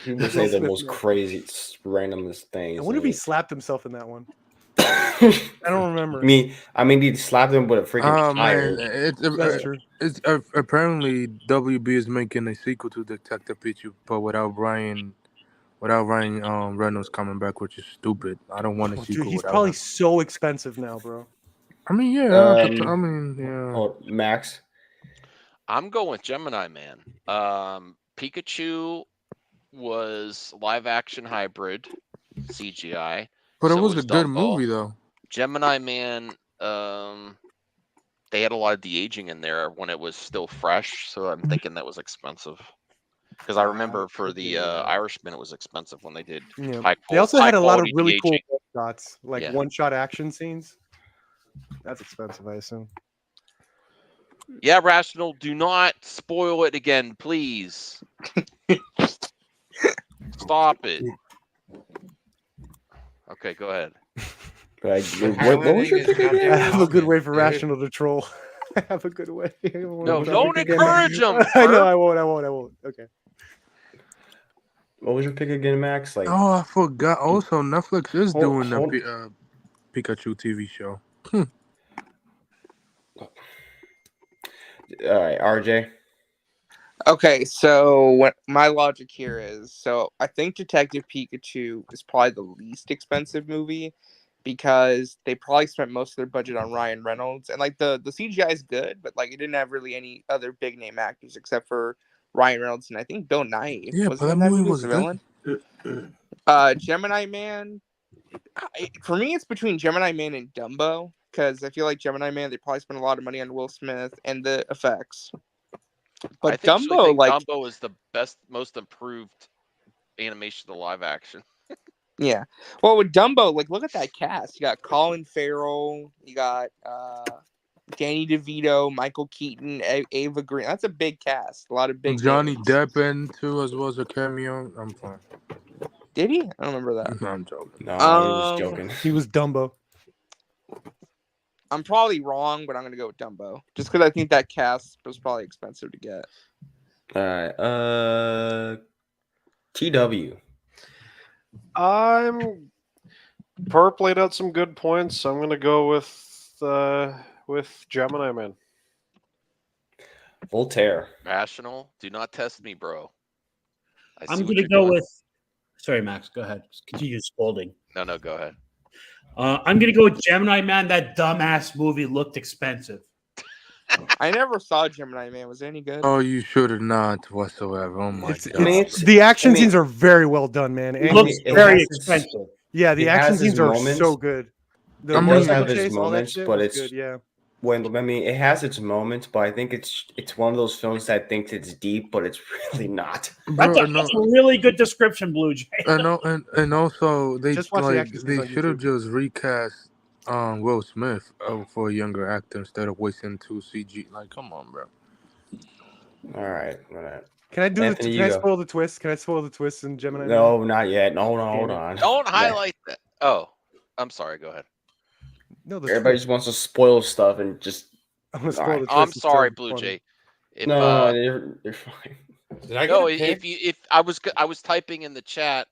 People say the most crazy, randomest things. I wonder if he slapped himself in that one. I don't remember. I mean, he slapped him with a freaking tire. That's true. It's apparently WB is making a sequel to Detective Pikachu, but without Ryan Reynolds coming back, which is stupid. I don't want a sequel. Dude, he's without probably him. so expensive now, bro. I mean, yeah. Yeah. Max. I'm going with Gemini Man. Pikachu was live action hybrid CGI. But it So was a good Dumbo. movie, though. Gemini Man, they had a lot of de-aging in there when it was still fresh, so I'm thinking that was expensive. Because I remember for the Irishman, it was expensive when they did. Yeah. They also had a lot of really cool shots, like Yeah. one-shot action scenes. That's expensive, I assume. Yeah, Rational, do not spoil it again, please. Stop it. Okay, go ahead. What was your pick again? I have a good way for Rational to troll. I have a good way. No, don't encourage them. I know, I won't. Okay. What was your pick again, Max? Like, Oh, I forgot. Also, Netflix is doing hold- a Pikachu TV show. All right, RJ. Okay, so what my logic here is, so I think Detective Pikachu is probably the least expensive movie because they probably spent most of their budget on Ryan Reynolds, and like the CGI is good, but like it didn't have really any other big name actors except for Ryan Reynolds and I think Bill Nye. Yeah, was but in that movie as was the good. villain. Gemini Man. For me, it's between Gemini Man and Dumbo because I feel like Gemini Man they probably spent a lot of money on Will Smith and the effects. But I actually Dumbo, think like Dumbo is the best, most improved animation of live action. yeah. Well, with Dumbo, like look at that cast. You got Colin Farrell. You got Danny DeVito, Michael Keaton, Ava Green. That's a big cast. A lot of big Johnny names. Depp in too as well as a cameo. I'm fine. Did he? I don't remember that. No, I'm joking. No, he was joking. He was Dumbo. I'm probably wrong, but I'm gonna go with Dumbo. Just because I think that cast was probably expensive to get. All right. TW. Perp laid out some good points. So I'm gonna go with Gemini Man. Voltaire. Rational. Do not test me, bro. I'm going to go with. Sorry, Max. Go ahead. Continue scolding. No, go ahead. I'm going to go with Gemini Man. That dumbass movie looked expensive. I never saw Gemini Man. Was it any good? Oh, you should have not whatsoever. Oh my god. The action scenes are very well done, man. It looks very expensive. Yeah, the action scenes are so good. It does have its chase, all that moments, shit but was it's good, yeah. it has its moments, but I think it's one of those films that thinks it's deep, but it's really not. That's a really good description, Blue Jay. And also they Just watch the action scenes on should have just recast Will Smith for a younger actor instead of wasting 2 CG. Like, come on, bro. All right. Can I do Anthony, can I spoil the twist? Can I spoil the twist in Gemini? No, Man? not yet. No, hold on. Don't highlight that. Oh, I'm sorry. Go ahead. No, everybody just wants to spoil stuff and just. I'm gonna spoil All right. the twist. I'm It's sorry, so Blue funny. Jay. If, No, you're fine. Did I no, get if I was typing in the chat,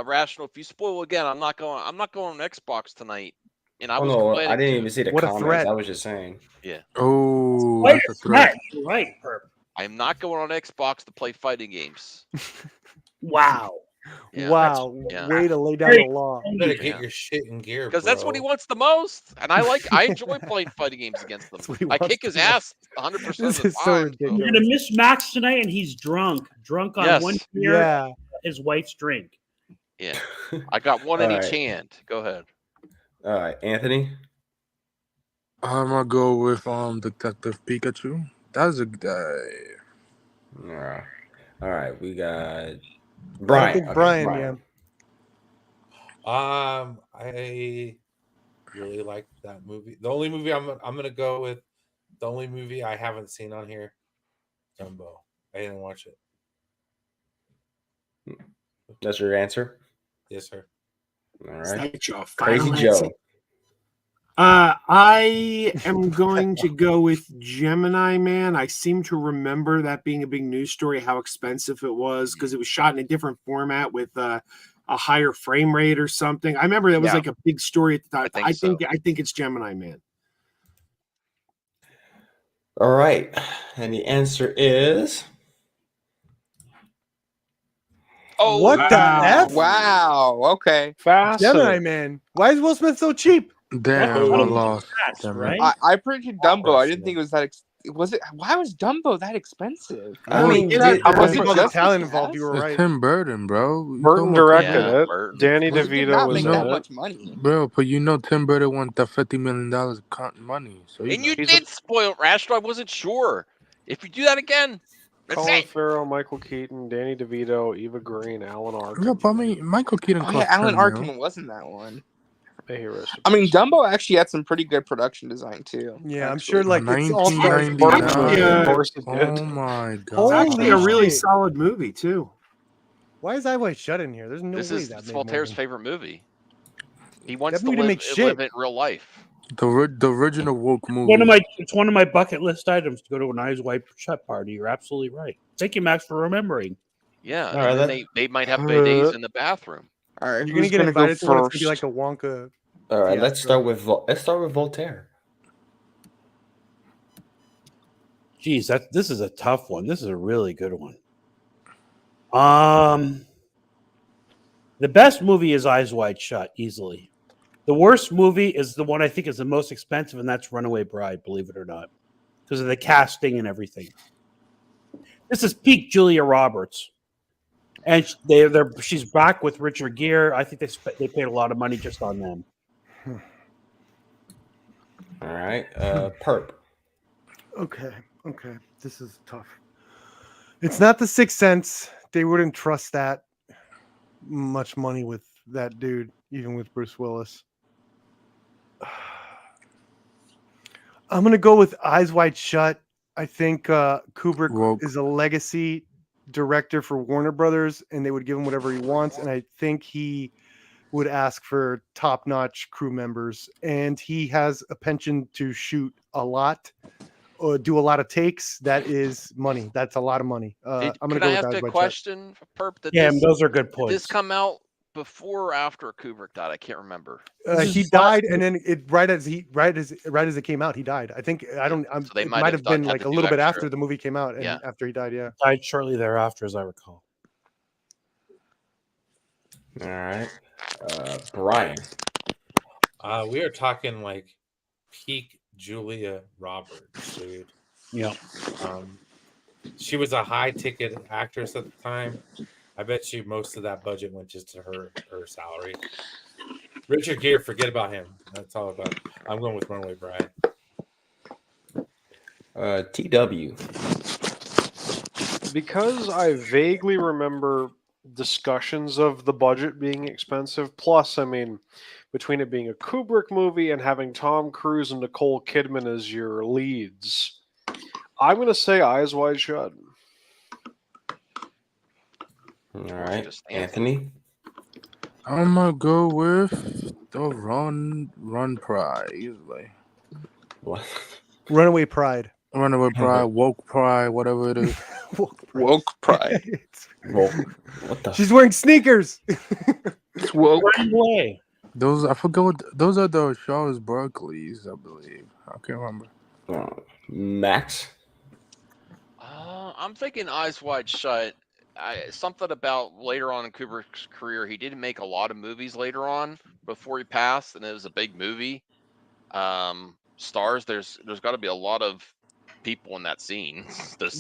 Rational. If you spoil again, I'm not going on Xbox tonight. And I was no, I planning didn't to. even see the What a comments. threat. I was just saying. Yeah. Oh, Quite that's a a threat. You're right, Perp. I'm not going on Xbox to play fighting games. Wow. Yeah, Wow, yeah. way to lay down the law. You better get your shit in gear, Because that's what he bro. wants the most, and I enjoy playing fighting games against them. what he I wants kick his the most. ass 100% of This the is so time. ridiculous. You're gonna miss Max tonight, and he's drunk on Yes. one beer, Yeah. his wife's drink. Yeah, I got one in All each right. hand. Go ahead. All right, Anthony. I'm gonna go with Detective Pikachu. That's a All right, we got I Brian. think Okay, Brian, yeah. I really like that movie. The only movie I'm gonna go with, the only movie I haven't seen on here, Dumbo. I didn't watch it. That's your answer. Yes, sir. All Is right, that your Crazy final Joe. answer? I am going to go with Gemini Man. I seem to remember that being a big news story, how expensive it was, because it was shot in a different format with a higher frame rate or something. I remember that was Yeah. like a big story at the time. I think so. I think it's Gemini Man. All right, and the answer is Oh, What the F? Wow. Okay. Gemini Man. Why is Will Smith so cheap? damn. I lost. Damn it. Right? I predicted Dumbo. I didn't think it was that. Was it? Why was Dumbo that expensive? I mean, It did- had- was There it was just talent the involved. You were It's right. Tim Burton, bro. You Burton talking about directed Tim Yeah, it. Burton. Danny It did DeVito not was make in that it. much money. Bro, but Tim Burton want that $50 million money. So And you know. did spoil it, Rational. I wasn't sure. If you do that again, that's Colin it. Farrell, Michael Keaton, Danny DeVito, Eva Green, Alan Arkin. Yeah, but I mean, Michael Keaton Oh cost yeah, Alan 10 Arkin mil. wasn't that one. May he rest in I mean, peace. Dumbo actually had some pretty good production design too. Yeah, I'm actually. sure like it's all stars. 1999. Of course it did. Oh my It's god. actually a Holy really shit. solid movie too. Why is Eyeway Shut in here? There's no This way is that made Voltaire's more favorite movie. He wants That to movie didn't live, make shit. live it in real life. The original woke movie. It's one of my bucket list items to go to an Eyes Wide Shut party. You're absolutely right. Thank you, Max, for remembering. Yeah, All right, and then they might have bidets in the bathroom. All right, You're gonna who's get gonna go invited to one. It's gonna be like first? the Wonka. all right. Yeah, Let's start with Voltaire. Geez, this is a tough one. This is a really good one. The best movie is Eyes Wide Shut, easily. The worst movie is the one I think is the most expensive, and that's Runaway Bride, believe it or not, because of the casting and everything. This is peak Julia Roberts, and she's back with Richard Gere. I think they paid a lot of money just on them. All right, Perp. Okay. This is tough. It's not The Sixth Sense. They wouldn't trust that much money with that dude, even with Bruce Willis. I'm gonna go with Eyes Wide Shut. I think Kubrick Woke. is a legacy director for Warner Brothers, and they would give him whatever he wants. And I think he would ask for top-notch crew members, and he has a penchant to shoot a lot, or do a lot of takes. That is money. That's a lot of money. I'm gonna Can go I with ask Eyes a Wide Shut. question, Perp? Yeah, those are good Did this points. come out before or after Kubrick died? I can't remember. He died, and then right as it came out, he died. I think So they it might might have have been had like to a do little bit extra. after the movie came out, and Yeah. after he died. Yeah, Died shortly thereafter, as I recall. All right. Brian. We are talking like peak Julia Roberts, dude. Yeah. She was a high ticket actress at the time. I bet you most of that budget went just to her salary. Richard Gere, forget about him. That's all about. I'm going with Runaway Bride. TW. Because I vaguely remember discussions of the budget being expensive. Plus, I mean, between it being a Kubrick movie and having Tom Cruise and Nicole Kidman as your leads, I'm going to say Eyes Wide Shut. All right. Anthony. I'm gonna go with the Run Pride. Usually. What? Runaway Pride. Runaway Pride, Woke Pride, whatever it is. Woke Pride. Woke. What the? She's wearing sneakers. It's woke. Those I forgot. Those are the Charles Barkley's, I believe. I can't remember. Max. I'm thinking Eyes Wide Shut. Something about later on in Kubrick's career, he didn't make a lot of movies later on before he passed, and it was a big movie. Stars, there's got to be a lot of people in that scene.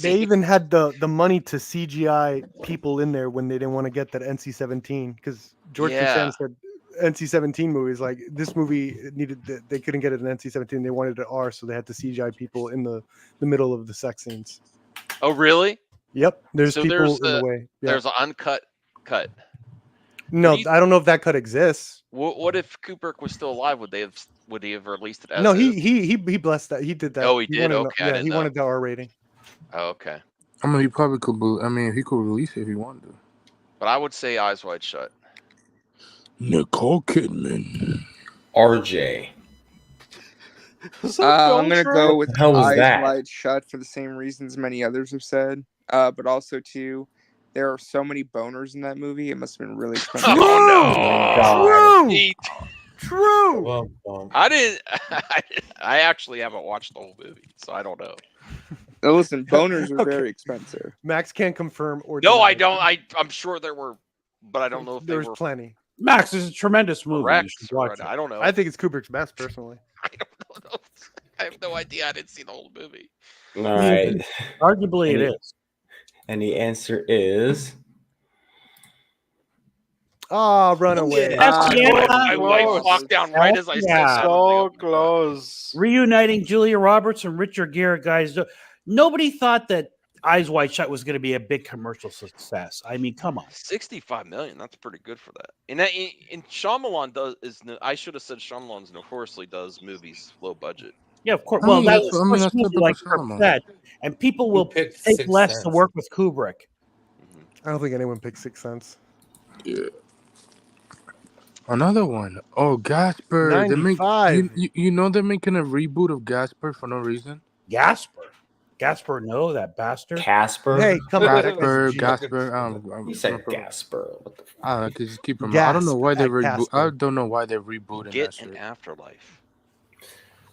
They even had the money to CGI people in there when they didn't want to get that NC-17, because George Costanza said NC-17 movies, like this movie they couldn't get it an NC-17, they wanted it R, so they had to CGI people in the middle of the sex scenes. Oh, really? Yep, there's So people in the way. Yeah. There's an uncut cut. No, I don't know if that cut exists. What if Kubrick was still alive? Would he have released it as? No, he blessed that. He did that. Oh, he did? Wanted, Okay, I didn't he know. wanted the R rating. Oh, okay. I mean, he probably could. He could release it if he wanted to. But I would say Eyes Wide Shut. Nicole Kidman. RJ. I'm gonna go with What the hell was Eyes that? Wide Shut for the same reasons many others have said. But also too, there are so many boners in that movie. It must have been really expensive. Oh no! True. I didn't. I actually haven't watched the whole movie, so I don't know. Now listen, boners are very expensive. Max can't confirm or No, deny. I don't. I'm sure there were, but I don't know if There they was were plenty. Max is a tremendous movie. You correct. should watch it. I don't know. I think it's Kubrick's best, personally. I have no idea. I didn't see the whole movie. All right. Arguably, it is. And the answer is. Runaway. I walked down right as I said. So close. Reuniting Julia Roberts and Richard Gere, guys. Nobody thought that Eyes Wide Shut was going to be a big commercial success. I mean, come on. 65 million. That's pretty good for that. And Shyamalan I should have said Shyamalan's notoriously does movies low budget. Yeah, of course. I Well, mean, that's that's- the I mean, first that's movie, typical like Kirk Shyamalan. said, and people will picked take Sixth less to Sense? work with Kubrick. I don't think anyone picked Sixth Sense. Yeah. Another one. Oh, Gasper. 95. You know they're making a reboot of Gasper for no reason. Gasper, no, that bastard. Casper. Hey, come on. Gasper. You said Gasper. What the I could just keep them. I don't know why they Gasp at reboot. Casper. I don't know why they're rebooting that Get shit. an afterlife.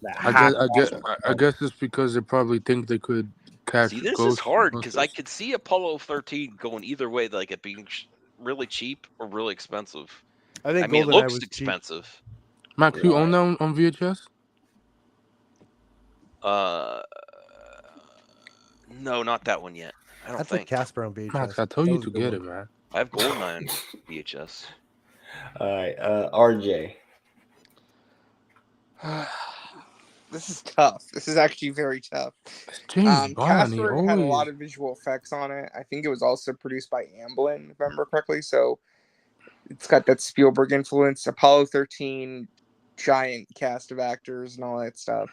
I guess it's because they probably think they could catch. See, this ghosts, is hard because I ghosters. could see Apollo 13 going either way, like it being really cheap or really expensive. I think I mean, it GoldenEye looks was cheap. expensive. Max, you own that on VHS? No, not that one yet. I don't I think think. Casper on VHS. Max, I told That you was to a good get it, one. man. I have GoldenEye on VHS. All right. RJ. This is tough. This is actually very tough. James Bond. Casper had a lot of visual effects on it. I think it was also produced by Amblin, if I remember correctly. So it's got that Spielberg influence. Apollo 13, giant cast of actors and all that stuff.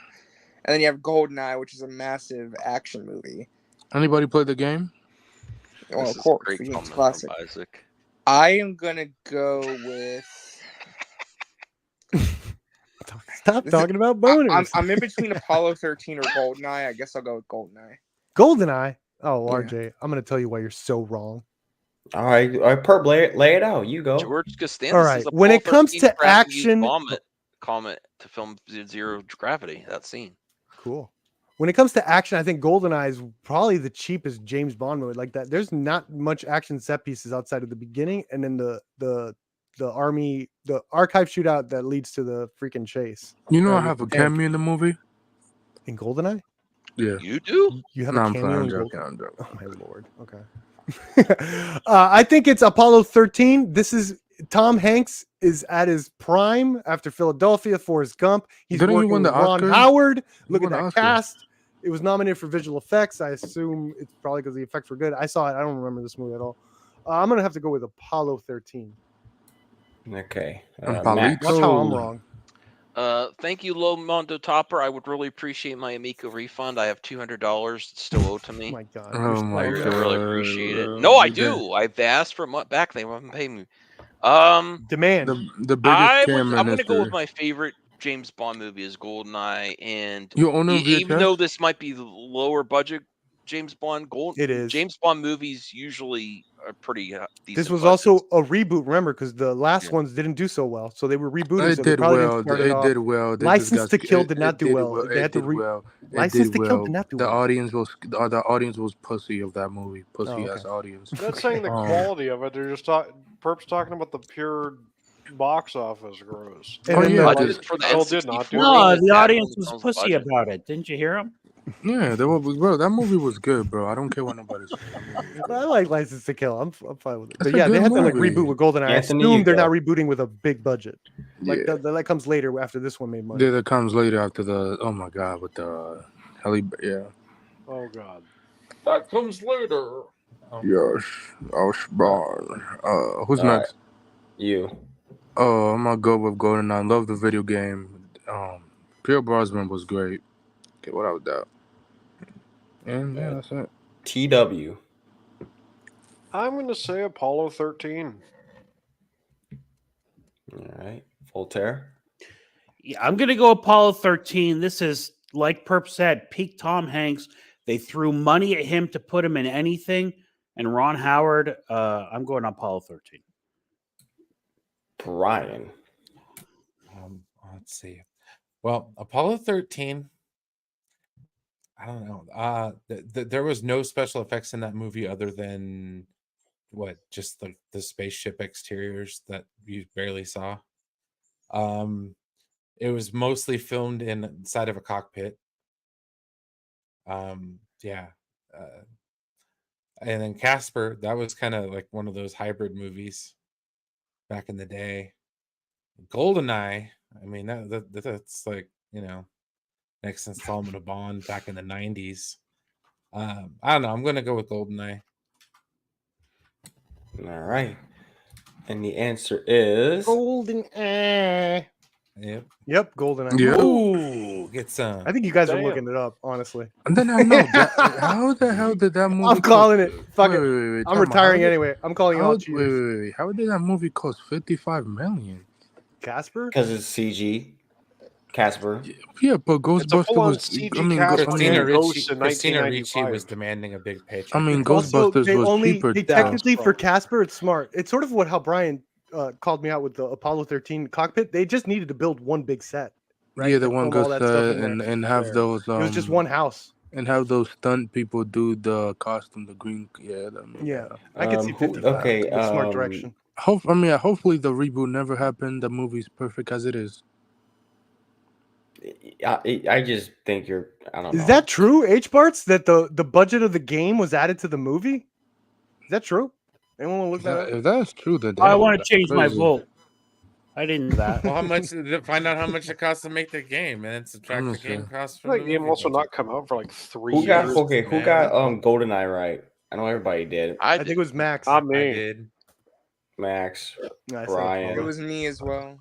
and then you have GoldenEye, which is a massive action movie. Anybody play the game? Well, This of is a course, great the game's comment classic. from Isaac. I am gonna go with. Stop This is- talking about boners. I'm in between Apollo 13 or GoldenEye. I guess I'll go with GoldenEye. GoldenEye. Oh, Yeah. RJ, I'm gonna tell you why you're so wrong. All right, Perp, lay it out. You go. George Costanza All right, says when Apollo it comes 13 to crashed and used action- comment to film Zero Gravity. That scene. Cool. When it comes to action, I think GoldenEye is probably the cheapest James Bond movie like that. There's not much action set pieces outside of the beginning, and then the archive shootout that leads to the freaking chase. You know, I with have the a tank. cameo in the movie. In GoldenEye. Yeah. You do? You have No, a I'm cameo in joking. GoldenEye. I'm joking. Oh my lord. Okay. I think it's Apollo 13. This is Tom Hanks is at his prime after Philadelphia, Forrest Gump. He's Didn't he working win the with Ron Oscar? Howard. He Look at won the that Oscar. cast. It was nominated for visual effects. I assume it's probably because the effects were good. I saw it. I don't remember this movie at all. I'm gonna have to go with Apollo 13. Okay. And Max. Watch how I'm Palito. wrong. Thank you, Low Mondo Topper. I would really appreciate my Amico refund. I have $200 still owed to Oh me. my god. Oh You're my I still- god. really appreciate it. No, I You did. do. I've asked for a month back. They haven't paid me. Demand. The biggest I'm scam in going to go history. with my favorite James Bond movie is GoldenEye, and You own a even though VHS? this might be the lower budget James Bond, It is. James Bond movies usually are pretty decent. This was budgets. also a reboot, remember, because the last Yeah. ones didn't do so well. So they were rebooting. It So they did probably well. didn't start it It off. did well. They License just to got Kill it- did not it do did well. They It had to did well. It License did to Kill well. did not do The well. audience was pussy of that movie. Pussy ass okay. audience. I'm not saying the Um, quality of it. They're just Perp's talking about the pure box office gross. And Oh, then yeah, the- Budget just- for the Still did not do N64 well. No, game is the bad audience when it was comes to pussy budget. about it. Didn't you hear him? Yeah, bro. That movie was good, bro. I don't care what nobody says. That movie was I good. like License to Kill. I'm fine with it. That's But a yeah, they good had to like movie. reboot with GoldenEye. I Anthony, assume you they're go. not rebooting with a big budget. Like Yeah. that comes later after this one made money. Yeah, that comes later after the. Oh my god, with the heli. Yeah. Oh god. That comes later. Yes. Bond. Who's All right. next? You. Oh, I'm gonna go with GoldenEye. Love the video game. Pierre Brosnan was great. Okay, without doubt. And yeah, that's it. TW. I'm going to say Apollo 13. All right. Voltaire. Yeah, I'm gonna go Apollo 13. This is like Perp said, peak Tom Hanks. They threw money at him to put him in anything, and Ron Howard. I'm going Apollo 13. Brian. Let's see. Well, Apollo 13. I don't know. There was no special effects in that movie other than what, just the spaceship exteriors that you barely saw. It was mostly filmed inside of a cockpit. Yeah. And then Casper, that was kind of like one of those hybrid movies back in the day. GoldenEye, I mean that's like, next installment of Bond back in the 90s. I don't know. I'm gonna go with GoldenEye. All right. And the answer is GoldenEye. Yep. GoldenEye. Yeah. Ooh, get some. I think you guys are Damn. looking it up, honestly. And then I know how the hell did that movie? I'm calling it. Fuck it. Wait, I'm retiring anyway. I'm calling you How, all wait, cheaters. wait. How did that movie cost $55 million? Casper? because it's CG. Casper. Yeah, but It's a Ghostbusters full-on was. CG I mean, cast Christina and Ghosts in Ricci 1995. was demanding a big paycheck. I mean, Also, Ghostbusters they was only cheaper. they than- technically for Casper, it's smart. It's sort of how Brian called me out with the Apollo 13 cockpit. They just needed to build one big set. Right? Yeah, to the one film all good that stuff set, in there. and have those. It was just one house. And have those stunt people do the costume, the green. Yeah, Yeah, I could see who- 55. okay, The smart direction. Hopefully the reboot never happened. The movie's perfect as it is. I just think you're. I don't know. Is that true, H Barts? That the budget of the game was added to the movie? Is that true? Anyone want to look that up? If that's true, then I damn, want to that's change my crazy. vote. I didn't know that. Well, how much? Find out how much it costs to make the game, and then subtract the Honestly. game cost from Like, the the game movie also budget. not come out for like 3 Who got years. okay? Who got GoldenEye right? I know everybody did. I I think it was Max. Not I me. did. Max, No, I said Brian. It was me as well.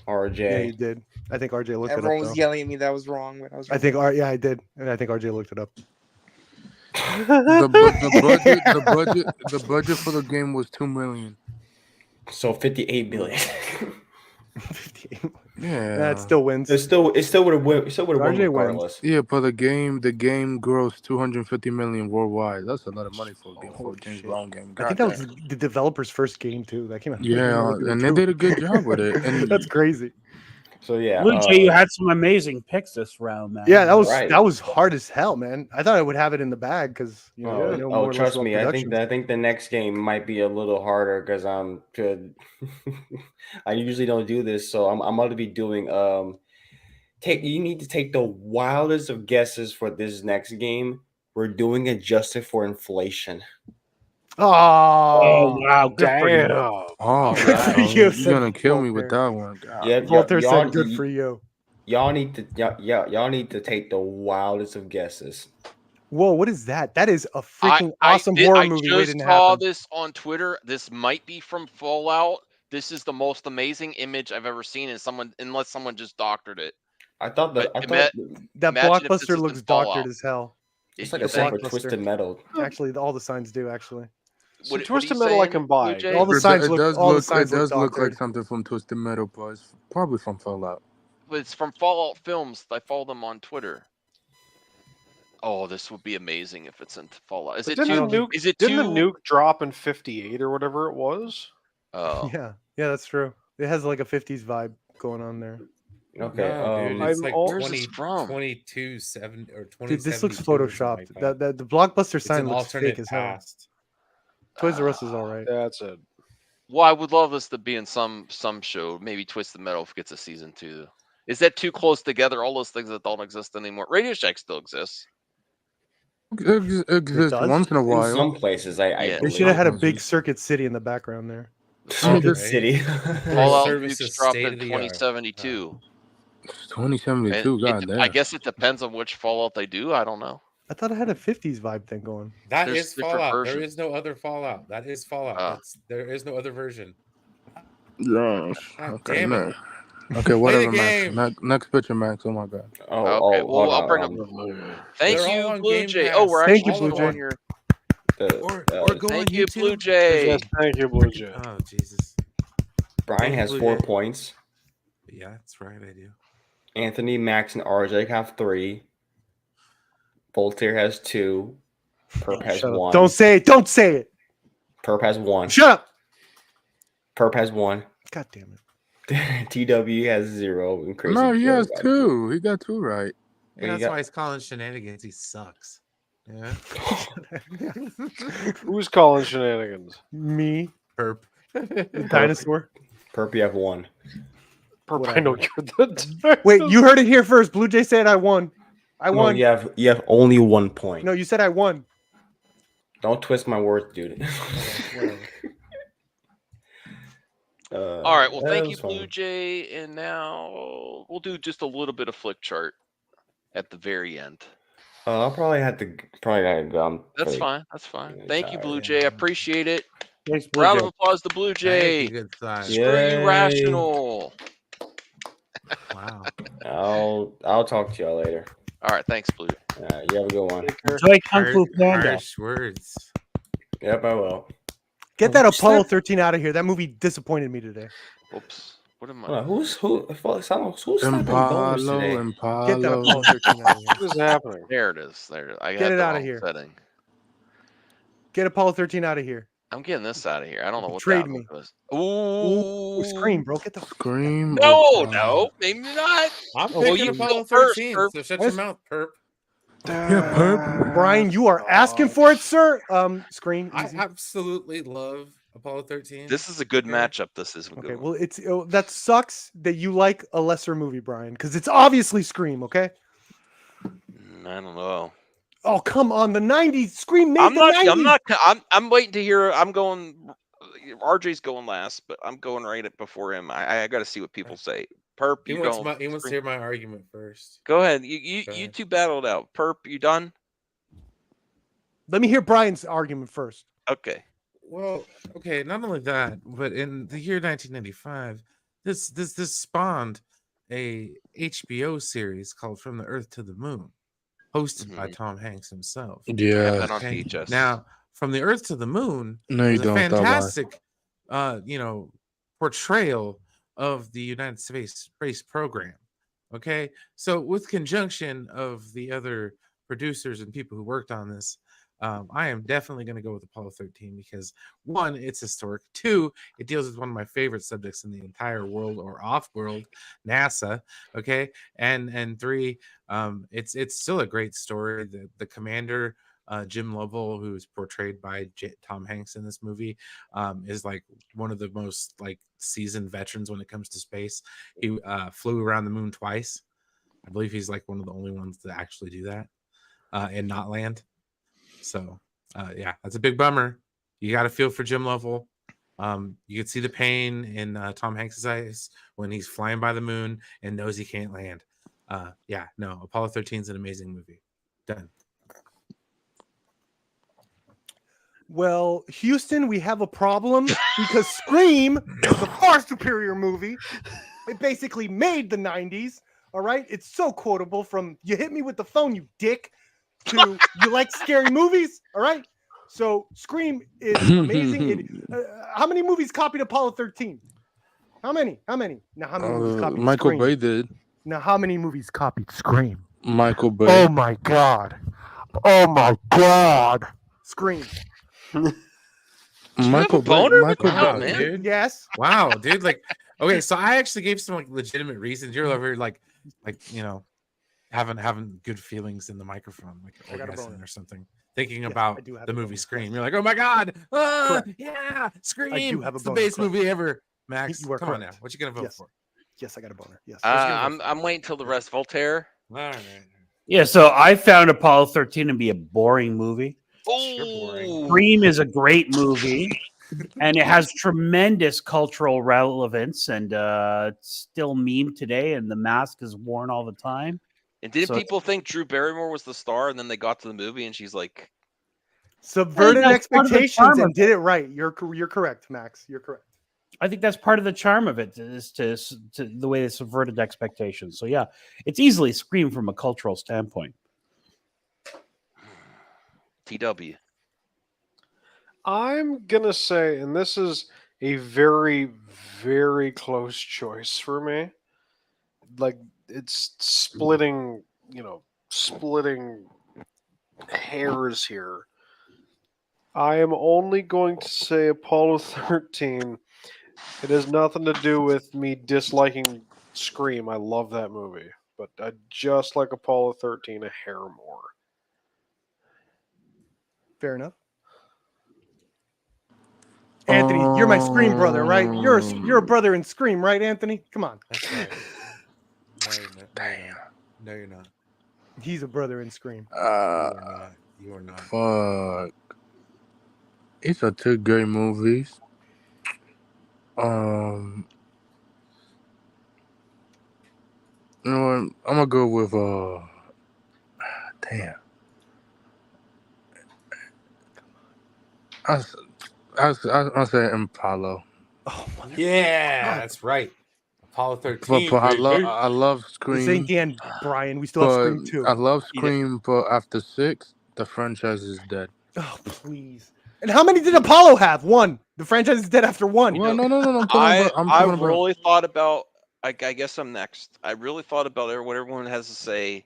RJ. Yeah, you did. I think RJ looked Everyone it up. was yelling at me that was wrong, but I was. I think yeah, I did, and I think RJ looked it up. The budget for the game was $2 million. So 58 billion. 58. Yeah, That still wins. It still would have won. It still would have won RJ wins. regardless. yeah, but the game grossed $250 million worldwide. That's a lot of money for a game, for a James Bond game. I think that was the developer's first game too. That came out. Yeah, and they did a good job with it. And That's crazy. So yeah, Blue Jay, you had some amazing picks this round, man. Yeah, that was Right. that was hard as hell, man. I thought I would have it in the bag because you know. I know more or less trust about me. I think productions. the next game might be a little harder because I usually don't do this, so I'm going to be doing You need to take the wildest of guesses for this next game. We're doing adjusted for inflation. Oh, wow, good for you. Damn. oh, Good wow, for you, you're said gonna kill me Voltaire. with that one. God. Yeah, Voltaire said, "Good for you." Y'all need to take the wildest of guesses. Whoa, what is that? That is a freaking awesome horror movie I waiting just to saw happen. this on Twitter. This might be from Fallout. This is the most amazing image I've ever seen, unless someone just doctored it. That imagine if this blockbuster is looks in Fallout. doctored as hell. It's like a sign for Twisted Metal. Actually, all the signs do. Actually, So Twisted Metal I can buy. all the signs It look. does All the look. It signs does look like doctored. something from Twisted Metal, but it's probably from Fallout. But it's from Fallout Films. I follow them on Twitter. Oh, this would be amazing if it's in Fallout. Is But it didn't too? the Is it didn't too? the nuke drop in 58 or whatever it was? Oh, Yeah, that's true. It has like a '50s vibe going on there. Okay, No, dude, it's like where's this 20, from? 2270 or 20. Dude, this looks photoshopped. The blockbuster It's sign an looks fake alternate as hell. past. Toys R Us is all right. That's it. Well, I would love this to be in some show. Maybe Twisted Metal gets a season 2. Is that too close together? All those things that don't exist anymore. Radio Shack still exists. It exists does? once in a while. In some places, I Yeah. They should have had a believe. big Circuit City in the background there. Circuit City. Fallout service Nukes is dropped in state-of-the-art. 2072. 2072. God damn. I guess it depends on which Fallout they do. I don't know. I thought I had a '50s vibe thing going. That There's is different Fallout. versions. There is no other Fallout. That is Fallout. There is no other version. Yes. God Okay, damn it. next. Okay, whatever, the Max. game. Next picture, Max. Oh my God. Okay, well, I'll bring up. Thank They're all you, on Blue Game Jay. Pass. Oh, we're Thank you, actually Blue also on Jay. your. Or go Thank on you, YouTube. Blue Jay. Yes, thank you, Blue Jay. Oh Jesus. Brian has 4 points. Yeah, that's right. I do. Anthony, Max, and RJ have 3. Voltaire has 2. Perp has Shut up. 1. Don't say it. Don't say it. Perp has 1. Shut up. Perp has 1. God damn it. TW has 0. And Crazy No, he Joe has got 2. He got 2 right. What Yeah, you that's got? why he's calling shenanigans. He sucks. Yeah. Who's calling shenanigans? Me, Perp. dinosaur. Perp, you have 1. Perp, I know you're the. Wait, you heard it here first. Blue Jay said I won. I No, won. you have only 1 point. No, you said I won. Don't twist my words, dude. All right. Well, that thank you, was Blue fun. Jay. And now we'll do just a little bit of flick chart at the very end. I'll probably gotta go. That's fine. That's fine. Yeah, Thank you, sorry. Blue Jay. I appreciate it. Thanks, Blue Round Jay. of applause to Blue Jay. Thank you, good sign. Screw you, Yay. Rational. Wow. I'll talk to y'all later. All right. Thanks, Blue. You have a good one. Enjoy Kung Fu Panda. Harsh words. Yep, I will. Get that Apollo 13 out of here. That movie disappointed me today. Oops. What am Hold I? on, who's snapping doors Impalo, today? Get that Impalo. Apollo 13 out of here. What is happening? There it is. There. I Get had it the outta wrong here. setting. Get Apollo 13 out of here. I'm getting this out of here. I don't know what Betrayed that me. was. Ooh, Scream, bro. Get the Scream. No, no, maybe not. I'm Oh, picking you Apollo go first, 13, Perp. so shut What's- your mouth, Perp. Yeah, Perp. Brian, you are asking for it, sir. Scream. I Easy. absolutely love Apollo 13. This is a good Okay. matchup. This is a good Okay, one. well, that sucks that you like a lesser movie, Brian, because it's obviously Scream. Okay. I don't know. Oh, come on, the '90s Scream made I'm the not. 90s. I'm not. I'm waiting to hear. I'm going. RJ's going last, but I'm going right before him. I got to see what people say. Perp, He you wants go. he wants to hear my argument first. Go ahead. You Go ahead. two battled out. Perp, you done? Let me hear Brian's argument first. Okay. Well, okay, not only that, but in the year 1995, this spawned a HBO series called From the Earth to the Moon, hosted by Tom Hanks himself. I have Yeah. that on Okay. VHS. Now, From the Earth to the Moon No, you was a don't. Stop lying. fantastic, portrayal of the United States space program. Okay, so with conjunction of the other producers and people who worked on this, I am definitely going to go with Apollo 13 because one, it's historic. Two, it deals with one of my favorite subjects in the entire world or off-world, NASA. Okay, and three, it's still a great story. The commander. Jim Lovell, who is portrayed by Tom Hanks in this movie, is like one of the most like seasoned veterans when it comes to space. He flew around the moon twice. I believe he's like one of the only ones to actually do that and not land. So yeah, that's a big bummer. You got to feel for Jim Lovell. You can see the pain in Tom Hanks' eyes when he's flying by the moon and knows he can't land. Yeah, no, Apollo 13 is an amazing movie. Done. Well, Houston, we have a problem because Scream is a far superior movie. It basically made the 90s. All right. It's so quotable from "you hit me with the phone, you dick" to "you like scary movies." All right. So Scream is amazing. How many movies copied Apollo 13? How many? Now, how many movies copied Michael Scream? Bay did. Now, how many movies copied Scream? Michael Bay. Oh my God. Scream. Michael Bay. boner? Michael Wow, Bay. dude. Yes. Wow, dude. Like, okay, so I actually gave some like legitimate reasons. You're over here like having good feelings in the microphone, like I got a orgasm boner. or something. Thinking Yes, about I do have the a movie boner. Scream. Yes. You're like, oh my god, Correct. yeah, Scream. I do have a It's the boner, best correct. movie ever. Max, You are come on now. correct. What you gonna vote Yes. for? Yes, I got a boner. Yes. I'm waiting till the rest. Voltaire. All right. Yeah, so I found Apollo 13 to be a boring movie. You're boring. Oh, Scream is a great movie, and it has tremendous cultural relevance, and it's still meme today, and the mask is worn all the time. and didn't So- people think Drew Barrymore was the star, and then they got to the movie, and she's like, Subverted that's part of the expectations charm and of did it right. You're correct, Max. You're correct. I think that's part of the charm of it, is to the way they subverted expectations. So yeah, it's easily Scream from a cultural standpoint. TW. I'm gonna say, and this is a very, very close choice for me. Like it's splitting hairs here. I am only going to say Apollo 13. It has nothing to do with me disliking Scream. I love that movie, but I just like Apollo 13 a hair more. Fair enough. Anthony, you're my Scream brother, right? You're a brother in Scream, right, Anthony? Come on. That's right. No, you're not. Damn. No, you're not. He's a brother in Scream. You are not. You are not. Fuck. These are two great movies. You know what? I'm gonna go with damn. I'll say Impalo. Oh, mother. Yeah, that's right. Apollo But 13. I baby. love This Scream. ain't the end, Brian. We still have But Scream 2. I love Scream, but after 6, the franchise is dead. Oh, please. And how many did Apollo have? One. The franchise is dead after one. Well, no. I'm I talking about. really thought about. I guess I'm next. I really thought about what everyone has to say,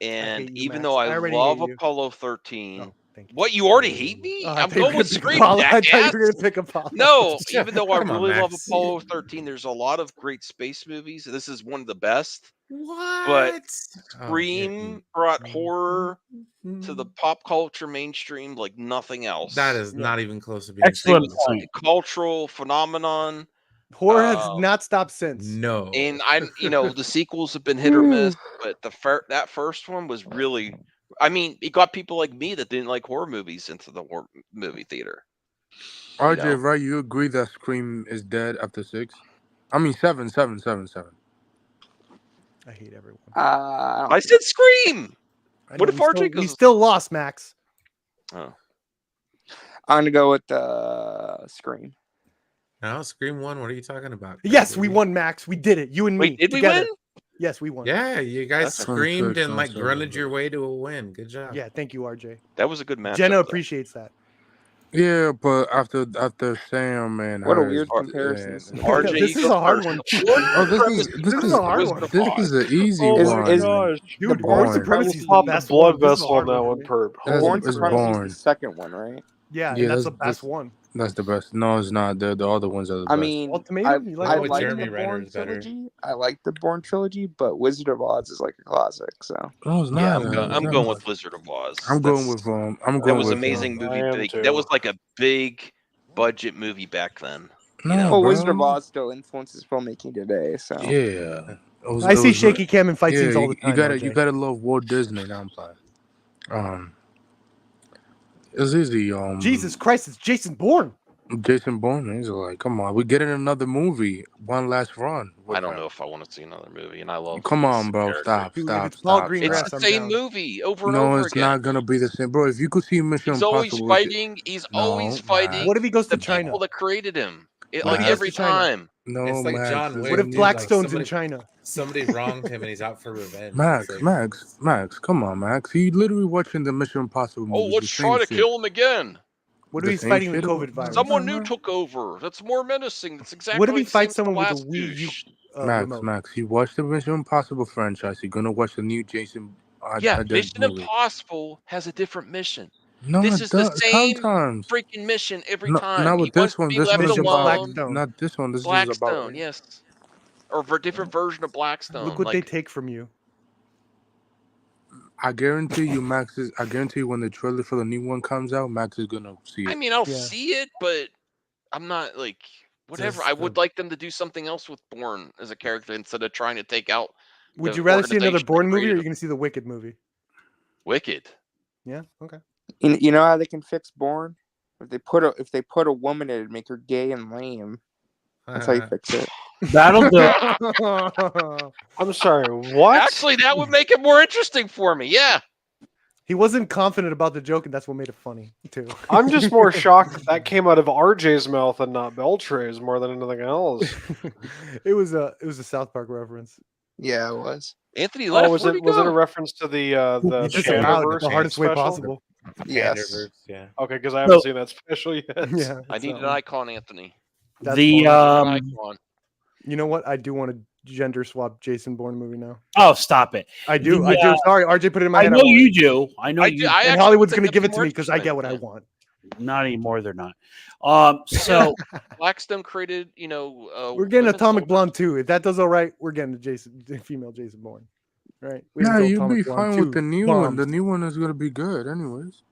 and hate you, even Max. though I already love hate you. Apollo 13, Oh, thank you. what you already hate me? Oh, I I'm thought you were going with gonna pick Scream. Apollo. I thought you jackass. were going to pick Apollo. No, even though I Come on, really love Max. Apollo 13, there's a lot of great space movies. This is one of the best. What? But Scream brought horror to the pop culture mainstream like nothing else. That is not even close to being Excellent true. point. Cultural phenomenon. Horror has not stopped since. No. And the sequels have been hit or miss, but that first one was really. I mean, it got people like me that didn't like horror movies into the horror movie theater. RJ, right? You agree that Scream is dead after 6? I mean 7. I hate everyone. I said Scream. What if RJ goes? We still lost, Max. Oh. I'm gonna go with Scream. No, Scream won. What are you talking about? Yes, we crybaby? won, Max. We did it. You and me Wait, did we together. win? Yes, we won. Yeah, you guys That's screamed good and like concept. grunted your way to a win. Good job. Yeah, thank you, RJ. That was a good matchup. Jenna though. appreciates that. Yeah, but after Sam and What a hers, weird Ar- comparison. RJ, This you is go a hard first. one. oh, This is a hard one. this is an easy Oh one. my gosh. Dude, The Born Bourne Supremacy is the Pop the best blood one. This is a vessel on hard that one one, for me. That's Born it's Supremacy is Born. the second one, right? Yeah, Yeah, and that's the that's best one. that's the best. No, it's not. The other ones are the I best. mean, Ultimatum? You like I Go with like Jeremy the Renner Bourne is better. trilogy. I like the Bourne trilogy, but Wizard of Oz is like a classic. So No, it's Yeah, not. I'm It's going not. with Wizard of Oz. I'm going That's- with I'm That going was with amazing movie. I am Big. too. That was like a big budget movie back then. No, know? well, bro. Wizard of Oz still influences filmmaking today. So Yeah. I see shaky cam and fight yeah, scenes all the time. you gotta love Walt Disney. Now I'm playing. It's easy. Jesus Christ, it's Jason Bourne. Jason Bourne. He's like, come on, we're getting another movie, one last run. I don't know if I want to see another movie, and I love. Come on, this bro, character. stop, Dude, if stop, it's Paul stop. Greengrass, It's the I'm same down. movie over and No, over it's again. not gonna be the same, bro. If you could see Mission He's always Impossible, fighting. He's always fighting. What if he goes the to China? people that created him? What if Like he goes every to China? time. No, It's like Max, John it's Wick. What if dude, Blackstone's like in China? Somebody wronged him and he's out for revenge. Max, It's like- Max, come on, Max. He literally watching the Mission Impossible movies. Oh, let's the try same to shit. kill him again. What The if he's same fighting the shit COVID about- virus? Someone new took over. That's more menacing. That's exactly. What if he like fights Sam someone with a Last Wii U douche. Max, Max, he watched the Mission Impossible franchise. He's gonna watch the new Jason. Yeah, Dead Mission movie. Impossible has a different mission. No, This it is the does. same Sometimes. freaking mission every No, time. not He with wants this one. to be This left one's Mission about alone. not this one. This is Blackstone, about yes, or for a different version of Blackstone. Look what like, they take from you. I guarantee you, Max is. I guarantee you, when the trailer for the new one comes out, Max is gonna see it. I mean, I'll Yeah. see it, but I'm not like whatever. Just I would the- like them to do something else with Bourne as a character instead of trying to take out. Would the you rather see another organization that Bourne movie, or are created you him. going to see the Wicked movie? Wicked. Yeah. Okay. you know how they can fix Bourne? If they put a woman in it, make her gay and lame. That's how you fix it. That'll do it. I'm sorry, what? Actually, that would make it more interesting for me. Yeah. He wasn't confident about the joke, and that's what made it funny too. I'm just more shocked that came out of RJ's mouth and not Beltre's more than anything else. It was a South Park reference. Yeah, it was. Anthony left. Oh, was Where'd it he was it a go? reference to the You disavowed it the hardest way special? possible. Yes. Panderverse, yeah. Okay, because I haven't So- seen that special yet. Yeah. I need an icon, Anthony. That's The fine. An icon. You know what? I do want a gender swap Jason Bourne movie now. Oh, stop it! I do. The, I do. Sorry, RJ put it in my I head. know want you it. do. I know I you. do. I And actually Hollywood's think going to give it that'd to be me because I get what I interesting. want. Not anymore. They're not. So Blackstone created, We're getting women's Atomic culture. Blonde too. If that does all right, we're getting the female Jason Bourne. Right? Wait Yeah, until you'll Atomic be Blonde fine with 2 the new one. bombs. The new one is gonna be good, anyways.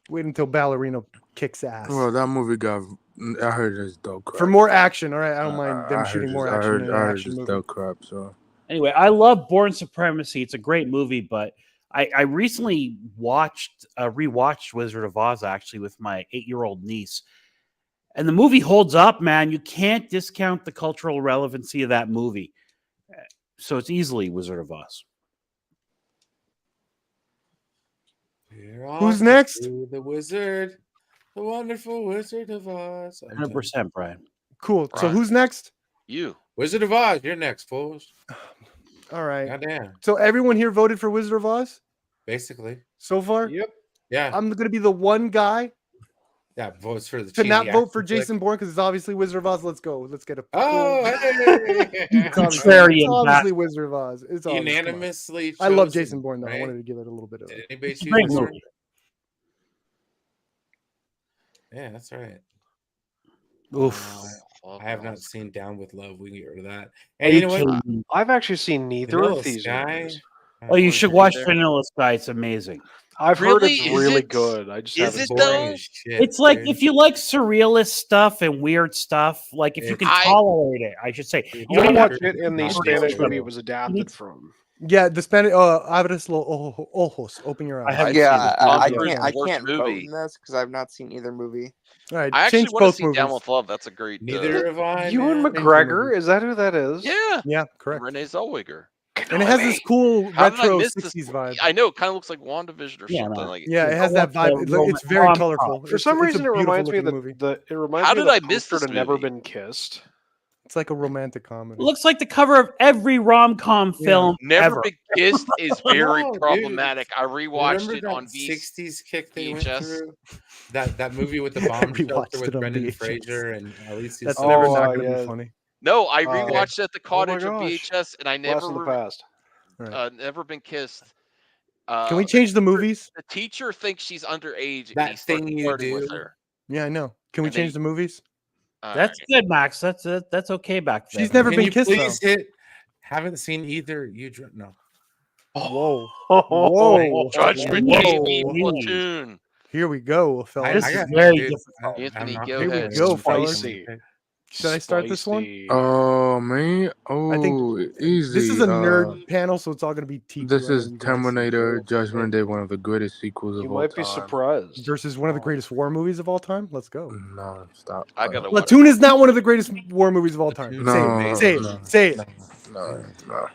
Wait until Ballerina kicks ass. Well, that movie got. I heard it's dope crap. For more action, all right. I don't mind them I shooting heard more it's- action in an I heard action it's movie. dope crap. So anyway, I love Born Supremacy. It's a great movie, but I recently rewatched Wizard of Oz actually with my 8-year-old niece. And the movie holds up, man. You can't discount the cultural relevancy of that movie. So it's easily Wizard of Oz. Who's next? The wizard, the wonderful Wizard of Oz. 100%, Brian. Cool. So Right. who's next? You. Wizard of Oz, you're next, fools. All right. Goddamn. So everyone here voted for Wizard of Oz Basically. so far. Yep. Yeah. I'm going to be the one guy Yeah. Votes for the to not cheesy vote for action flick. Jason Bourne because it's obviously Wizard of Oz. Let's go. Let's get a. Oh, It's hey. Contrarian obviously Wizard of Oz. It's obvious. Come on. Unanimously. I love chosen, Jason Bourne though. I right? wanted to give it a little bit of. Did anybody It's a choose great Bourne? movie. Yeah, that's right. Oof. I have not seen Down with Love. We can get rid of that. Are And you you know what? kidding me? I've actually seen neither Vanilla of these Sky. movies. Oh, you should watch Vanilla Sky. It's amazing. I've heard Really? it's Is really it? good. I just Is haven't it seen though? Boring as shit, It's like dude. if you like surrealist stuff and weird stuff, like if you can I- tolerate it, I should say. Dude, You You don't watch have it in the Not Spanish true. movie it was adapted from. Yeah, the Spanish. Abres los ojos. Open your I eyes. haven't Yeah, seen it. I Tom can't. I Cruise's worst can't vote movie. in this because I've not seen either movie. All right, I actually change want to both see movies. Down with Love. That's a great. Neither have I. Ewan man. McGregor, is that who that is? Yeah. Yeah, correct. Renee Zellweger. And it has this cool How did I retro miss this? 60s vibe. I know, it kind of looks like WandaVision or Yeah, something. man. Like, Yeah, it has that watch vibe. the It's very rom-com. colorful. For some reason, it reminds me of movie. it reminds How me of did the I miss poster this to Never movie? Been Kissed. It's like a romantic comedy. It looks like the cover of every rom-com film Never ever. Been Kissed is very No, dude. problematic. I rewatched Remember it that on 60s kick they went VHS. through? That movie with the I bomb shelter rewatched with it on Brendan VHS. Fraser and Alicia That's Oh, never Silverstone? not going to be funny. No, I Uh, rewatched it at the oh my cottage on gosh. VHS, and I Blast from the never, past. never been kissed. Can we change the movies? The teacher thinks she's underage, and That he starts thing you flirting with do. her. Yeah, I know. Can we And change they- the movies? That's good, Max. That's okay back then. She's never Can been you kissed, please though. hit? Haven't seen either. No. Whoa. Whoa. Judgment Whoa. Day, Platoon. Here we go, fellas. This is very dude, difficult. Anthony, not go Here we ahead. go, fellas. Spicy. Should I start this one? Spicy. Oh man. I think Oh, easy. This is a nerd panel, so it's all going to be TQ. This I know is you guys. Terminator Judgment Day, one of the greatest sequels You of all might be time. surprised. Versus one of the greatest war movies of all time. Let's go. No, stop. I gotta watch Platoon is not one of the greatest war movies of all time. No, Say it. no, Say it. No.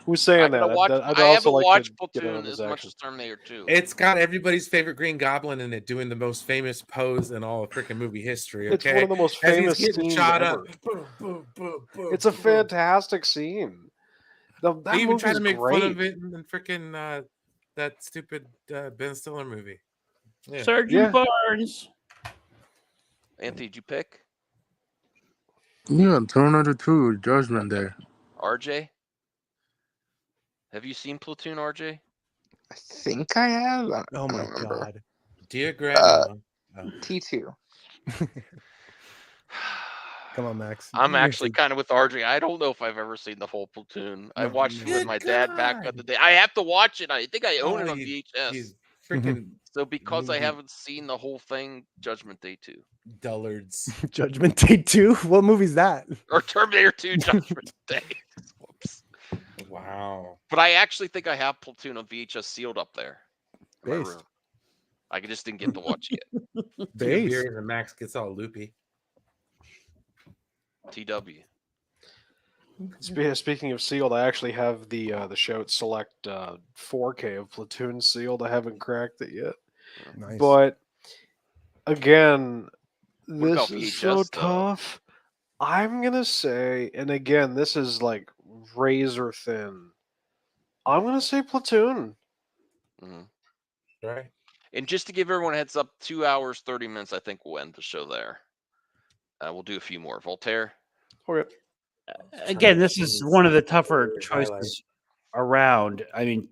Who's I saying gotta that? watch. I'd I also haven't like watched to get in on Platoon his as much action. as Terminator 2. It's got everybody's favorite Green Goblin in it, doing the most famous pose in all of freaking movie history. It's Okay? one of the most As he's famous getting scenes shot ever. up. Boom, boom, boom, boom, It's a boom. fantastic scene. That They even tried movie's to make great. fun of it in freaking that stupid Ben Stiller movie. Yeah. Sergeant Barnes. Anthony, did you pick Yeah, Terminator 2, Judgment Day. RJ? Have you seen Platoon, RJ? I think I have. I Oh don't my remember. god. Dear Grandma. T2. Come on, Max. I'm You actually said- kind of with RJ. I don't know if I've ever seen the whole Platoon. I No, watched it no. with my dad back in the day. I have to watch it. I think I own it Oh, on you VHS. freaking So because I movie haven't seen the whole thing, Judgment Day 2 dullards. Judgment Day 2? What movie's that? or Terminator 2 Judgment Day. Whoops. Wow. But I actually think I have Platoon on VHS sealed up there in my Based. room. I just didn't get to watch it yet. Two Base. beers and Max gets all loopy. TW. Speaking of sealed, I actually have the Shout Select 4K of Platoon sealed. I haven't cracked it yet. Nice. But again, What about this is so VHS, though? tough. I'm gonna say, and again, this is like razor thin. I'm gonna say Platoon. Mhm. Right? And just to give everyone a heads up, 2 hours, 30 minutes, I think we'll end the show there. We'll do a few more. Voltaire? Okay. Again, this is one of the tougher Highlight. choices around. I mean,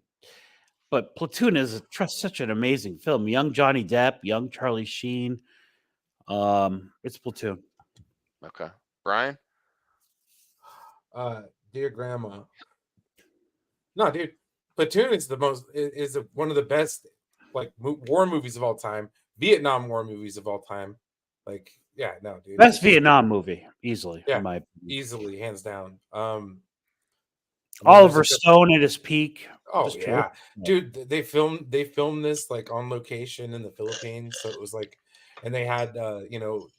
but Platoon is such an amazing film. Young Johnny Depp, young Charlie Sheen. It's Platoon. Okay. Brian? Dear Grandma. No, dude. Platoon is one of the best like war movies of all time. Vietnam War movies of all time. Like, yeah, no, dude. Best Vietnam movie, easily. Yeah. In my opinion. Easily, hands down. Oliver Stone at his peak. Oh Just yeah, terrific. dude. They filmed this like on location in the Philippines, so it was like, and they had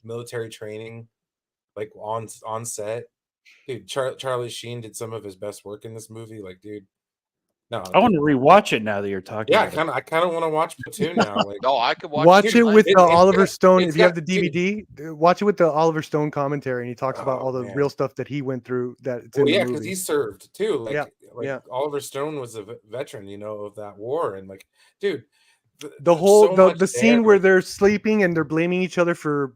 military training, like on set. Dude, Charlie Sheen did some of his best work in this movie. Like, dude, no, I want to rewatch it now that you're talking. yeah, about it. I kind of want to watch Platoon now. Like, No, I could watch, Watch it with the Oliver Stone. it's If you have got- the DVD, watch it with the Oliver Stone commentary, and he talks about Oh, all the man. real stuff that he went through. That it's well, in yeah, the because movie. he served too. Like, Yeah. Oliver Stone was a veteran, of that war, and like, dude, The there's whole so the much scene there, where like- they're sleeping and they're blaming each other for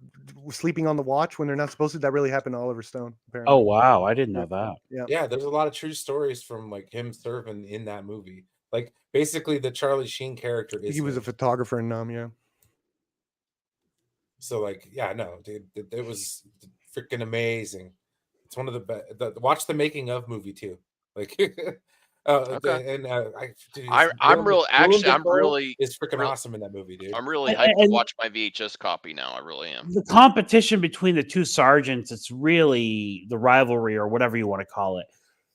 sleeping on the watch when they're not supposed to. That really happened to Oliver Stone. Apparently. Oh wow, I didn't know that. Yeah, there's a lot of true stories from like him serving in that movie. Like, basically, the Charlie Sheen character is He was a him. photographer in Nam. Yeah. So like, yeah, no, dude, it was freaking amazing. It's one of the best. Watch the making of movie too. Like, Okay. and I'm really is freaking real- awesome in that movie, dude. I'm really And- hyped to and- watch my VHS copy now. I really am. The competition between the two sergeants, it's really the rivalry or whatever you want to call it.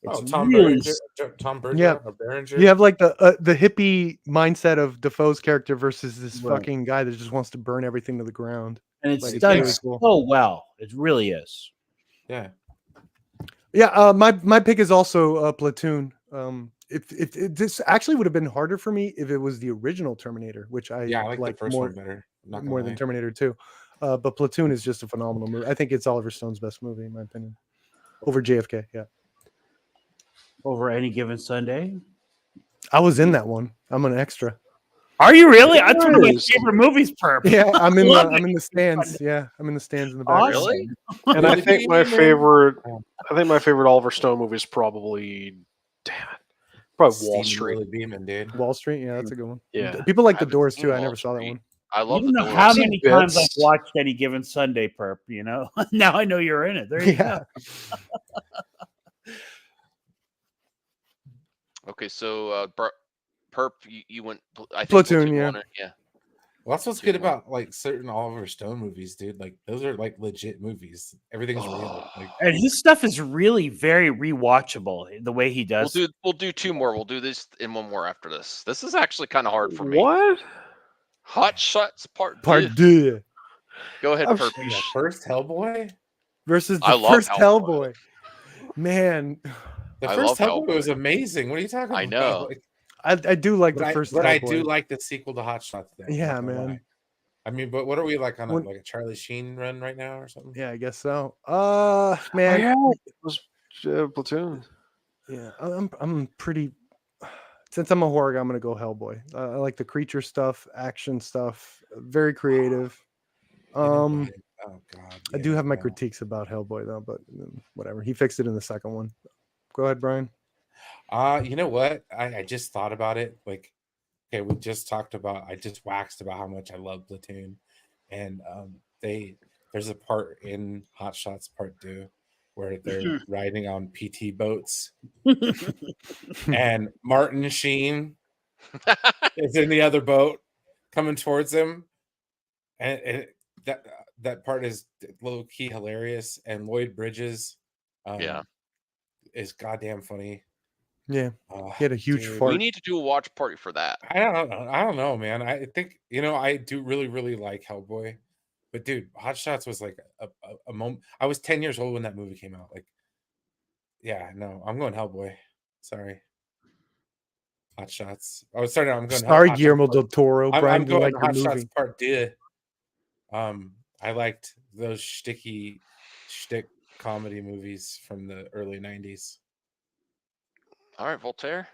It's Tom really Berenger, Tom Berger, Yeah. or Berenger. You have like the hippie mindset of Defoe's character versus this Right. fucking guy that just wants to burn everything to the ground. and it's Like, it's done really cool. so well. It really is. Yeah. Yeah, my pick is also Platoon. If this actually would have been harder for me if it was the original Terminator, which I Yeah, I like the first more one better. Not more than Terminator 2. But Platoon is just a phenomenal movie. I think it's Oliver Stone's best movie, in my opinion, over JFK. Yeah, Over Any Given Sunday. I was in that one. I'm an extra. Are you really? That's one of my Nice. favorite movies, Perp. Yeah, I'm in Love the stands. Yeah, I'm in the stands in the back. Awesome. Really? And I Really think my good, man. favorite, Oliver Stone movie is probably, damn it, probably Wall Steaming Street. Willie Beeman, dude. Wall Street. Yeah, that's a good one. Yeah. People like I The haven't Doors seen too. I Wall never saw that Street. one. I You love don't the know Doors. how Seen many times I've bits. watched Any Given Sunday, Perp. You know, now I know you're in it. There you Yeah. go. Okay, so Perp, you went. I think Platoon, yeah. won it. Yeah. Well, that's what's good about like certain Oliver Stone movies, dude. Like those are like legit movies. Everything's real. Like And his stuff is really very rewatchable. The way he does. We'll do two more. We'll do this and one more after this. This is actually kind of hard for me. What? Hot Shots Part Part 2. 2 Go ahead, I'm- Perp. the first Hellboy. versus I the love first Hellboy. Hellboy. Man, The I first love Hellboy was Hellboy. amazing. What are you talking I about? know. Like, I do like but the first but Hellboy. I do like the sequel to Hot Shots. Though, Yeah, not gonna man. lie. I mean, but what are we like on When- like a Charlie Sheen run right now or something? Yeah, I guess so. Oh, Man, yeah, it was Platoon. yeah, I'm pretty. Since I'm a horror guy, I'm gonna go Hellboy. I like the creature stuff, action stuff, very creative. Oh god, I do have my no. critiques about Hellboy though, but whatever. He fixed it in the second one. Go ahead, Brian. You know what? I just thought about it. Like, okay, we just talked about. I just waxed about how much I love Platoon, and there's a part in Hot Shots Part 2 where they're riding on PT boats, and Martin Sheen is in the other boat coming towards him, and that part is low key hilarious. And Lloyd Bridges, Yeah. is goddamn funny. Yeah, he had a huge dude. fart. We need to do a watch party for that. I don't know, man. I think I do really like Hellboy, but dude, Hot Shots was like a moment. I was 10 years old when that movie came out. Like, yeah, no, I'm going Hellboy. Sorry, Hot Shots. Oh, sorry, no, I'm going. Sorry, Hot Shots Guillermo Part- del Toro. I'm Brian, you going like Hot the Shots movie? Part 2. I liked those shtick comedy movies from the early 90s. All right, Voltaire.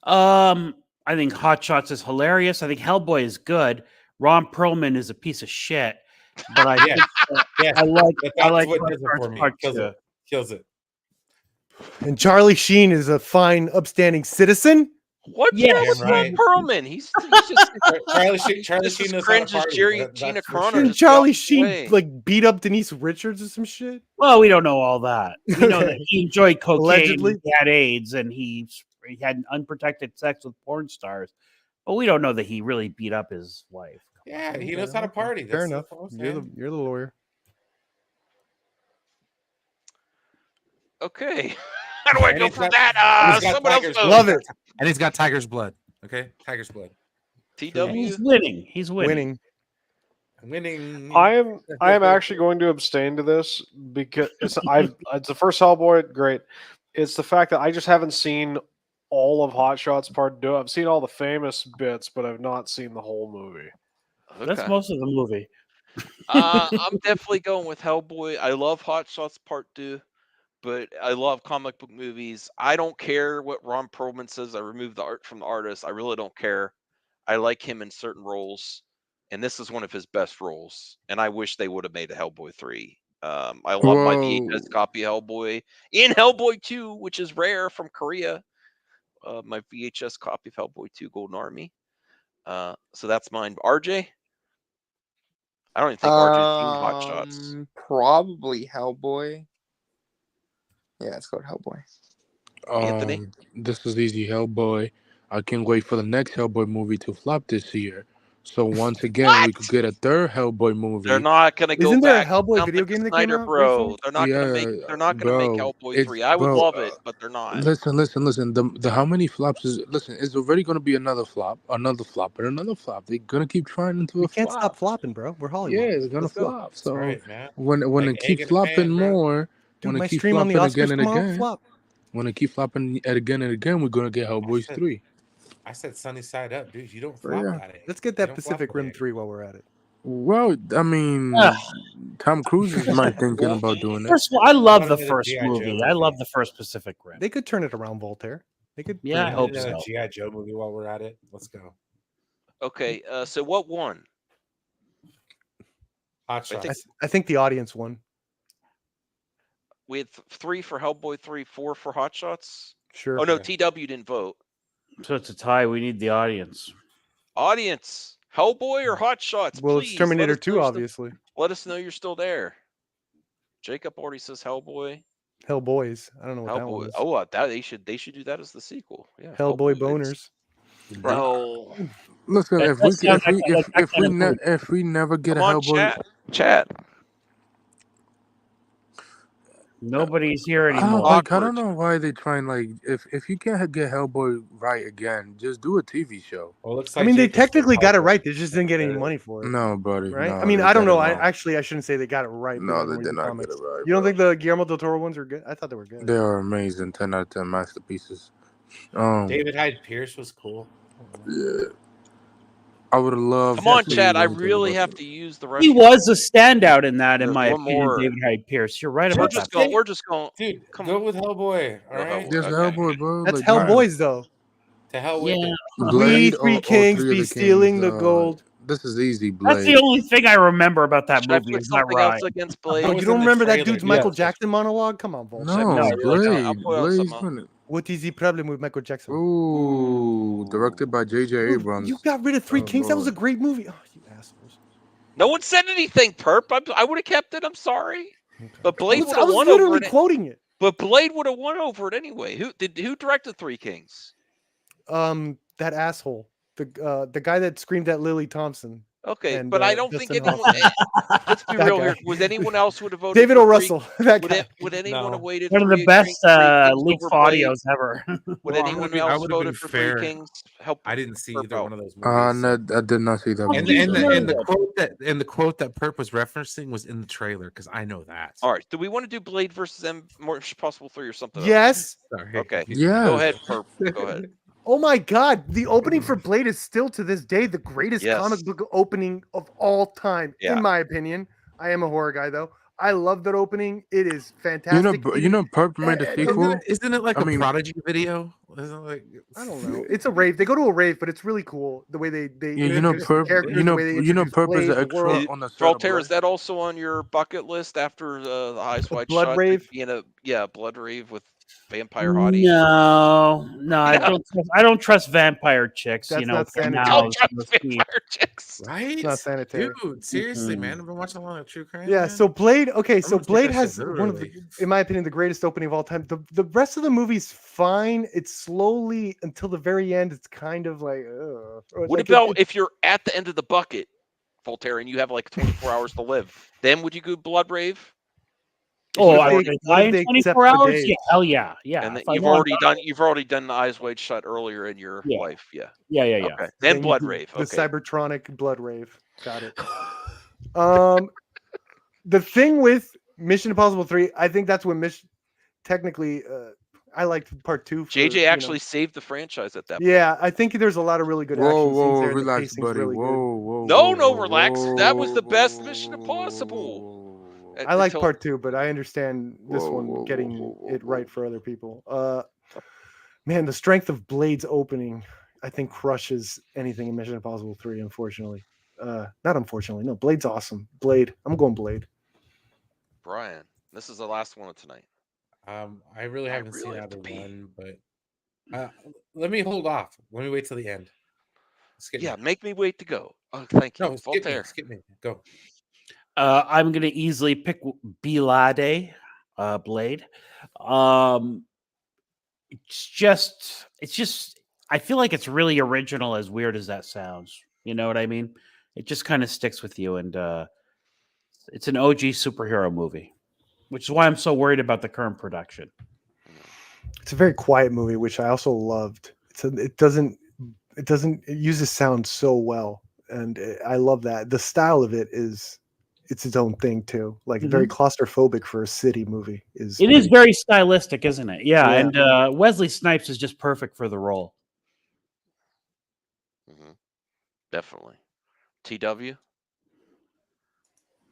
I think Hot Shots is hilarious. I think Hellboy is good. Ron Perlman is a piece of shit, but I Yeah, think, yeah. I like That's Hot what does it Shots for me. Part Kills 2. it. Kills it. And Charlie Sheen is a fine, upstanding citizen. What's Yeah, wrong with damn Ron right. Perlman? He's just Charlie Sheen just as knows how to cringe as party. Gina That's for Carano. sure. And Just Charlie walks Sheen away. like beat up Denise Richards or some shit. Well, we don't know all that. We know that Okay. he enjoyed cocaine, Allegedly. he had AIDS, and he had unprotected sex with porn stars. But we don't know that he really beat up his wife. Yeah, he knows how to party. Fair That's enough. all I'm You're saying. the lawyer. Okay. How do I And go he's from got- that? he's got Someone else Tiger's goes. Love it. And he's got Tiger's blood. Okay, Tiger's blood. And he's TW. winning. He's winning. Winning. Winning. I am actually going to abstain to this because it's the first Hellboy. Great. It's the fact that I just haven't seen all of Hot Shots Part 2. I've seen all the famous bits, but I've not seen the whole movie. That's Okay. most of the movie. I'm definitely going with Hellboy. I love Hot Shots Part 2, but I love comic book movies. I don't care what Ron Perlman says. I remove the art from the artist. I really don't care. I like him in certain roles, and this is one of his best roles. And I wish they would have made a Hellboy 3. I love my VHS copy of Hellboy in Hellboy 2, which is rare from Korea. My VHS copy of Hellboy 2 Golden Army. So that's mine. RJ? I don't even think RJ's seen Hot Shots. Probably Hellboy. Yeah, it's called Hellboy. Anthony? This is easy, Hellboy. I can't wait for the next Hellboy movie to flop this year. So once again, we could get a third Hellboy movie. They're not gonna go Isn't there a back. Hellboy Sounds video like the game that came Snyder out Bro. recently? They're not gonna make. They're not gonna make Hellboy 3. I would love it, but they're not. Listen. The how many flops is? Listen, it's already going to be another flop, and another flop. They're gonna keep trying into We a can't flop. stop flopping, bro. We're Hollywood. Yeah, it's gonna Let's go. flop. That's So right, man. when Like it egg keeps in a flopping pan, bro. more, Dude, when my it keeps stream on the flopping Oscars again and tomorrow, again, flop. When they keep flopping it again and again, we're gonna get Hellboy 3. I said sunny side up, dude. You don't Oh, flop yeah. at it. Let's get You that don't flop Pacific at Rim it. 3 while we're at it. Well, I mean, Ugh. Tom Cruise is might thinking about doing it. First of all, I love the another first G.I. Joe movie. I movie. love the first Pacific Rim. They could turn it around, Voltaire. They could. Yeah, I bring it hope around. so. G.I. Joe movie while we're at it. Let's go. Okay, so what won? Hot I Shots. think I think the audience won. we had 3 for Hellboy 3, 4 for Hot Shots. Sure. Oh no, Yeah. TW didn't vote. So it's a tie. We need the audience. Audience, Hellboy or Hot Shots? Well, please it's Terminator let us know 2, you're still- obviously. let us know you're still there. Jacob already says Hellboy. Hellboys. I don't know what that Hellboy. one is. Oh, that they should do that as the sequel. Yeah. Hellboy Hellboy. boners. No. Listen, That if we does sound like that kind of movie. if we never get Come a on, Hellboy, chat. Nobody's here anymore. I don't Awkward. know why they trying like if you can't get Hellboy right again, just do a TV show. Well, looks I like mean, they Jacob's gonna technically got it Hellboy. right. They just didn't get any money for it. No, buddy. Right? No, I mean, they I don't got know. it I wrong. actually I shouldn't say they got it right. No, but they then did read the not comments. get it right. You don't bro. think the Guillermo del Toro ones are good? I thought they were good. They are amazing. 10 out of 10 masterpieces. David Hyde Pierce was cool. Yeah. I would have loved. Come on, to see chat. I them do really it. have to use the rest. He was a standout in that, in There's my one opinion, more. David Hyde Pierce. You're right We're about just that. going. We're just going. Dude, Come go on. with Hellboy. All Go right. Hellboy. There's Okay. Hellboy, bro. That's like, God. Hellboys, though. To hell with Yeah. it. We Blade. three all kings three of be the stealing kings, the gold. This is easy, That's the Blade. only thing I remember about that Should I movie. put Is that something right? else against Oh, Blade? was you in don't the remember that trailer, dude's dude. Michael Yeah. Jackson monologue? Come on, Voltaire. No, No, Blade. I'll put out Blade's some, funny. What is the problem with Michael Jackson? Ooh, directed by J.J. Dude, Abrams. you got rid of Three Oh, Kings. That was a Lord. great movie. Oh, you assholes. No one said anything, Perp. I would have kept it. I'm sorry, but Blade would I have was won over literally it. quoting it. But Blade would have won over it anyway. Who directed Three Kings? That asshole, the guy that screamed at Lily Thompson. Okay, And, but I don't think Dustin anyone. Hoffman. Let's be That real guy. here. Was anyone else would have voted? David for O. Three- Russell. That Would, guy. would anyone have No. waited? One of the Three best Kings leaked over Blade? audios ever. Would Well, I anyone would've been- I else would've voted been for fair. Three Kings? Help. I didn't see Perp either out. one of those movies. No, I did not see that And movie. the quote that Perp was referencing was in the trailer because I know that. All right. Do we want to do Blade versus Mission Impossible 3 or something? else? Yes. Sorry. Okay. Yes. Go ahead, Perp. Go ahead. Oh my God! The opening for Blade is still to this day the greatest Yes. comic book opening of all time, Yeah. in my opinion. I am a horror guy, though. I love that opening. It is fantastic. Perp made a sequel. Isn't it like I a mean- Prodigy video? Isn't it like I don't know. It's a rave. They go to a rave, but it's really cool the way they Yeah, you know, introduce the Perp. characters, You know, the way they you know, introduce Perp is Blade, an the extra world. on the set of Voltaire, is Blade. that also on your bucket list after the Eyes Wide Blood Shut? Rave? Being a blood rave with vampire hotties? No, I don't trust vampire chicks. That's you know, not sanitary. Don't canals, trust whiskey. vampire chicks. right? It's not sanitary. Dude, seriously, Mm-mm. man. I've been watching a lot of true crime. Yeah, man. so Blade. Okay, so gonna check Blade that has shit one of the, literally. in my opinion, the greatest opening of all time. The rest of the movie's fine. It's slowly until the very end. It's kind of like. What about if you're at the end of the bucket, Voltaire, and you have like 24 hours to live? Then would you go blood rave? Oh, What if I they- would what die if in they 24 accept the hours. days? Yeah, hell yeah, yeah. And then If I you've want already done the Eyes Wide Shut earlier in your Yeah. life. Yeah. yeah. Okay. Then you blood do rave. The Okay. Cybertronic blood rave. Got it. The thing with Mission Impossible 3, I think that's when technically I liked part 2. JJ actually saved the franchise at that point. Yeah, I think there's a lot of really good action Whoa, scenes whoa, there. The relax, pacing's buddy. really good. Whoa. No, relax. That was the best Mission Impossible. I like Until- part 2, but I understand this Whoa, one whoa, getting whoa, whoa, it whoa. right for other people. Man, the strength of Blade's opening, I think, crushes anything in Mission Impossible 3, unfortunately. Not unfortunately, no. Blade's awesome. Blade. I'm going Blade. Brian, this is the last one of tonight. I really I haven't really seen have to either pee. one, but let me hold off. Let me wait till the end. Skip Yeah, me. make me wait to go. Oh, thank you. No, skip me. Voltaire. Skip me. Go. I'm gonna easily pick Bilade, Blade. It's just. I feel like it's really original, as weird as that sounds. You know what I mean? It just kind of sticks with you, and it's an OG superhero movie, which is why I'm so worried about the current production. It's a very quiet movie, which I also loved. It uses sound so well, and I love that. The style of it is it's its own thing too. Like very claustrophobic for a city movie. It is very stylistic, isn't it? Yeah, Yeah. and Wesley Snipes is just perfect for the role. Definitely. TW.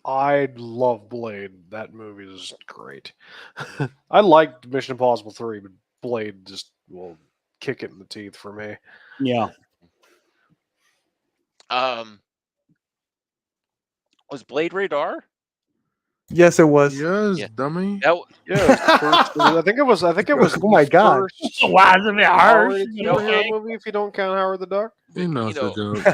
I love Blade. That movie is great. I liked Mission Impossible 3, but Blade just will kick it in the teeth for me. Yeah. Was Blade Radar? Yes, it was. Yes, Yeah. dummy. That Yeah, I think it was. I think it was. Oh my God. Wow, it's a bit harsh. R-rated superhero movie if you don't count Howard the Duck. You know it's a know, joke.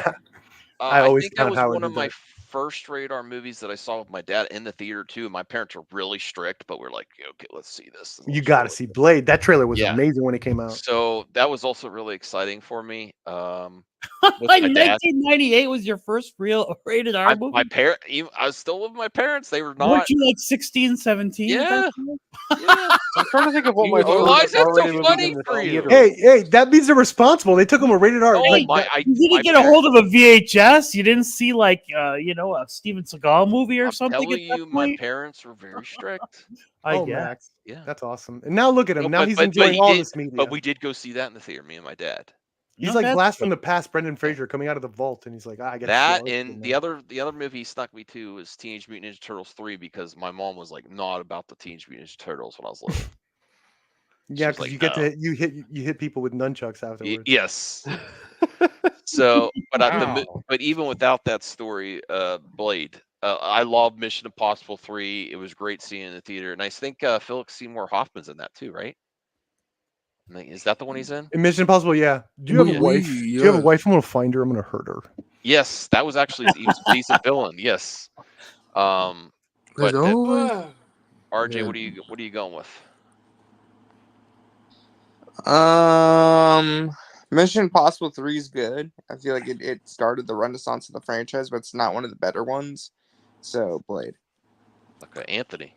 I I always think that count was Howard one the of my Duck. first Radar movies that I saw with my dad in the theater too. My parents were really strict, but we're like, okay, let's see this. You got to see Blade. That trailer was Yeah. amazing when it came out. So that was also really exciting for me. With Like my dad. 1998 was your first real rated R movie? My parent, I was still with my parents. They were not. Weren't you like 16, 17? at that Yeah. time? Yeah. I'm trying to think of what my Why is first that so R-rated movie funny in the for you? theater. Hey, that means they're responsible. They took them a rated R. Oh, like, You didn't get a hold of a VHS. You didn't see like a Steven Seagal movie or I'm something. telling at that you, my point? parents were very strict. I oh, guess. Max. Yeah. That's awesome. And now look at him. No, now he's enjoying he all did- this media. But we did go see that in the theater, me and my dad. He's No, like that's Blast good. from the Past, Brendan Fraser coming out of the vault, and he's like, I got That and the other movie he snuck me to was Teenage Mutant Ninja Turtles 3 because my mom was like not about the Teenage Mutant Ninja Turtles when I was little. Yeah, was because like, you get "No." to you hit people with nunchucks afterwards. Yes. So, but even without that story, Blade, I love Mission Impossible 3. It was great seeing it in the theater, and I think Philip Seymour Hoffman's in that too, right? Is that the one he's in? In Mission Impossible, yeah. Do you have a wife? Do you have a wife? I'm gonna find her. I'm gonna hurt her. Yes, that was actually he was a decent villain. Yes. But RJ, Yeah. what are you going with? Mission Impossible 3 is good. I feel like it started the renaissance of the franchise, but it's not one of the better ones. So Blade. Okay, Anthony.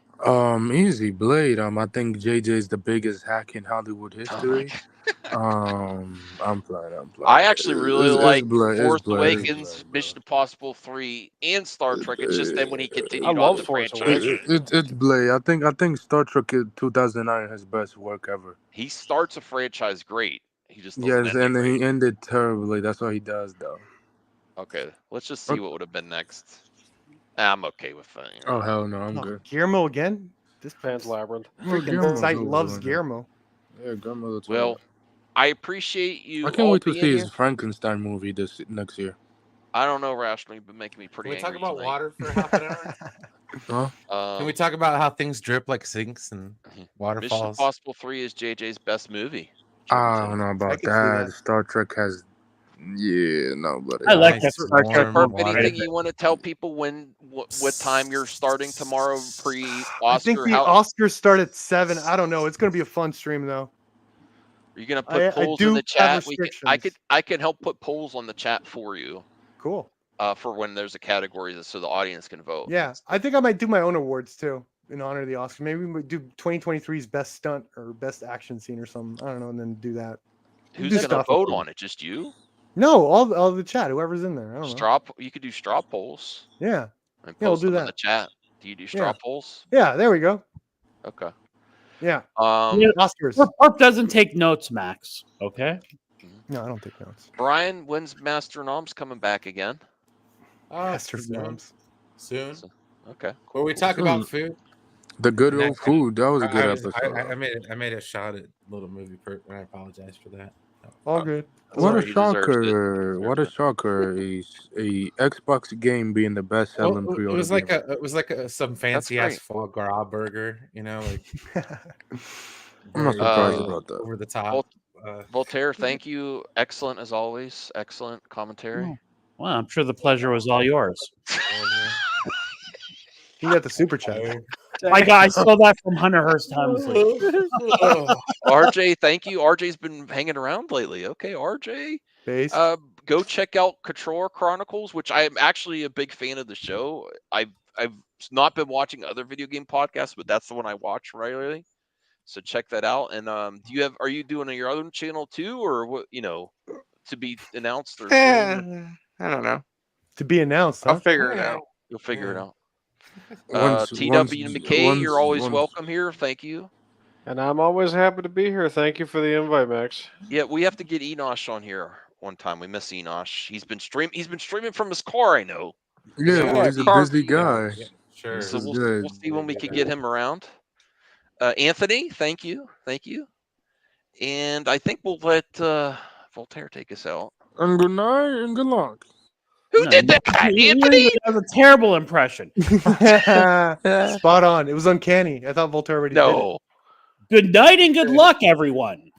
Easy Blade. I think JJ's the biggest hack in Hollywood history. I'm playing. I actually really like Force Blade, Awakens, Mission Impossible 3, and Star Trek. It's just then when he continued I on love the Force franchise. It's Blade. I think Star Trek 2009 his best work ever. He starts a franchise great. He just doesn't Yes, end it and great. he ended terribly. That's what he does, though. Okay, let's just see what would have been next. I'm okay with that. Oh hell no, I'm good. Guillermo again. This Pan's Labyrinth. freaking site loves Guillermo. Yeah, Guillermo. Well, I appreciate you. I can't all wait to being see here. his Frankenstein movie this next year. I don't know, Rational. You've been making me pretty Can we angry talk about tonight. water for half an hour? Huh? Can we talk about how things drip like sinks and Mission waterfalls? Impossible 3 is JJ's best movie. I don't know about that. Star Trek has, no, buddy. I like Nice, that Star Trek. warm Perp, water. anything you want to tell people what time you're starting tomorrow pre-Oscar? I think the Oscars start at 7. I don't know. It's gonna be a fun stream though. Are you gonna put polls in the chat? I can help put polls on the chat for you. Cool. For when there's a category so the audience can vote. Yeah, I think I might do my own awards too in honor of the Oscars. Maybe we do 2023's best stunt or best action scene or something. I don't know, and then do that. Who's gonna vote on it? Just you? No, all the chat, whoever's in there. I don't know. You could do straw polls. Yeah. And Yeah, we'll post do them in that. the chat. Do you do straw polls? Yeah, there we go. Okay. Yeah. Oscars. Perp doesn't take notes, Max. Okay. No, I don't take notes. Brian, when's Master Noms coming back again? Master Noms. Soon. Okay. Where we talk about food. The good old food. That was a good episode. I made a shot at Little Movie Perk, and I apologize for that. All good. What a shocker! What a shocker! A Xbox game being the best selling Well, pre-order. it was like some fancy ass foie gras burger, like. I'm not surprised about that. Over the top. Voltaire, thank you. Excellent as always. Excellent commentary. Well, I'm sure the pleasure was all yours. You got the super chat. I stole that from Hunter Hearst Helmsley. RJ, thank you. RJ's been hanging around lately. Okay, RJ. Base. Go check out Controller Chronicles, which I am actually a big fan of the show. I've not been watching other video game podcasts, but that's the one I watch regularly. So check that out. And are you doing your other channel too, or what? To be announced or I don't know. To be announced. Huh? I'll figure it out. You'll figure it out. TW McKay, you're always welcome here. Thank you. And I'm always happy to be here. Thank you for the invite, Max. Yeah, we have to get Enosh on here one time. We miss Enosh. He's been streaming from his car, I know. Yeah, well, he's a busy guy. Yeah, sure. So He's we'll good. see when we can get him around. Anthony, thank you. And I think we'll let Voltaire take us out. And good night and good luck. Who did that, Anthony? That was a terrible impression. Spot on. It was uncanny. I thought Voltaire already did it. No. Good night and good luck, everyone.